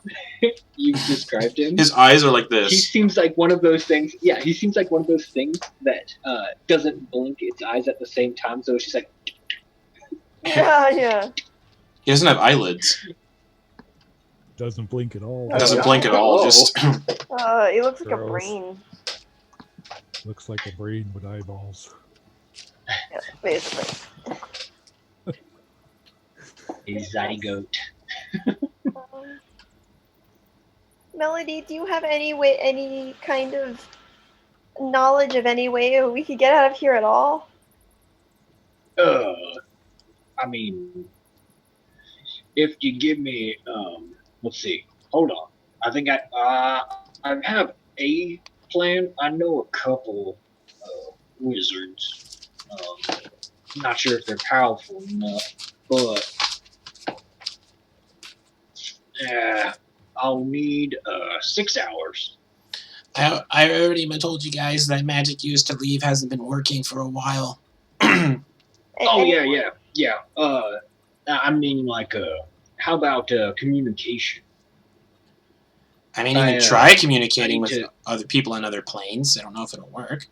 you described him, His eyes are like he this. seems like one of those things. Yeah, he seems like one of those things that doesn't blink its eyes at the same time. So it's just like, Yeah. He doesn't have eyelids. Doesn't blink at all. Doesn't blink at all. Oh. Just It looks like a Gross. brain. Looks like a brain with eyeballs. Yeah, basically. a zygote. Melody, do you have any kind of knowledge of any way we could get out of here at all? I mean, if you give me, let's see, hold on. I think I have a plan. I know a couple wizards. Not sure if they're powerful enough, but I'll need 6 hours. I already told you guys that magic used to leave hasn't been working for a while. Oh yeah. I mean, like, how about communication? I mean, you I, can try communicating I with need to- other people on other planes. I don't know if it'll work.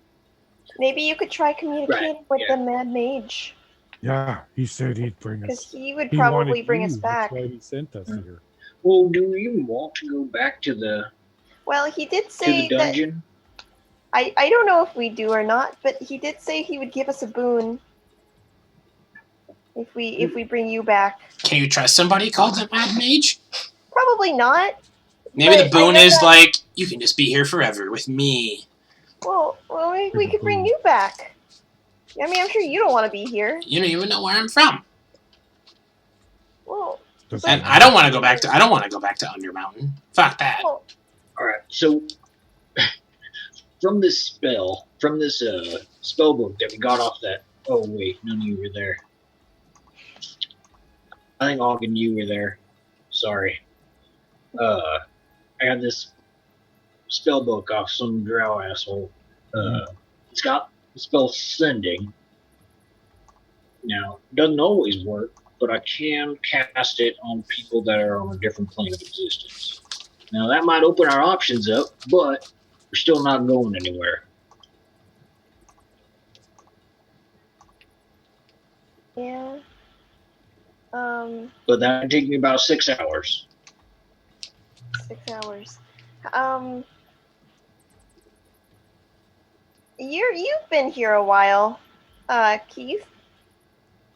Maybe you could try communicating with yeah. the Mad Mage, Yeah, he said he'd bring because us. he would He probably wanted bring you, us back. That's why he sent us here. Well, do you want to go back to the Well, he did say that. dungeon? I don't know if we do or not, but he did say he would give us a boon if we bring you back. Can you trust somebody called the Mad Mage? Probably not. Maybe But the I boon know is that- like, you can just be here forever with me. Well, we could bring boon. you back. I mean, I'm sure you don't want to be here. You don't even know where I'm from. Well, Doesn't And matter. I don't want to go back to Undermountain. Fuck that. well All right. So from this spell book that we got off that. Oh wait, none of you were there. I think Auggan, you were there. Sorry. I got this spell book off some drow asshole. It's got the spell sending. Now, it doesn't always work, but I can cast it on people that are on a different plane of existence. Now, that might open our options up, but we're still not going anywhere. yeah. But that would take me about 6 hours. 6 hours. You've been here a while, Keith.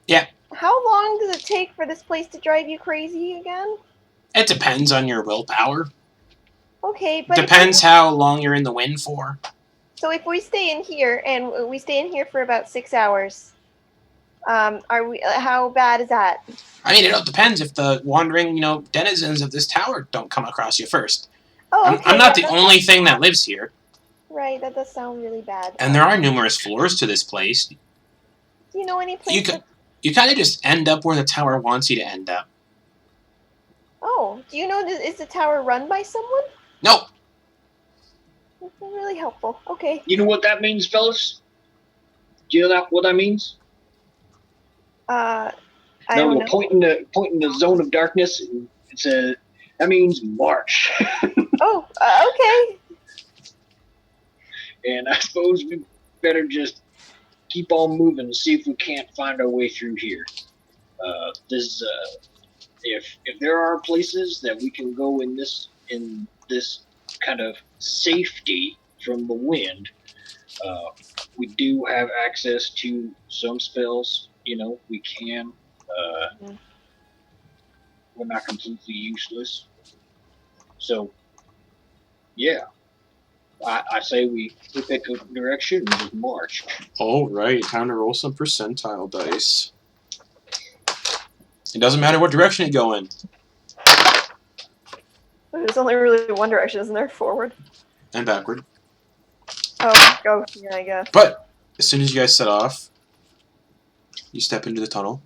Yeah. How long does it take for this place to drive you crazy again? It depends on your willpower. Okay, but Depends how long you're in the wind for. So if we stay in here and we stay in here for about 6 hours, are we? How bad is that? I mean, it all depends if the wandering, denizens of this tower don't come across you first. Oh, okay. I'm not yeah, the only thing that lives here. Right, that does sound really bad. And there are numerous floors to this place. Do you know any place? You kind of just end up where the tower wants you to end up. Oh, do you know? Is the tower run by someone? No. That's really helpful. Okay. You know what that means, fellas? Do you know what that means? I don't know. Pointing the zone of darkness. That means march. Oh, okay. And I suppose we better just keep on moving and see if we can't find our way through here. If there are places that we can go in this kind of safety from the wind, we do have access to some spells. We can. We're not completely useless. So, yeah. I say we pick a direction and just march. Alright, time to roll some percentile dice. It doesn't matter what direction you go in. There's only really one direction, isn't there? Forward. And backward. Oh, go. Yeah, I guess. But, as soon as you guys set off, you step into the tunnel.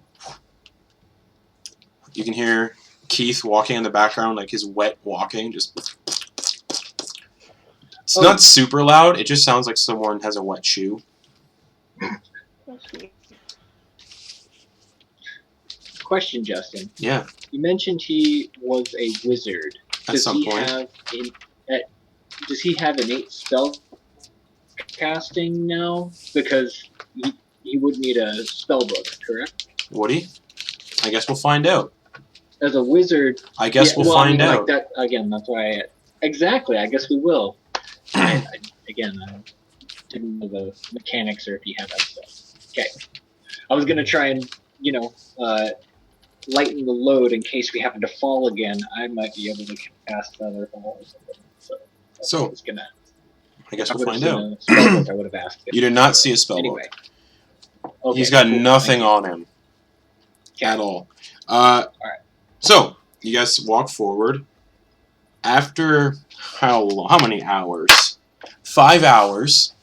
You can hear Keith walking in the background, like his wet walking, just... It's not super loud, it just sounds like someone has a wet shoe. Question, Justin. Yeah. You mentioned he was a wizard. At some point. Does he have innate spell casting now? Because he would need a spell book, correct? Would he? I guess we'll find out. As a wizard... I guess we'll find out. Like that, again, that's why Exactly, I guess we will. I didn't know the mechanics or if he had that stuff. Okay. I was going to try and, lighten the load in case we happen to fall again. I might be able to cast another fall or something. So I guess we'll find out. I would have asked. You did not see a spell Anyway. book. Okay, He's got cool. nothing on him. Okay. At all. Alright. So, you guys walk forward. After how many hours? 5 hours.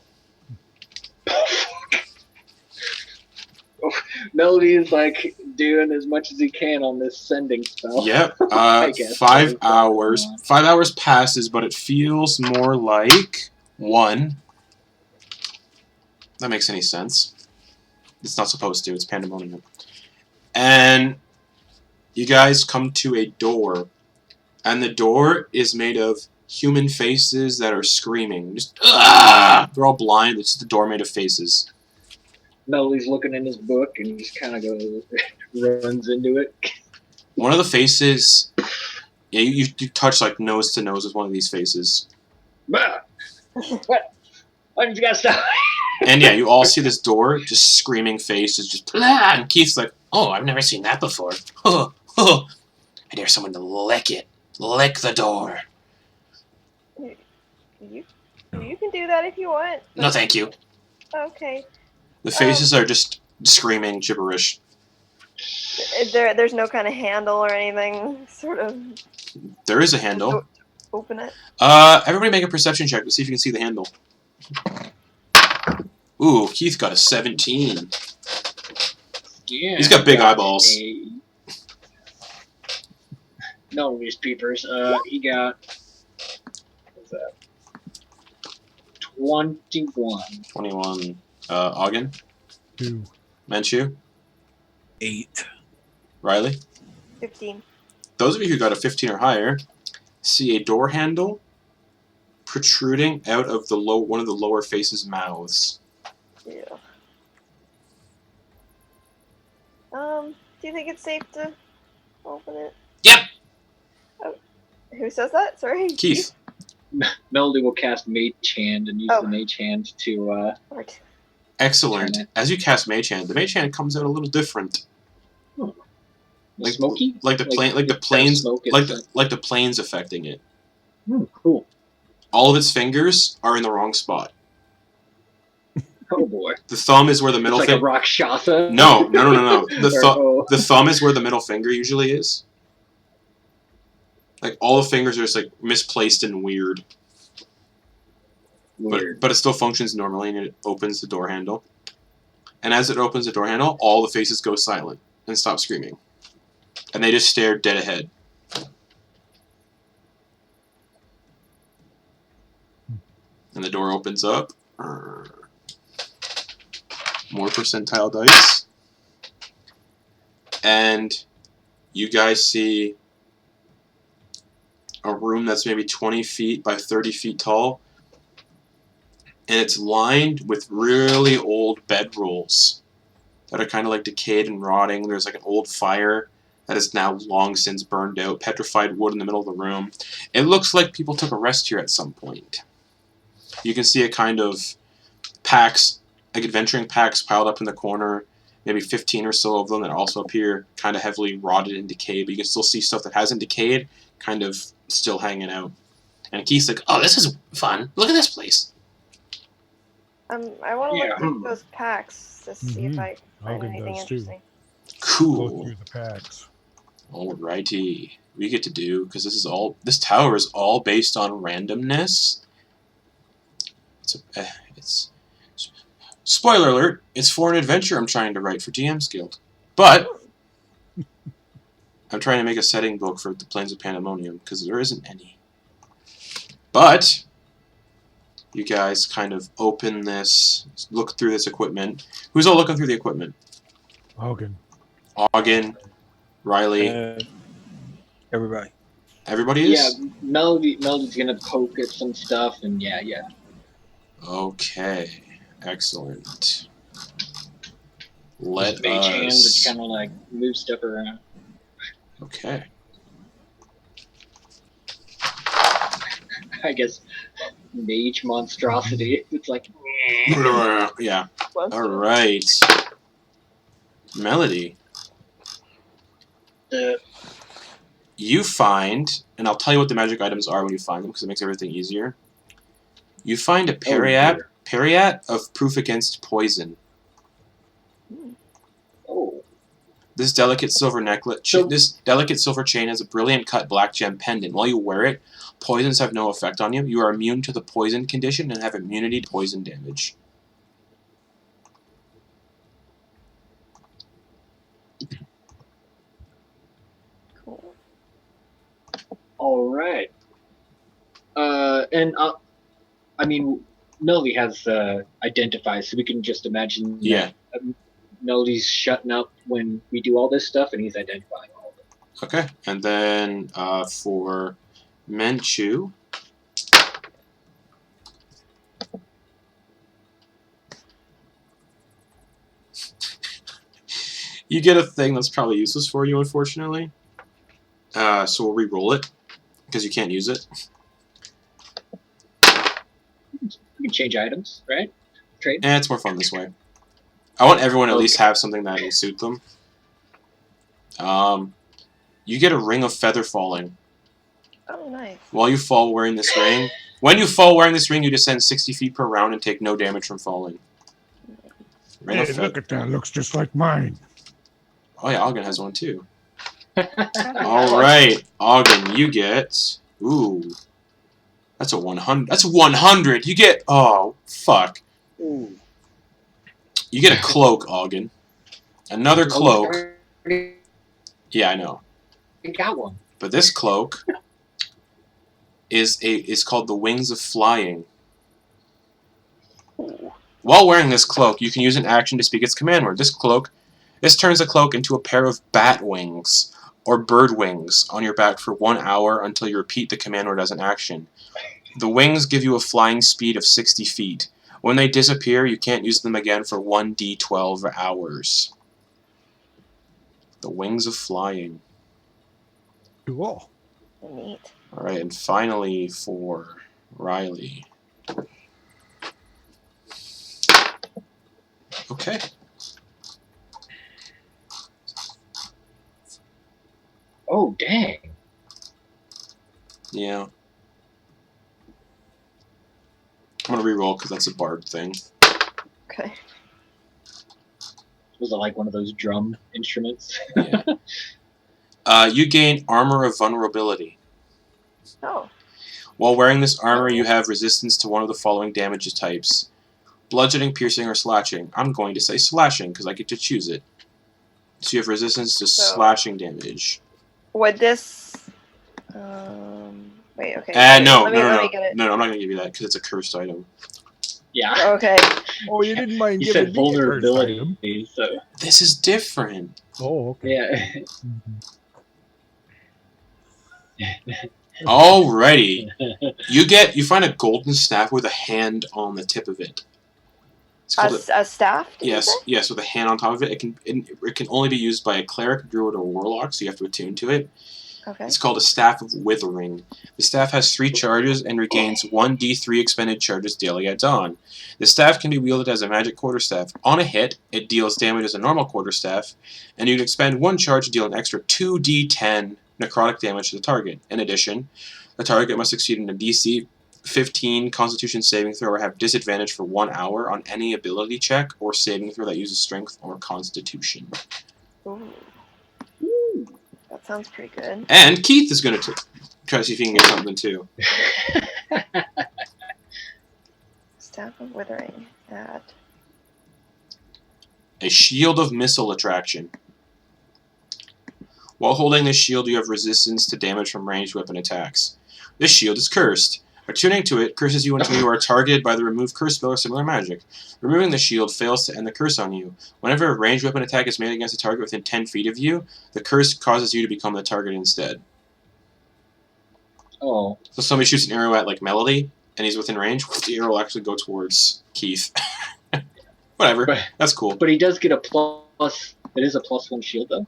Melody is like doing as much as he can on this sending spell. Yep. I guess. 5 hours. 5 hours passes, but it feels more like 1. That makes any sense. It's not supposed to. It's pandemonium. And you guys come to a door. And the door is made of human faces that are screaming. Just, ah! They're all blind. It's just the door made of faces. Melody's looking in his book and he just kind of runs into it. One of the faces, yeah, you touch like nose to nose with one of these faces. What? Why did you guys stop? And yeah, you all see this door, just screaming faces, just blah, and Keith's like, "Oh, I've never seen that before. Oh, oh. I dare someone to lick it. Lick the door." You can do that if you want. No, thank you. Okay. The faces are just screaming gibberish. There's no kind of handle or anything, sort of. There is a handle. Open it. Everybody make a perception check to see if you can see the handle. Ooh, Keith got a 17. Yeah. He's got big eyeballs. No, these peepers. He got. What's that? 21. 21. Auggan? 2. Menchu? 8. Rylie? 15. Those of you who got a 15 or higher see a door handle protruding out of the one of the lower faces' mouths. Yeah. Do you think it's safe to open it? Yep. Oh, who says that? Sorry. Keith. Melody will cast Mage Hand and use Oh. the Mage Hand to. Right. Excellent. Turn it. As you cast Mage Hand, the Mage Hand comes out a little different. Like- Smoky? Like the plane, like the it's planes, smoke, like it's the planes affecting it. cool. All of its fingers are in the wrong spot. Oh boy. The thumb is where the It's middle like a finger. Rakshasa. No. Or- The thumb is where the middle finger usually is. Like all the fingers are just like misplaced and weird. Weird. But it still functions normally, and it opens the door handle. And as it opens the door handle, all the faces go silent and stop screaming. And they just stare dead ahead. And the door opens up. More percentile dice. And you guys see a room that's maybe 20 feet by 30 feet tall. And it's lined with really old bedrolls that are kind of like decayed and rotting. There's like an old fire that is now long since burned out, petrified wood in the middle of the room. It looks like people took a rest here at some point. You can see a kind of packs, like adventuring packs piled up in the corner, maybe 15 or so of them that also appear kind of heavily rotted and decayed, but you can still see stuff that hasn't decayed kind of still hanging out. And Keith's like, oh, this is fun. Look at this place. I want to Yeah. look through those packs to see if I find Auggan anything does too. interesting. Go Cool. through the packs. Alrighty. We get to do, because this tower is all based on randomness. It's spoiler alert, it's for an adventure I'm trying to write for DM's Guild. But I'm trying to make a setting book for the Plains of Pandemonium, because there isn't any. But you guys kind of open this, look through this equipment. Who's all looking through the equipment? Auggan. Auggan, Rylie, Everybody. everybody Yeah, is? Melody's gonna poke at some stuff, and yeah. Okay, excellent. Just Let Mage Hand, us... which kind of like move stuff around. Okay. I guess Mage monstrosity. It's like. Yeah. Well, Alright. Melody. You find, and I'll tell you what the magic items are when you find them, because it makes everything easier. You find a Periat of proof against poison. Oh. This delicate silver this delicate silver chain has a brilliant cut black gem pendant. While you wear it, poisons have no effect on you. You are immune to the poison condition and have immunity to poison damage. cool. All right. And I mean, Melody has identifies, so we can just imagine. Yeah. That, Melody's shutting up when we do all this stuff, and he's identifying all of it. Okay. And then for Menchu. You get a thing that's probably useless for you, unfortunately. So we'll re-roll it, because you can't use it. We can change items, right? Trade. It's more fun this way. I want everyone to at least have something that will suit them. You get a ring of feather falling. Oh, nice. While you fall wearing this ring, when you fall wearing this ring, you descend 60 feet per round and take no damage from falling. Ring Hey, of look at that. Looks just like mine. Oh yeah, Auggan has one too. Alright, Auggan, you get... Ooh. That's a 100. That's 100! You get... Oh, fuck. Ooh. You get a cloak, Auggan. Another cloak. Yeah, I know. I got one. But this cloak is called the Wings of Flying. While wearing this cloak, you can use an action to speak its command word. This turns the cloak into a pair of bat wings or bird wings on your back for 1 hour until you repeat the command word as an action. The wings give you a flying speed of 60 feet. When they disappear, you can't use them again for 1d12 hours. The Wings of Flying. Cool. Neat. Alright, and finally for Rylie. Okay. Oh, dang. Yeah. I'm gonna reroll because that's a bard thing. Okay. Was it like one of those drum instruments? Yeah. You gain Armor of Vulnerability. Oh. While wearing this armor, you have resistance to one of the following damage types. Bludgeoning, piercing, or slashing. I'm going to say slashing, because I get to choose it. So you have resistance to slashing damage. Would this... wait, okay. No, let me get it. No, I'm not going to give you that, because it's a cursed item. Yeah. Okay. Oh, you didn't mind You giving said me a cursed item. vulnerability, so This is different. Oh, okay. yeah. Alrighty. You find a golden staff with a hand on the tip of it. It's called A staff? Yes, with a hand on top of it. It can only be used by a cleric, druid, or warlock, so you have to attune to it. Okay. It's called a Staff of Withering. The staff has 3 charges and regains 1d3 expended charges daily at dawn. The staff can be wielded as a magic quarterstaff. On a hit, it deals damage as a normal quarterstaff, and you can expend 1 charge to deal an extra 2d10 necrotic damage to the target. In addition, the target must succeed in a DC 15 Constitution saving throw or have disadvantage for 1 hour on any ability check or saving throw that uses Strength or Constitution. Ooh. That sounds pretty good. And Keith is going to try to see if he can get something too. Staff of Withering. Add. A Shield of Missile Attraction. While holding this shield, you have resistance to damage from ranged weapon attacks. This shield is cursed. Attuning to it curses you until you are targeted by the remove curse spell or similar magic. Removing the shield fails to end the curse on you. Whenever a ranged weapon attack is made against a target within 10 feet of you, the curse causes you to become the target instead. Oh. So somebody shoots an arrow at like Melody, and he's within range, the arrow will actually go towards Keith. Whatever, that's cool. But he does get a plus. It is a +1 shield though.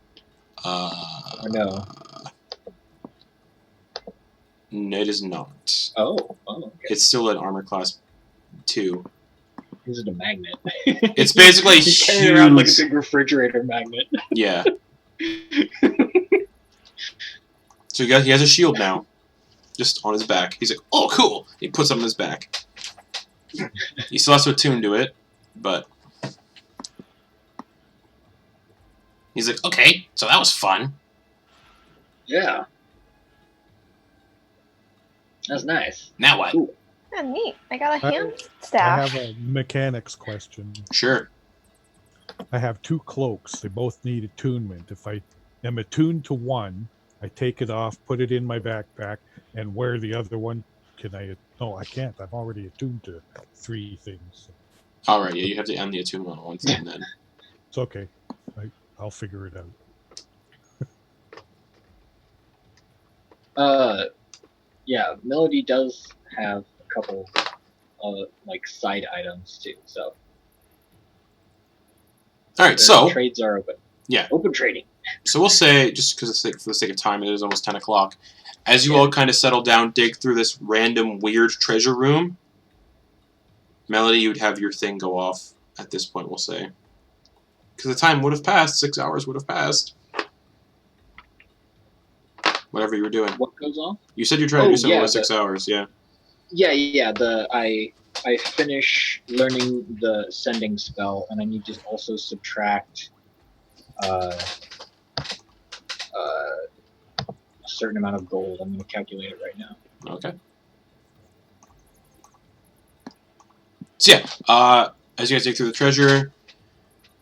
Or no? No, it is not. Oh. Okay. It's still an armor class 2. Is it a magnet? It's basically He's carrying around like a big refrigerator magnet. Yeah. So he has a shield now, just on his back. He's like, "Oh, cool!" He puts it on his back. He still has to attune to it, but he's like, "Okay, so that was fun." Yeah. That's nice. Now what? Ooh. Yeah, neat. I got a hand I staff. have a mechanics question. Sure. I have 2 cloaks. They both need attunement. If I am attuned to one, I take it off, put it in my backpack, and wear the other one. Can I? No, I can't. I'm already attuned to 3 things. Alright, yeah, you have to end the attunement on one thing then. It's okay. I'll figure it out. Yeah, Melody does have a couple like side items too, so Alright, so trades are open. Yeah. Open trading. So we'll say, just because for the sake of time, it is almost 10 o'clock. As you all kind of settle down, dig through this random weird treasure room, Melody, you would have your thing go off at this point, we'll say. Because the time would have passed, 6 hours would have passed. Whatever you were doing. What goes on? You said you're trying to do something with 6 hours, yeah. Yeah. I finish learning the sending spell, and I need to also subtract a certain amount of gold. I'm going to calculate it right now. Okay. So yeah, as you guys dig through the treasure,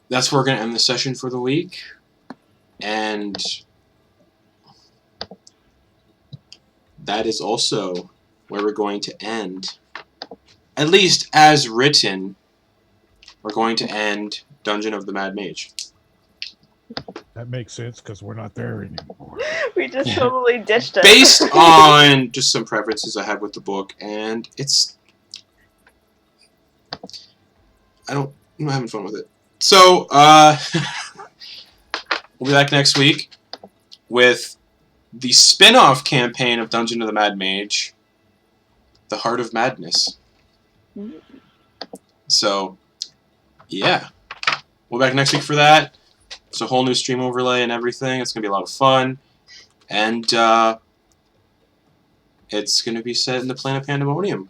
that's where we're going to end the session for the week. And that is also where we're going to end. At least as written, we're going to end Dungeon of the Mad Mage. That makes sense because we're not there anymore. We just totally ditched it. Based on just some preferences I had with the book, and I'm not having fun with it. So, we'll be back next week with the spin-off campaign of Dungeon of the Mad Mage, the Heart of Madness. Mhm. So, yeah. We'll be back next week for that. It's a whole new stream overlay and everything. It's going to be a lot of fun. And it's going to be set in the Planet Pandemonium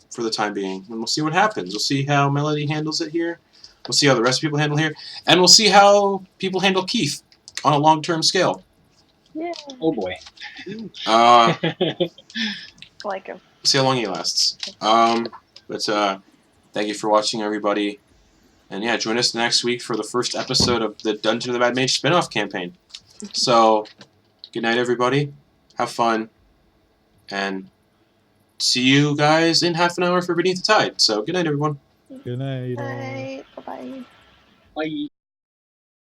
for the time being. And we'll see what happens. We'll see how Melody handles it here. We'll see how the rest of people handle here. And we'll see how people handle Keith on a long-term scale. Yeah. Oh boy. Like him. See how long he lasts. But thank you for watching, everybody. And yeah, join us next week for the first episode of the Dungeon of the Mad Mage spin-off campaign. So, good night, everybody. Have fun. And see you guys in half an hour for Beneath the Tide. So, good night, everyone. Good night. Bye. Bye-bye. Bye.